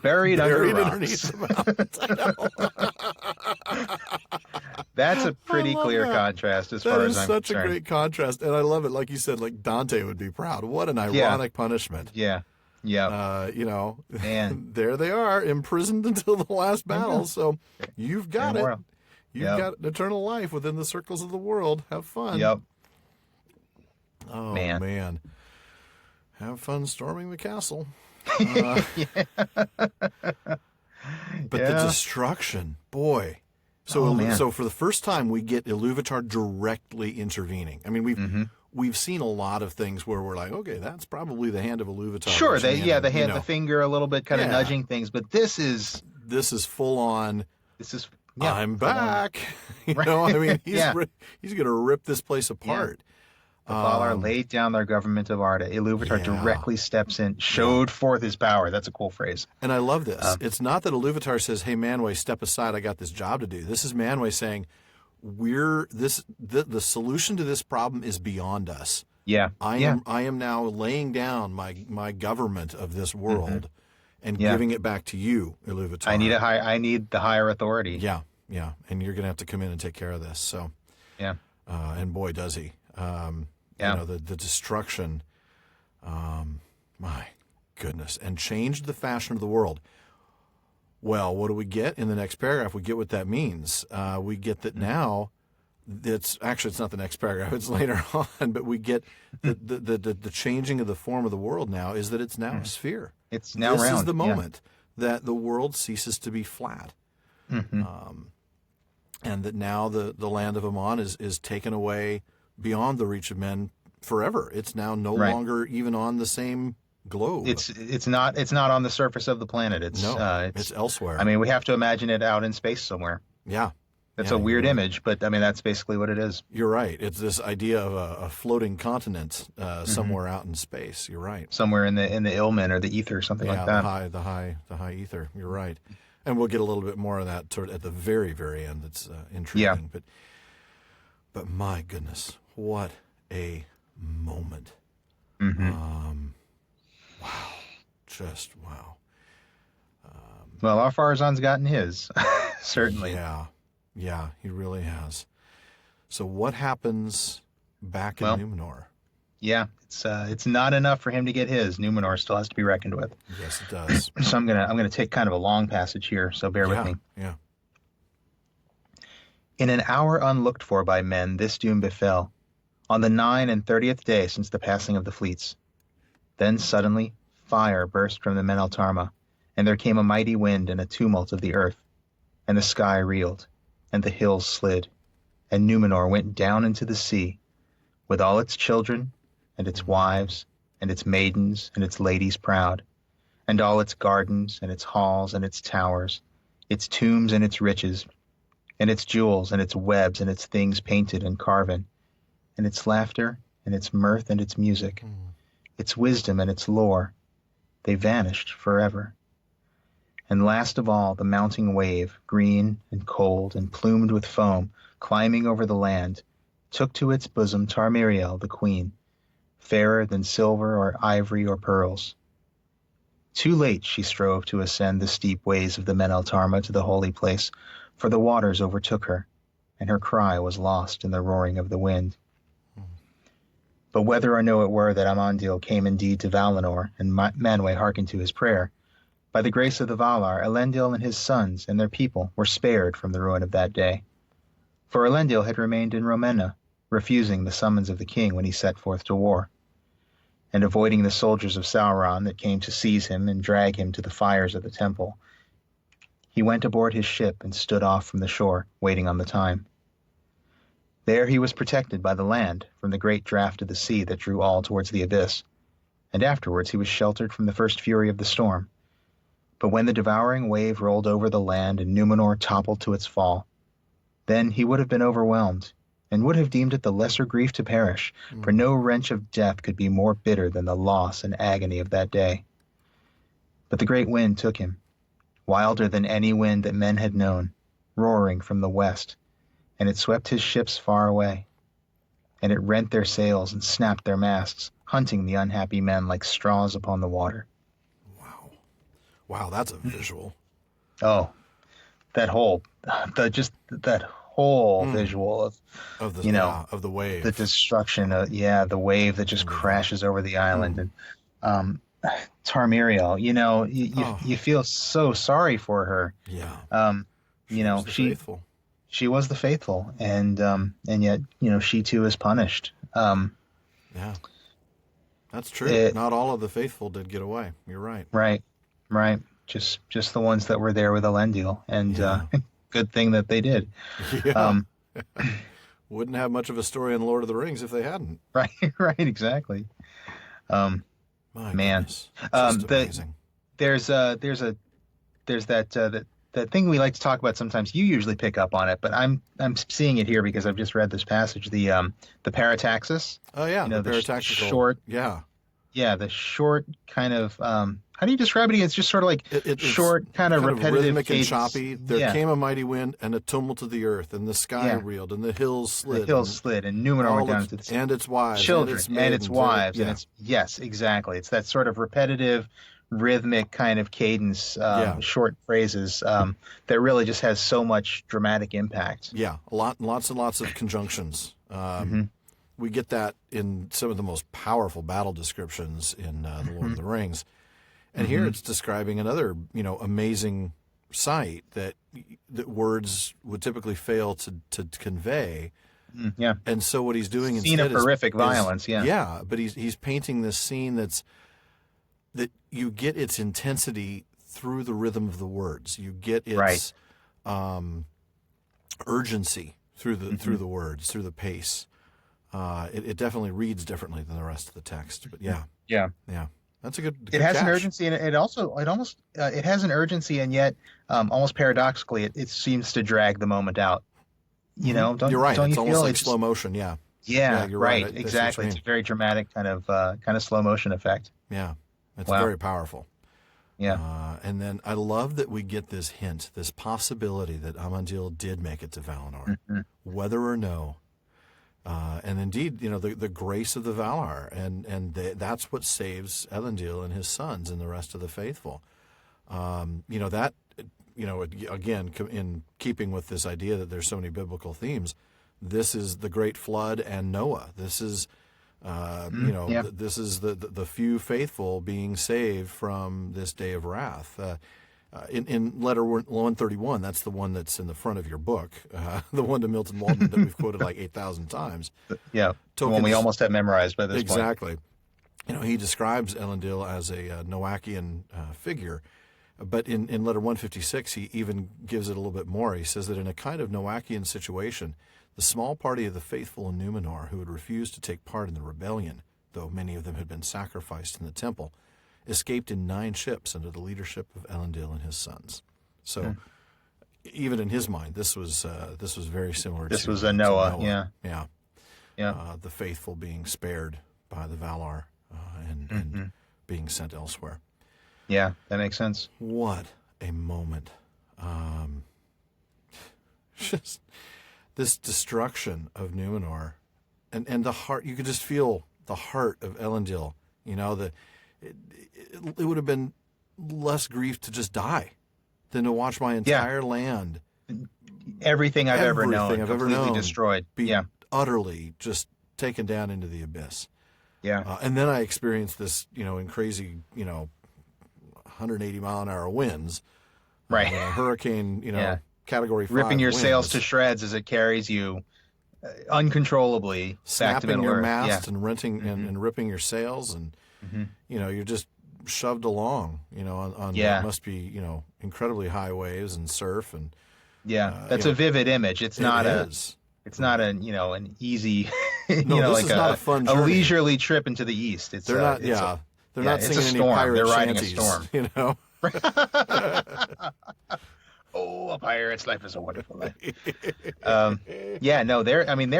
buried under underneath the mountains. That's a pretty clear contrast as far as I'm concerned. That is such a great contrast, and I love it. Like you said, like Dante would be proud. What an ironic punishment. Yeah. And there they are, imprisoned until the last battle. So you've got it. You've got eternal life within the circles of the world. Have fun. Yep. Oh, man. Have fun storming the castle. But the destruction, boy. So for the first time, we get Iluvatar directly intervening. I mean, we've seen a lot of things where we're like, okay, that's probably the hand of Iluvatar. Sure, the finger a little bit, kind of nudging things, but this is full on. This is I'm back. I mean, he's going to rip this place apart. Yeah. The Valar laid down their government of Arda. Iluvatar directly steps in, showed forth his power. That's a cool phrase. And I love this. It's not that Iluvatar says, "Hey, Manwë, step aside. I got this job to do." This is Manwë saying, the solution to this problem is beyond us. Yeah, I am now laying down my government of this world and giving it back to you, Iluvatar. I need the higher authority. Yeah, and you're going to have to come in and take care of this. So and boy, does he. The destruction, my goodness, and changed the fashion of the world. Well, what do we get in the next paragraph? We get what that means. We get that now. It's not the next paragraph. It's later on, but we get the changing of the form of the world. Now is that it's now a sphere. It's now round. This is the moment that the world ceases to be flat, and that now the land of Aman is taken away beyond the reach of men forever. It's now no longer even on the same globe. It's not on the surface of the planet. It's elsewhere. I mean, we have to imagine it out in space somewhere. Yeah. That's a weird image, but I mean, that's basically what it is. You're right. It's this idea of a floating continent somewhere out in space. You're right. Somewhere in the Ilmen or the ether, something like that. The high ether. You're right. And we'll get a little bit more of that at the very, very end. That's intriguing. Yeah. But my goodness, what a moment. Wow. Just wow. Well, Ar-Pharazôn's gotten his, certainly. Yeah, he really has. So what happens back in Númenor? Yeah, it's not enough for him to get his. Númenor still has to be reckoned with. Yes, it does. So I'm gonna take kind of a long passage here, so bear with me. Yeah. In an hour unlooked for by men, this doom befell, on the 39th day since the passing of the fleets. Then suddenly fire burst from the Meneltarma, and there came a mighty wind and a tumult of the earth, and the sky reeled, and the hills slid, and Númenor went down into the sea, with all its children, and its wives, and its maidens, and its ladies proud, and all its gardens, and its halls, and its towers, its tombs, and its riches, and its jewels, and its webs, and its things painted and carven, and its laughter, and its mirth, and its music, its wisdom, and its lore, they vanished forever. And last of all, the mounting wave, green and cold and plumed with foam, climbing over the land, took to its bosom Tarmiriel the queen, fairer than silver or ivory or pearls. Too late she strove to ascend the steep ways of the Meneltarma to the holy place, for the waters overtook her, and her cry was lost in the roaring of the wind. But whether or no it were that Amandil came indeed to Valinor, and Manwë hearkened to his prayer, by the grace of the Valar, Elendil and his sons and their people were spared from the ruin of that day. For Elendil had remained in Romena, refusing the summons of the king when he set forth to war, and avoiding the soldiers of Sauron that came to seize him and drag him to the fires of the temple. He went aboard his ship and stood off from the shore, waiting on the time. There he was protected by the land from the great draught of the sea that drew all towards the abyss, and afterwards he was sheltered from the first fury of the storm. But when the devouring wave rolled over the land and Númenor toppled to its fall, then he would have been overwhelmed, and would have deemed it the lesser grief to perish, for no wrench of death could be more bitter than the loss and agony of that day. But the great wind took him, wilder than any wind that men had known, roaring from the west, and it swept his ships far away, and it rent their sails and snapped their masts, hunting the unhappy men like straws upon the water. Wow, that's a visual. Oh, that whole visual of the of the wave, the destruction of the wave that just crashes over the island, and Tarmiriel. You feel so sorry for her. Yeah. She was the faithful, and yet she too is punished. Yeah. That's true. Not all of the faithful did get away. You're right. Right. Just the ones that were there with Elendil, and good thing that they did. Yeah. Wouldn't have much of a story in Lord of the Rings if they hadn't. Right, exactly. My Man, goodness. Just amazing. There's that thing we like to talk about sometimes. You usually pick up on it, but I'm seeing it here because I've just read this passage. The parataxis. Oh yeah, the paratactical. Short. Yeah, the short kind of. How do you describe it? It's just sort of like short, kind of repetitive, rhythmic cadence. and choppy. There came a mighty wind and a tumult of the earth, and the sky reeled, and the hills slid. And Númenor went down to its and its wives, children, and its wives, and it's yes, exactly. It's that sort of repetitive, rhythmic kind of cadence, short phrases that really just has so much dramatic impact. Yeah, lots and lots of conjunctions. We get that in some of the most powerful battle descriptions in the Lord of the Rings. And here it's describing another, amazing sight that words would typically fail to convey. Yeah. And so what he's doing scene instead of horrific violence. Yeah, but he's painting this scene that you get its intensity through the rhythm of the words. You get its urgency through the words, through the pace. It definitely reads differently than the rest of the text. But yeah. That's a good. It has an catch. urgency, and it has an urgency, and yet almost paradoxically, it seems to drag the moment out. Don't You're right. Don't it's you almost feel like slow motion. Yeah, you're right. That's Exactly. It's a very dramatic kind of slow motion effect. Yeah, it's very powerful. Yeah. And then I love that we get this hint, this possibility that Amandil did make it to Valinor, whether or no. And indeed, the grace of the Valar, and that's what saves Elendil and his sons and the rest of the faithful. Again, in keeping with this idea that there's so many biblical themes, this is the great flood and Noah. This is, this is the few faithful being saved from this day of wrath. In letter 131, that's the one that's in the front of your book, the one to Milton Waldman that we've quoted like 8,000 times. Yeah, the one we almost have memorized by this point. Exactly. He describes Elendil as a Noachian figure, but in letter 156, he even gives it a little bit more. He says that in a kind of Noachian situation, the small party of the faithful in Númenor who had refused to take part in the rebellion, though many of them had been sacrificed in the temple, escaped in 9 ships under the leadership of Elendil and his sons. So, even in his mind, this was very similar. This was a Noah. Yeah. The faithful being spared by the Valar and being sent elsewhere. Yeah, that makes sense. What a moment! Just this destruction of Númenor, and the heart. You could just feel the heart of Elendil. It would have been less grief to just die than to watch my entire land, everything I've ever known, completely destroyed, be utterly just taken down into the abyss. Yeah, and then I experienced this, in crazy, 180 mile an hour winds, right? Hurricane, Category 5, ripping your winds. sails to shreds as it carries you uncontrollably, snapping your mast and renting and ripping your sails, and you're just shoved along, on what must be, incredibly high waves and surf, and that's a vivid image. It's not an easy, this is not a fun journey. A leisurely trip into the east. They're not singing any pirate They're riding shanties, a storm. Oh, a pirate's life is a wonderful life. They're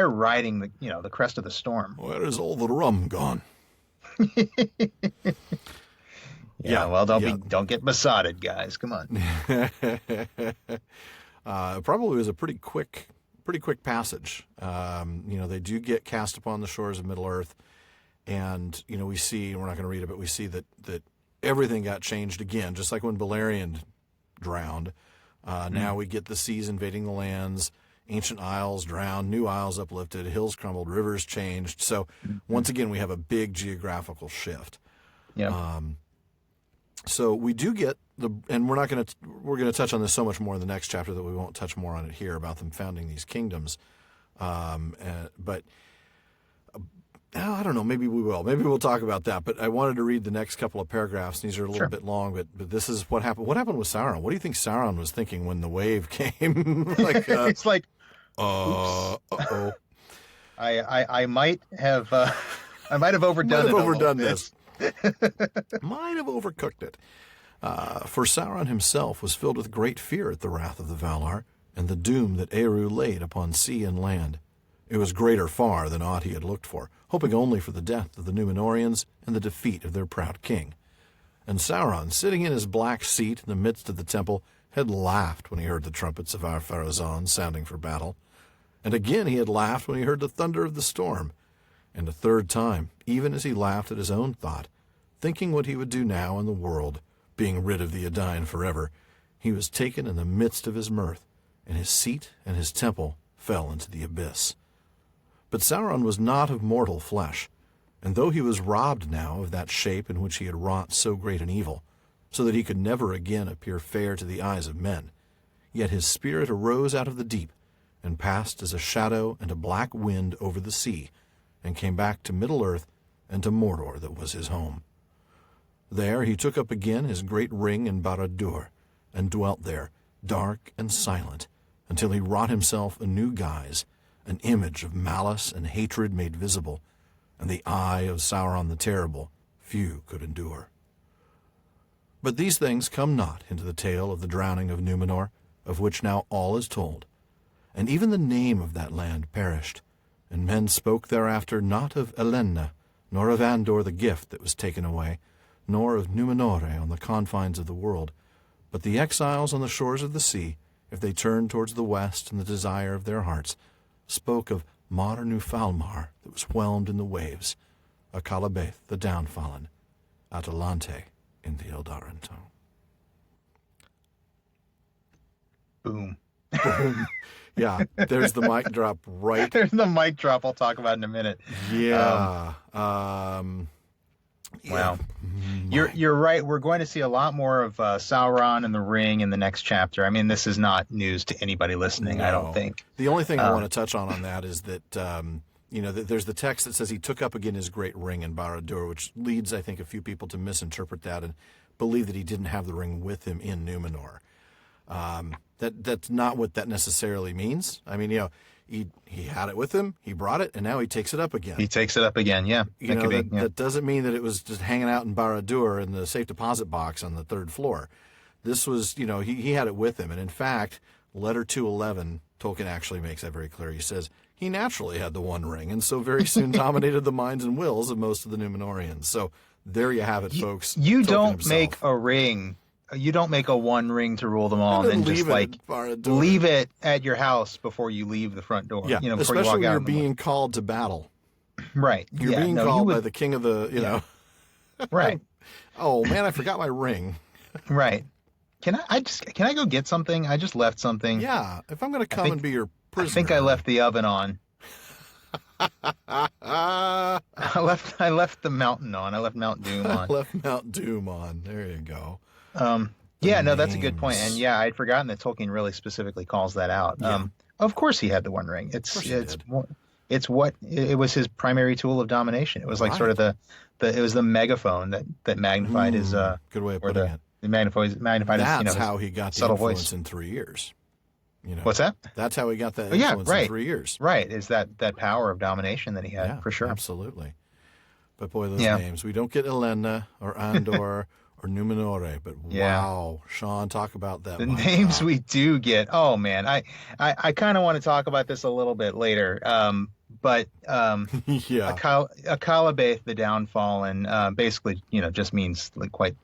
riding the crest of the storm. Where is all the rum gone? Don't get besotted, guys. Come on. Probably was a pretty quick passage. They do get cast upon the shores of Middle Earth, and we see, we're not going to read it, but we see that everything got changed again, just like when Beleriand drowned. Now we get the seas invading the lands, ancient isles drowned, new isles uplifted, hills crumbled, rivers changed. So once again, we have a big geographical shift. Yeah. So we do get and we're going to touch on this so much more in the next chapter that we won't touch more on it here about them founding these kingdoms. But I don't know. Maybe we will. Maybe we'll talk about that. But I wanted to read the next couple of paragraphs. These are a little bit long, but this is what happened. What happened with Sauron? What do you think Sauron was thinking when the wave came? It's like, uh-oh. I might have overdone this. Might have overcooked it. For Sauron himself was filled with great fear at the wrath of the Valar and the doom that Eru laid upon sea and land. It was greater far than aught he had looked for, hoping only for the death of the Númenóreans and the defeat of their proud king. And Sauron, sitting in his black seat in the midst of the temple, had laughed when he heard the trumpets of Ar-Pharazôn sounding for battle. And again he had laughed when he heard the thunder of the storm. And a third time, even as he laughed at his own thought, thinking what he would do now in the world, being rid of the Undying forever, he was taken in the midst of his mirth, and his seat and his temple fell into the abyss. But Sauron was not of mortal flesh, and though he was robbed now of that shape in which he had wrought so great an evil, so that he could never again appear fair to the eyes of men, yet his spirit arose out of the deep, and passed as a shadow and a black wind over the sea, and came back to Middle-earth and to Mordor that was his home. There he took up again his great ring in Barad-dûr, and dwelt there, dark and silent, until he wrought himself a new guise, an image of malice and hatred made visible, and the eye of Sauron the Terrible few could endure. But these things come not into the tale of the drowning of Númenor, of which now all is told, and even the name of that land perished, and men spoke thereafter not of Elenna, nor of Andor the gift that was taken away, nor of Númenóre on the confines of the world, but the exiles on the shores of the sea, if they turned towards the west in the desire of their hearts, spoke of Mar Nufalmar that was whelmed in the waves, Akallabêth the downfallen, Atalante in the Eldarin tongue. Boom. Boom. Yeah, there's the mic drop right. There's the mic drop I'll talk about in a minute. Yeah. Wow. You're right. We're going to see a lot more of Sauron and the Ring in the next chapter. I mean, this is not news to anybody listening, No. I don't think. The only thing I want to touch on that is that, there's the text that says he took up again his great ring in Barad-dûr, which leads, I think, a few people to misinterpret that and believe that he didn't have the ring with him in Númenor. That's not what that necessarily means. I mean, he had it with him, he brought it, and now he takes it up again. He takes it up again, yeah. That doesn't mean that it was just hanging out in Barad-dûr in the safe deposit box on the third floor. This was, he had it with him. And in fact, letter 211, Tolkien actually makes that very clear. He says, he naturally had the One Ring, and so very soon dominated the minds and wills of most of the Númenóreans. So there you have it, folks. You Tolkien don't himself. make a ring. You don't make a one ring to rule them all, and then just Barad-dûr. leave it at your house before you leave the front door. Yeah, before especially you walk when out you're in the being called to battle. Right. You're being called by the king of the, Right. Oh man, I forgot my ring. Right. Can I go get something? I just left something. Yeah, if I'm going to come and be your prisoner. I think I left the oven on. I left the mountain on. I left Mount Doom on. I left Mount Doom on. There you go. That's a good point. And yeah, I'd forgotten that Tolkien really specifically calls that out. Yeah. Of course he had the One Ring. It was his primary tool of domination. It was like sort of it was the megaphone that magnified his good way of putting it. It magnified That's his how he got the subtle influence voice. in 3 years. What's that? That's how he got that influence in 3 years. Right, is that power of domination that he had, for sure. Absolutely. But boy, those names. We don't get Elenna or Andor or Númenóre, but wow. Shawn, talk about that. The names we do get. Oh, man. I kind of want to talk about this a little bit later. But Akallabêth, the downfallen, basically, just means like quite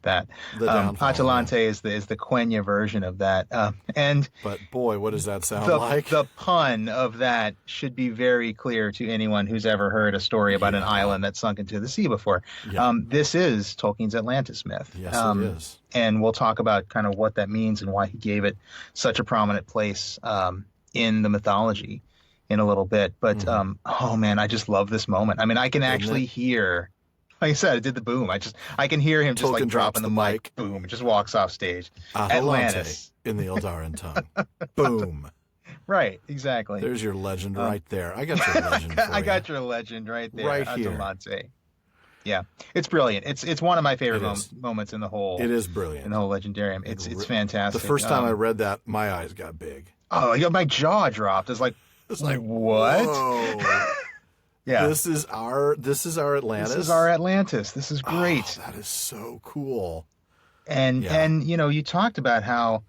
that. Atalante is the Quenya version of that. But boy, what does that sound like? The pun of that should be very clear to anyone who's ever heard a story about an island that sunk into the sea before. Yeah. This is Tolkien's Atlantis myth. Yes, it is. And we'll talk about kind of what that means and why he gave it such a prominent place in the mythology in a little bit. But oh man, I just love this moment. I mean, I can actually hear. Like I said, it did the boom. I can hear him just Tolkien like dropping the mic. Boom. Just walks off stage. Atlantis in the Eldarin tongue. Boom. Right, exactly. There's your legend right there. I got your legend for you. I got your legend right there. Right here. Atalante. Yeah, it's brilliant. It's one of my favorite moments in the whole. It is brilliant. In the whole Legendarium. It's fantastic. The first time I read that, my eyes got big. Oh, my jaw dropped. It's like what? Whoa. Yeah. This is our Atlantis. This is our Atlantis. This is great. Oh, that is so cool. And you talked about how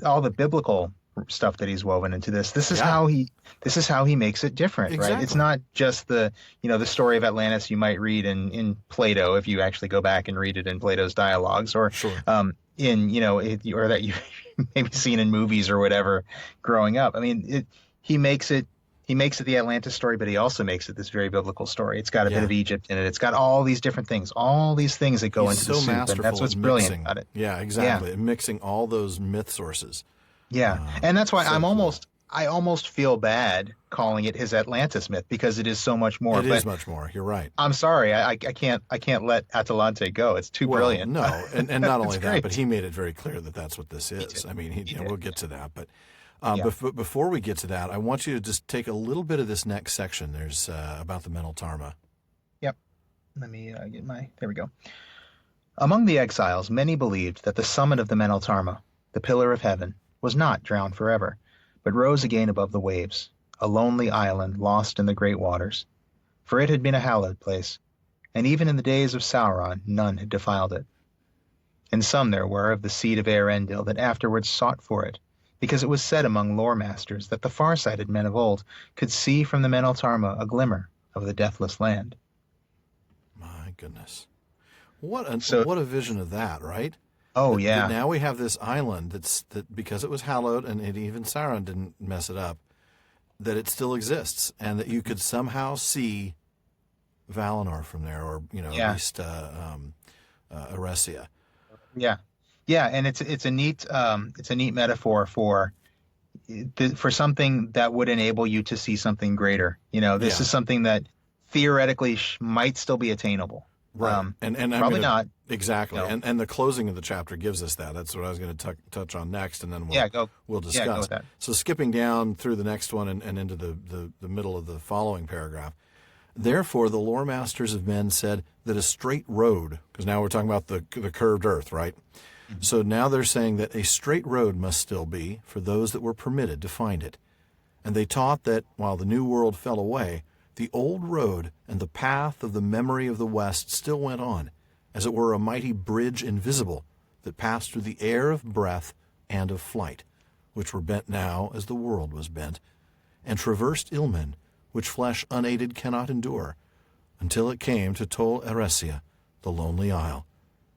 all the biblical stuff that he's woven into this. This is how he makes it different, exactly. right? It's not just the story of Atlantis you might read in Plato if you actually go back and read it in Plato's dialogues, or sure. or that you maybe seen in movies or whatever growing up. I mean, he makes it the Atlantis story, but he also makes it this very biblical story. It's got a bit of Egypt in it. It's got all these different things, that go into the soup, and that's what's brilliant about it. Yeah, exactly. Yeah. Mixing all those myth sources. Yeah, and that's why I almost feel bad calling it his Atlantis myth, because it is so much more. It is much more. You're right. I'm sorry, I can't let Atalante go. It's too brilliant. No, and not only that, but he made it very clear that that's what this is. I mean, we'll get to that, but before we get to that, I want you to just take a little bit of this next section. There's about the Meneltarma. Yep. Let me get there we go. Among the exiles, many believed that the summit of the Meneltarma, the pillar of heaven, was not drowned forever, but rose again above the waves, a lonely island lost in the great waters. For it had been a hallowed place, and even in the days of Sauron none had defiled it. And some there were of the seed of Elendil that afterwards sought for it, because it was said among lore masters that the far-sighted men of old could see from the Meneltarma a glimmer of the deathless land. My goodness. What a vision of that, right? Oh, yeah. Now we have this island that because it was hallowed, and even Sauron didn't mess it up, that it still exists, and that you could somehow see Valinor from there, or at least Eresia. Yeah, yeah, and it's a neat metaphor for something that would enable you to see something greater. This is something that theoretically might still be attainable. Right. And probably not. Exactly. No. And the closing of the chapter gives us that. That's what I was going to touch on next, and then we'll discuss. Yeah, go with that. So skipping down through the next one and into the middle of the following paragraph. Therefore, the lore masters of men said that a straight road, because now we're talking about the curved earth, right? Mm-hmm. So now they're saying that a straight road must still be for those that were permitted to find it. And they taught that while the new world fell away, the old road and the path of the memory of the West still went on, as it were a mighty bridge invisible that passed through the air of breath and of flight, which were bent now as the world was bent, and traversed Ilmen, which flesh unaided cannot endure, until it came to Tol Eressëa, the lonely isle,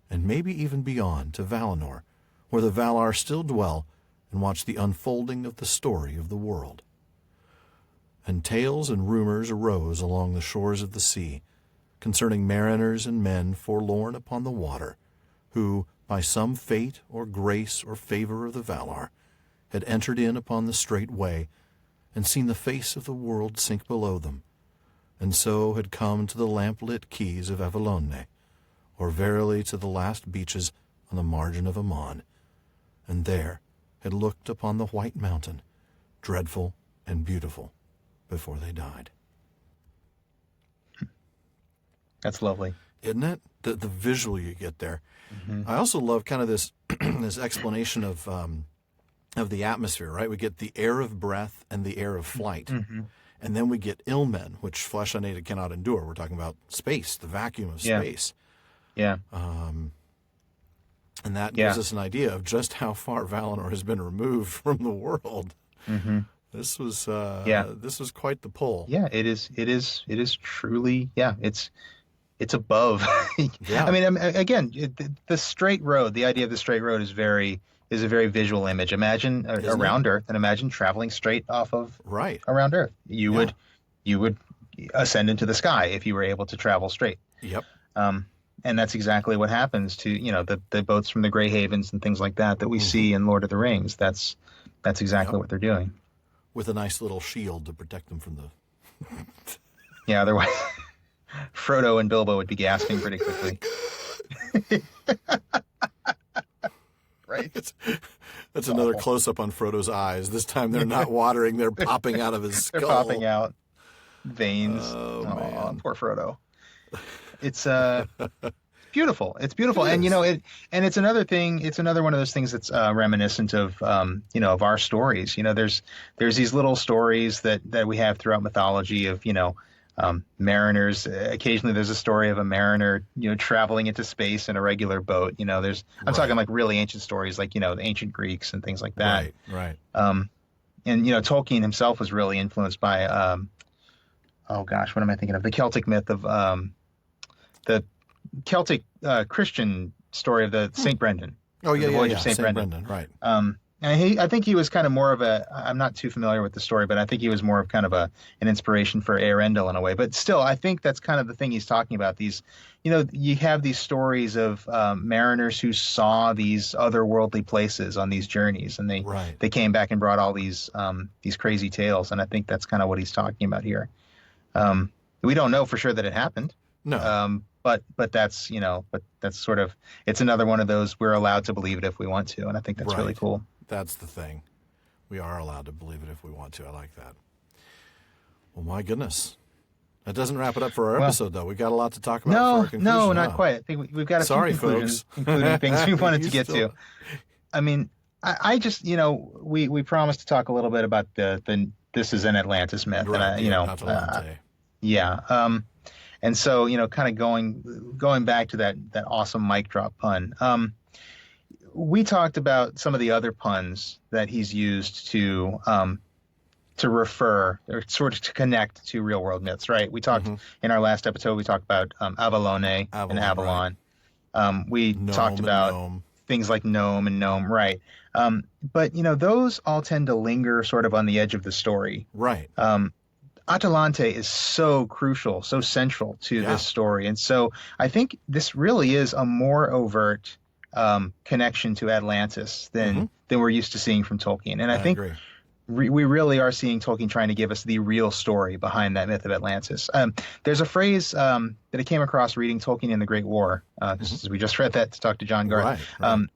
and maybe even beyond to Valinor, where the Valar still dwell and watch the unfolding of the story of the world. And tales and rumors arose along the shores of the sea, concerning mariners and men forlorn upon the water, who, by some fate or grace or favor of the Valar, had entered in upon the straight way, and seen the face of the world sink below them, and so had come to the lamp-lit quays of Avallone, or verily to the last beaches on the margin of Aman, and there had looked upon the white mountain, dreadful and beautiful, before they died. That's lovely, isn't it? The visual you get there. Mm-hmm. I also love kind of this this explanation of the atmosphere. Right, we get the air of breath and the air of flight, mm-hmm. and then we get Ilmen, which flesh unaided cannot endure. We're talking about space, the vacuum of space. Yeah. And that gives us an idea of just how far Valinor has been removed from the world. Mm-hmm. This was quite the pull. Yeah, it is truly. Yeah, it's above. Yeah. I mean, again, the straight road. The idea of the straight road is a very visual image. Imagine around Earth, and imagine traveling straight off of around Earth. You would ascend into the sky if you were able to travel straight. Yep. And that's exactly what happens to the boats from the Grey Havens and things like that we see in Lord of the Rings. That's exactly what they're doing. With a nice little shield to protect them from the. Yeah, otherwise, Frodo and Bilbo would be gasping pretty quickly. Right. That's another close-up on Frodo's eyes. This time they're not watering; they're popping out of his skull. They're popping out veins. Oh man, poor Frodo. It's beautiful. It's beautiful, It and is. it's another thing. It's another one of those things that's reminiscent of of our stories. There's these little stories that we have throughout mythology of mariners. Occasionally, there's a story of a mariner traveling into space in a regular boat. I'm talking like really ancient stories, like the ancient Greeks and things like that. Right. And Tolkien himself was really influenced by oh gosh, what am I thinking of? The Celtic myth of the Celtic Christian story of the Saint Brendan. Oh yeah, the yeah, voyage yeah. of Saint Brendan. Right. And I think he was kind of more of I'm not too familiar with the story, but I think he was more of kind of an inspiration for Elendil in a way. But still, I think that's kind of the thing he's talking about. These, you have these stories of mariners who saw these otherworldly places on these journeys, and they came back and brought all these crazy tales. And I think that's kind of what he's talking about here. We don't know for sure that it happened. No. But that's sort of, it's another one of those, we're allowed to believe it if we want to, and I think that's really cool. That's the thing. We are allowed to believe it if we want to. I like that. Well, my goodness. That doesn't wrap it up for our episode, though. We've got a lot to talk about for our conclusion. No, not quite. I think we've got a few conclusions, including things we wanted to get to. I mean, I just, we promised to talk a little bit about the this is an Atlantis myth. Right, and Atalante. Yeah. And so, kind of going back to that awesome mic drop pun. We talked about some of the other puns that he's used to refer or sort of to connect to real world myths, right? We talked in our last episode. We talked about Avalone and Avalon. Right. We talked about things like gnome and gnome, right? But those all tend to linger sort of on the edge of the story, right? Atalante is so crucial, so central to this story, and so I think this really is a more overt connection to Atlantis than we're used to seeing from Tolkien. And I think we really are seeing Tolkien trying to give us the real story behind that myth of Atlantis. There's a phrase that I came across reading Tolkien in the Great War. We just read that to talk to John Garth. Right.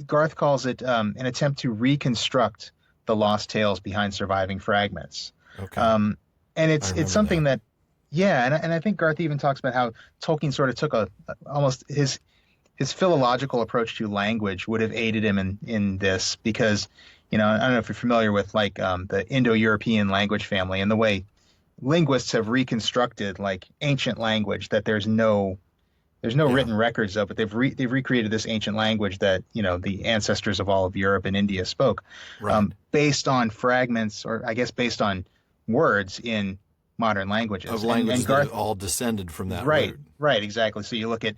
Garth calls it an attempt to reconstruct the lost tales behind surviving fragments. Okay. And it's something that and I think Garth even talks about how Tolkien sort of took almost his philological approach to language would have aided him in this, because I don't know if you're familiar with like the Indo-European language family and the way linguists have reconstructed like ancient language that there's no written records of, but they've recreated this ancient language that the ancestors of all of Europe and India spoke, based on fragments, or I guess based on words in modern languages. Of languages that are all descended from that root. Right, exactly. So you look at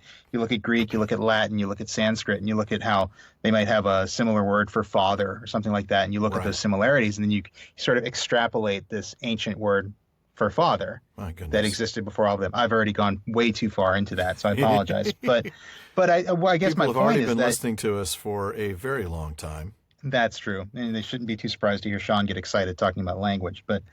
Greek, you look at Latin, you look at Sanskrit, and you look at how they might have a similar word for father or something like that, and you look at those similarities, and then you sort of extrapolate this ancient word for father that existed before all of them. I've already gone way too far into that, so I apologize. but I guess my point is that people have already been listening to us for a very long time. That's true, and they shouldn't be too surprised to hear Shawn get excited talking about language. But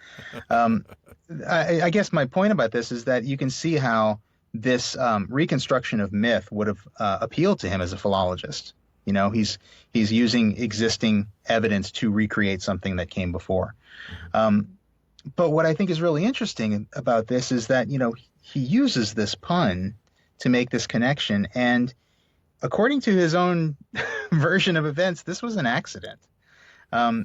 I guess my point about this is that you can see how this reconstruction of myth would have appealed to him as a philologist. He's using existing evidence to recreate something that came before. But what I think is really interesting about this is that he uses this pun to make this connection, and according to his own version of events, this was an accident. There's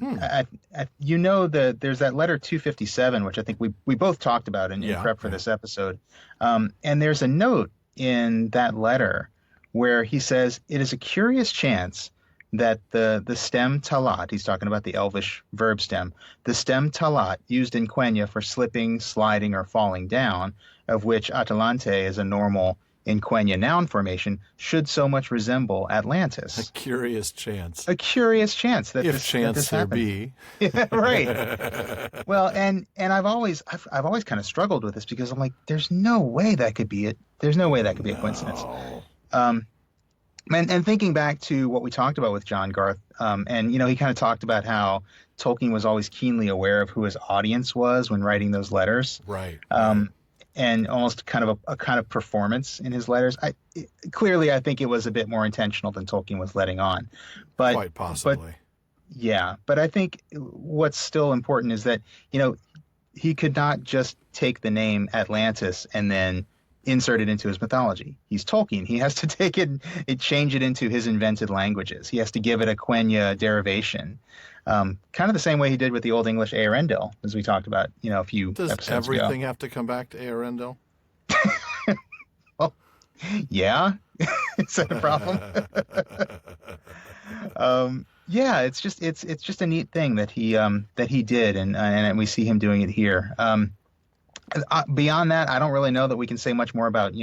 that letter 257, which I think we both talked about in prep for this episode. And there's a note in that letter where he says, it is a curious chance that the stem talat, he's talking about the Elvish verb stem, the stem talat used in Quenya for slipping, sliding, or falling down, of which Atalante is a normal in Quenya noun formation, should so much resemble Atlantis. A curious chance. A curious chance that if chance there be. Yeah, right. Well, and I've always kind of struggled with this, because I'm like, there's no way that could be it. There's no way that could be a coincidence. And thinking back to what we talked about with John Garth, and he kind of talked about how Tolkien was always keenly aware of who his audience was when writing those letters. Right. And almost kind of a kind of performance in his letters. Clearly, I think it was a bit more intentional than Tolkien was letting on. But quite possibly. Yeah, but I think what's still important is that, he could not just take the name Atlantis and then insert it into his mythology. He's Tolkien. He has to take it and change it into his invented languages. He has to give it a Quenya derivation. Kind of the same way he did with the Old English Eärendil, as we talked about, a few Does episodes ago. everything have to come back to Eärendil? Well, yeah. Is that a problem? Yeah, it's just a neat thing that he did, and we see him doing it here. Beyond that, I don't really know that we can say much more about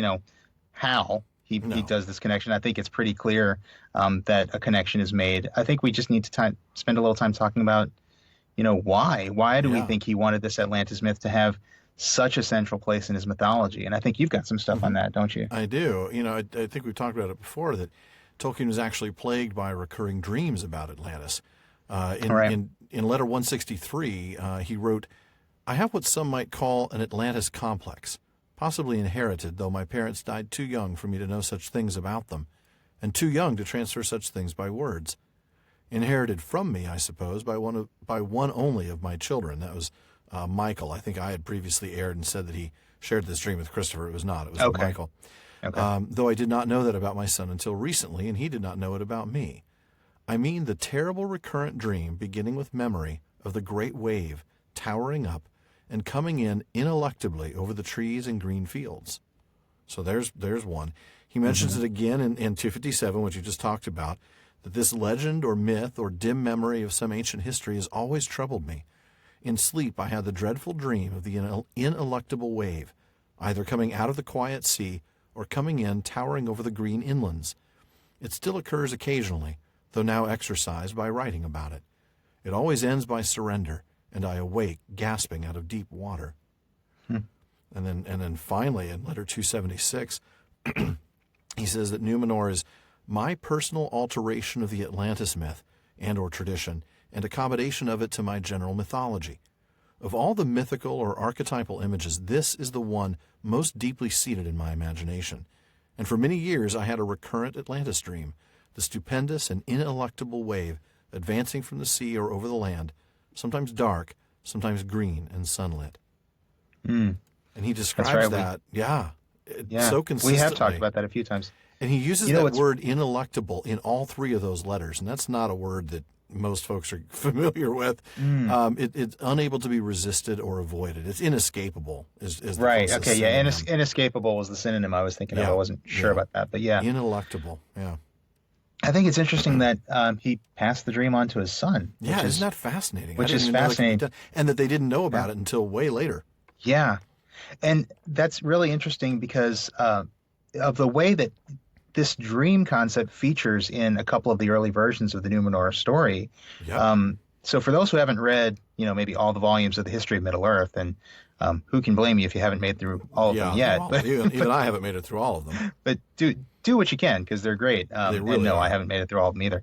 how he does this connection. I think it's pretty clear that a connection is made. I think we just need to spend a little time talking about why. Why do we think he wanted this Atlantis myth to have such a central place in his mythology? And I think you've got some stuff on that, don't you? I do. I think we've talked about it before, that Tolkien was actually plagued by recurring dreams about Atlantis. In letter 163, he wrote, "I have what some might call an Atlantis complex, possibly inherited, though my parents died too young for me to know such things about them, and too young to transfer such things by words. Inherited from me, I suppose, by one only of my children." That was Michael. I think I had previously aired and said that he shared this dream with Christopher. It was not. It was with Michael. Okay. Though I did not know that about my son until recently, and he did not know it about me. I mean the terrible recurrent dream beginning with memory of the great wave towering up and coming in ineluctably over the trees and green fields. So there's one. He mentions it again in 257, which you just talked about, that this legend or myth or dim memory of some ancient history has always troubled me. In sleep I had the dreadful dream of the ineluctable wave, either coming out of the quiet sea or coming in towering over the green inlands. It still occurs occasionally, though now exorcised by writing about it. It always ends by surrender, and I awake gasping out of deep water. And then finally in letter 276, he says that Númenor is my personal alteration of the Atlantis myth and or tradition, and accommodation of it to my general mythology. Of all the mythical or archetypal images, this is the one most deeply seated in my imagination. And for many years I had a recurrent Atlantis dream, the stupendous and ineluctable wave advancing from the sea or over the land, sometimes dark, sometimes green and sunlit. And he describes that, so consistently. We have talked about that a few times. And he uses that word ineluctable in all three of those letters, and that's not a word that most folks are familiar with. It's unable to be resisted or avoided. It's inescapable. Is the right. closest Okay. Yeah. synonym. Inescapable was the synonym I was thinking of. I wasn't sure about that, but yeah. Ineluctable. Yeah. I think it's interesting that he passed the dream on to his son. Yeah. Isn't that fascinating? Which is fascinating. And that they didn't know about it until way later. Yeah. And that's really interesting because of the way that this dream concept features in a couple of the early versions of the Númenor story. Yep. So for those who haven't read, maybe all the volumes of the history of Middle-earth, and who can blame you if you haven't made it through all of them yet? But, even I haven't made it through all of them. But do what you can, because they're great. They really are. I haven't made it through all of them either.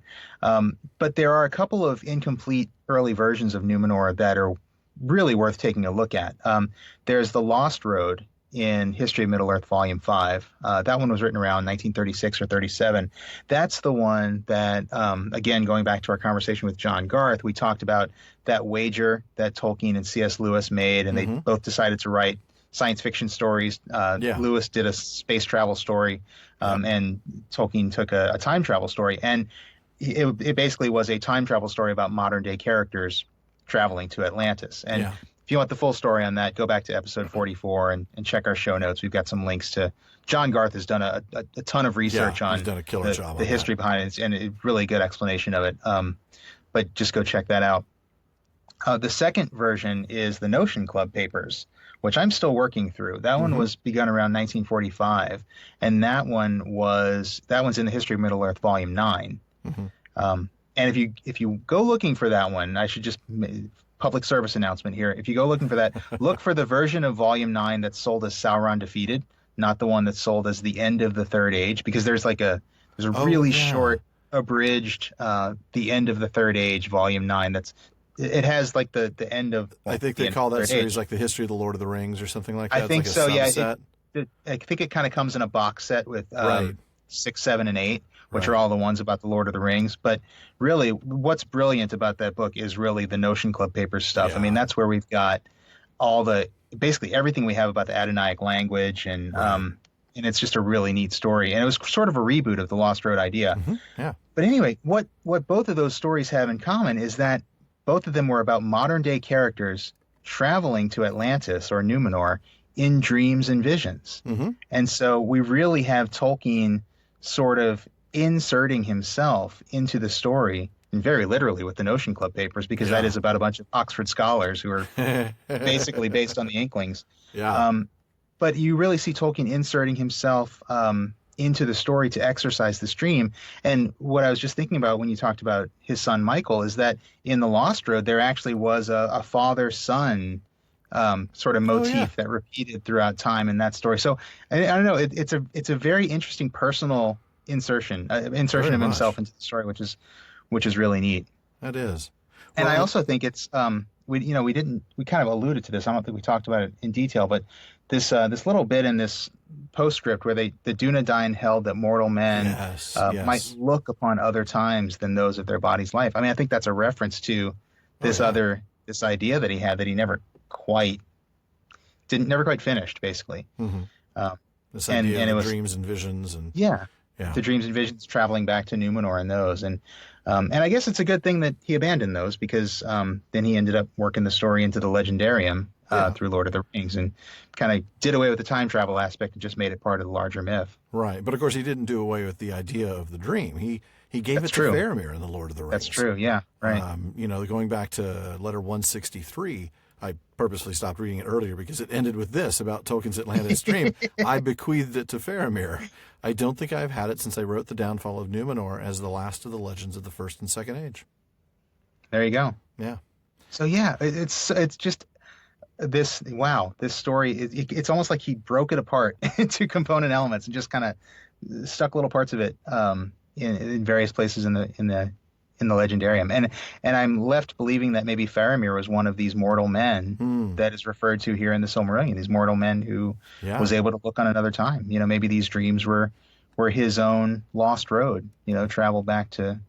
But there are a couple of incomplete early versions of Númenor that are really worth taking a look at. There's The Lost Road in History of Middle-earth, Volume 5. That one was written around 1936 or 37. That's the one that, again, going back to our conversation with John Garth, we talked about that wager that Tolkien and C.S. Lewis made, and they both decided to write science fiction stories. Lewis did a space travel story, and Tolkien took a time travel story. And it basically was a time travel story about modern-day characters traveling to Atlantis. And if you want the full story on that, go back to episode 44 and check our show notes. We've got some links to. John Garth has done a ton of research on he's done a killer job the on history behind it, and a really good explanation of it. But just go check that out. The second version is the Notion Club papers, which I'm still working through. That one was begun around 1945, and that one's in the History of Middle-earth, Volume 9. And if you go looking for that one, I should just public service announcement here. If you go looking for that, look for the version of Volume 9 that's sold as Sauron Defeated, not the one that's sold as the End of the Third Age, because there's a really short, abridged the End of the Third Age, Volume 9. It has like the end of. I think they call that series like the History of the Lord of the Rings or something like that. I think like so. Yeah. I think it kind of comes in a box set with 6, 7, and 8. which Right. are all the ones about the Lord of the Rings. But really, what's brilliant about that book is really the Notion Club Papers stuff. I mean, Yeah. that's where we've got basically everything we have about the Adonaic language, and Right. and it's just a really neat story. And it was sort of a reboot of the Lost Road idea. Yeah. But anyway, what both of those stories have in common is that both of them were about modern day characters traveling to Atlantis or Númenor in dreams and visions. And so we really have Tolkien sort of inserting himself into the story, and very literally with the Notion Club Papers, because that Yeah. is about a bunch of Oxford scholars who are basically based on the Inklings. Yeah. But you really see Tolkien inserting himself into the story to exercise this dream. And what I was just thinking about when you talked about his son Michael is that in The Lost Road, there actually was a father-son sort of motif that repeated throughout time in that story. So I don't know, it's a very interesting personal insertion Very of himself much. into the story, which is really neat. That is. And Well, I also think it's we kind of alluded to this. I don't think we talked about it in detail, but this little bit in this postscript where the Dunedain held that mortal men Yes, yes. might look upon other times than those of their body's life. I mean, I think that's a reference to this this idea that he had that he never quite finished, basically. This and idea it of was dreams and visions and yeah. yeah. The dreams and visions traveling back to Númenor and those. And I guess it's a good thing that he abandoned those, because then he ended up working the story into the Legendarium through Lord of the Rings, and kind of did away with the time travel aspect and just made it part of the larger myth. Right. But of course he didn't do away with the idea of the dream. He gave That's it true. to Faramir in the Lord of the Rings. That's true. Yeah. Right. Going back to letter 163, I purposely stopped reading it earlier because it ended with this about Tolkien's Atlantis dream. I bequeathed it to Faramir. I don't think I've had it since I wrote The Downfall of Númenor as the last of the legends of the First and Second Age. There you go. Yeah. So yeah, it's just this story. It's almost like he broke it apart into component elements and just kind of stuck little parts of it in various places in the Legendarium, and I'm left believing that maybe Faramir was one of these mortal men that is referred to here in the Silmarillion. These mortal men who was able to look on another time. Maybe these dreams were his own lost road. Travel back to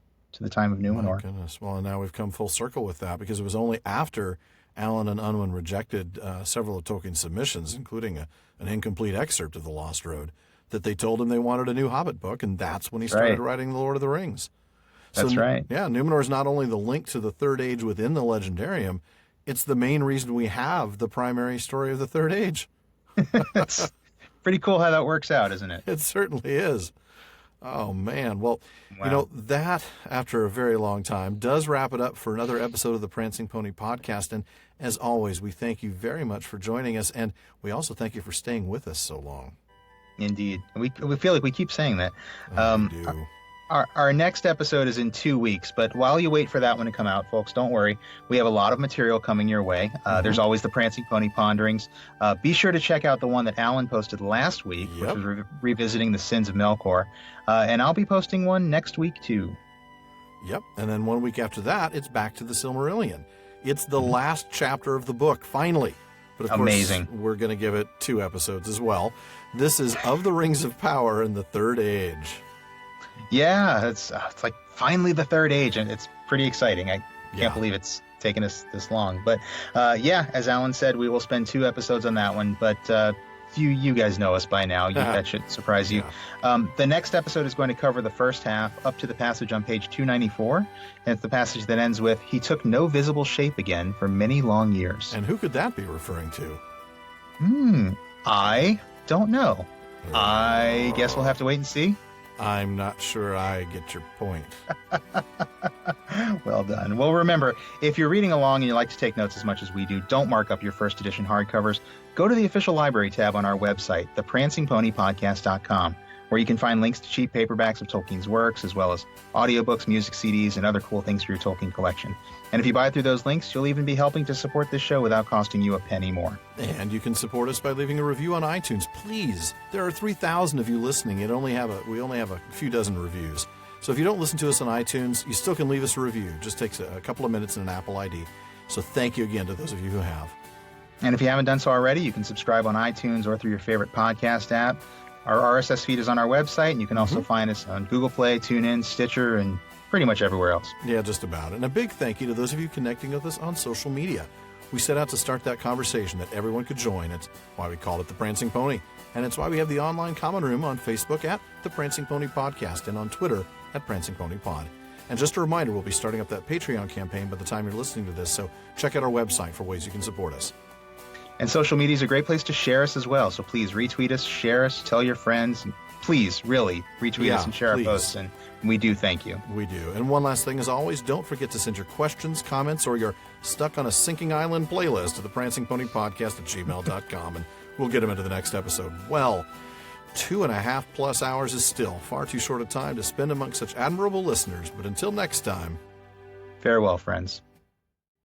the time of Númenor. My goodness. Well, and now we've come full circle with that, because it was only after Alan and Unwin rejected several of Tolkien's submissions, including an incomplete excerpt of The Lost Road, that they told him they wanted a new Hobbit book, and that's when he started writing The Lord of the Rings. That's right. Yeah, Númenor is not only the link to the Third Age within the Legendarium, it's the main reason we have the primary story of the Third Age. It's pretty cool how that works out, isn't it? It certainly is. Oh, man. Well, that, after a very long time, does wrap it up for another episode of the Prancing Pony podcast. And as always, we thank you very much for joining us, and we also thank you for staying with us so long. Indeed. We feel like we keep saying that. We do. Our next episode is in 2 weeks, but while you wait for that one to come out, folks, don't worry. We have a lot of material coming your way. There's always the Prancing Pony Ponderings. Be sure to check out the one that Alan posted last week, which was revisiting the sins of Melkor. And I'll be posting one next week, too. Yep. And then 1 week after that, it's back to the Silmarillion. It's the last chapter of the book, finally. But of course, we're going to give it 2 episodes as well. This is Of the Rings of Power in the Third Age. Yeah, it's like finally the Third Age, and it's pretty exciting. I can't believe it's taken us this long. But as Alan said, we will spend 2 episodes on that one. But you guys know us by now. That should surprise you. The next episode is going to cover the first half up to the passage on page 294. And it's the passage that ends with, "He took no visible shape again for many long years." And who could that be referring to? I don't know. I guess we'll have to wait and see. I'm not sure I get your point. Well done. Well, remember, if you're reading along and you like to take notes as much as we do, don't mark up your first edition hardcovers. Go to the official library tab on our website, theprancingponypodcast.com, where you can find links to cheap paperbacks of Tolkien's works, as well as audiobooks, music CDs, and other cool things for your Tolkien collection. And if you buy through those links, you'll even be helping to support this show without costing you a penny more. And you can support us by leaving a review on iTunes. Please. There are 3,000 of you listening. We only have a few dozen reviews. So if you don't listen to us on iTunes, you still can leave us a review. It just takes a couple of minutes and an Apple ID. So thank you again to those of you who have. And if you haven't done so already, you can subscribe on iTunes or through your favorite podcast app. Our RSS feed is on our website, and you can also find us on Google Play, TuneIn, Stitcher, and pretty much everywhere else. Yeah, just about. And a big thank you to those of you connecting with us on social media. We set out to start that conversation that everyone could join. It's why we called it The Prancing Pony. And it's why we have the online common room on Facebook at The Prancing Pony Podcast and on Twitter at Prancing Pony Pod. And just a reminder, we'll be starting up that Patreon campaign by the time you're listening to this, so check out our website for ways you can support us. And social media is a great place to share us as well. So please retweet us, share us, tell your friends, and please, really, retweet us and share our posts. And we do thank you. We do. And one last thing, as always, don't forget to send your questions, comments, or your stuck on a sinking island playlist to the Prancing Pony Podcast at gmail.com, and we'll get them into the next episode. Well, 2.5+ hours is still far too short a time to spend amongst such admirable listeners. But until next time, farewell, friends.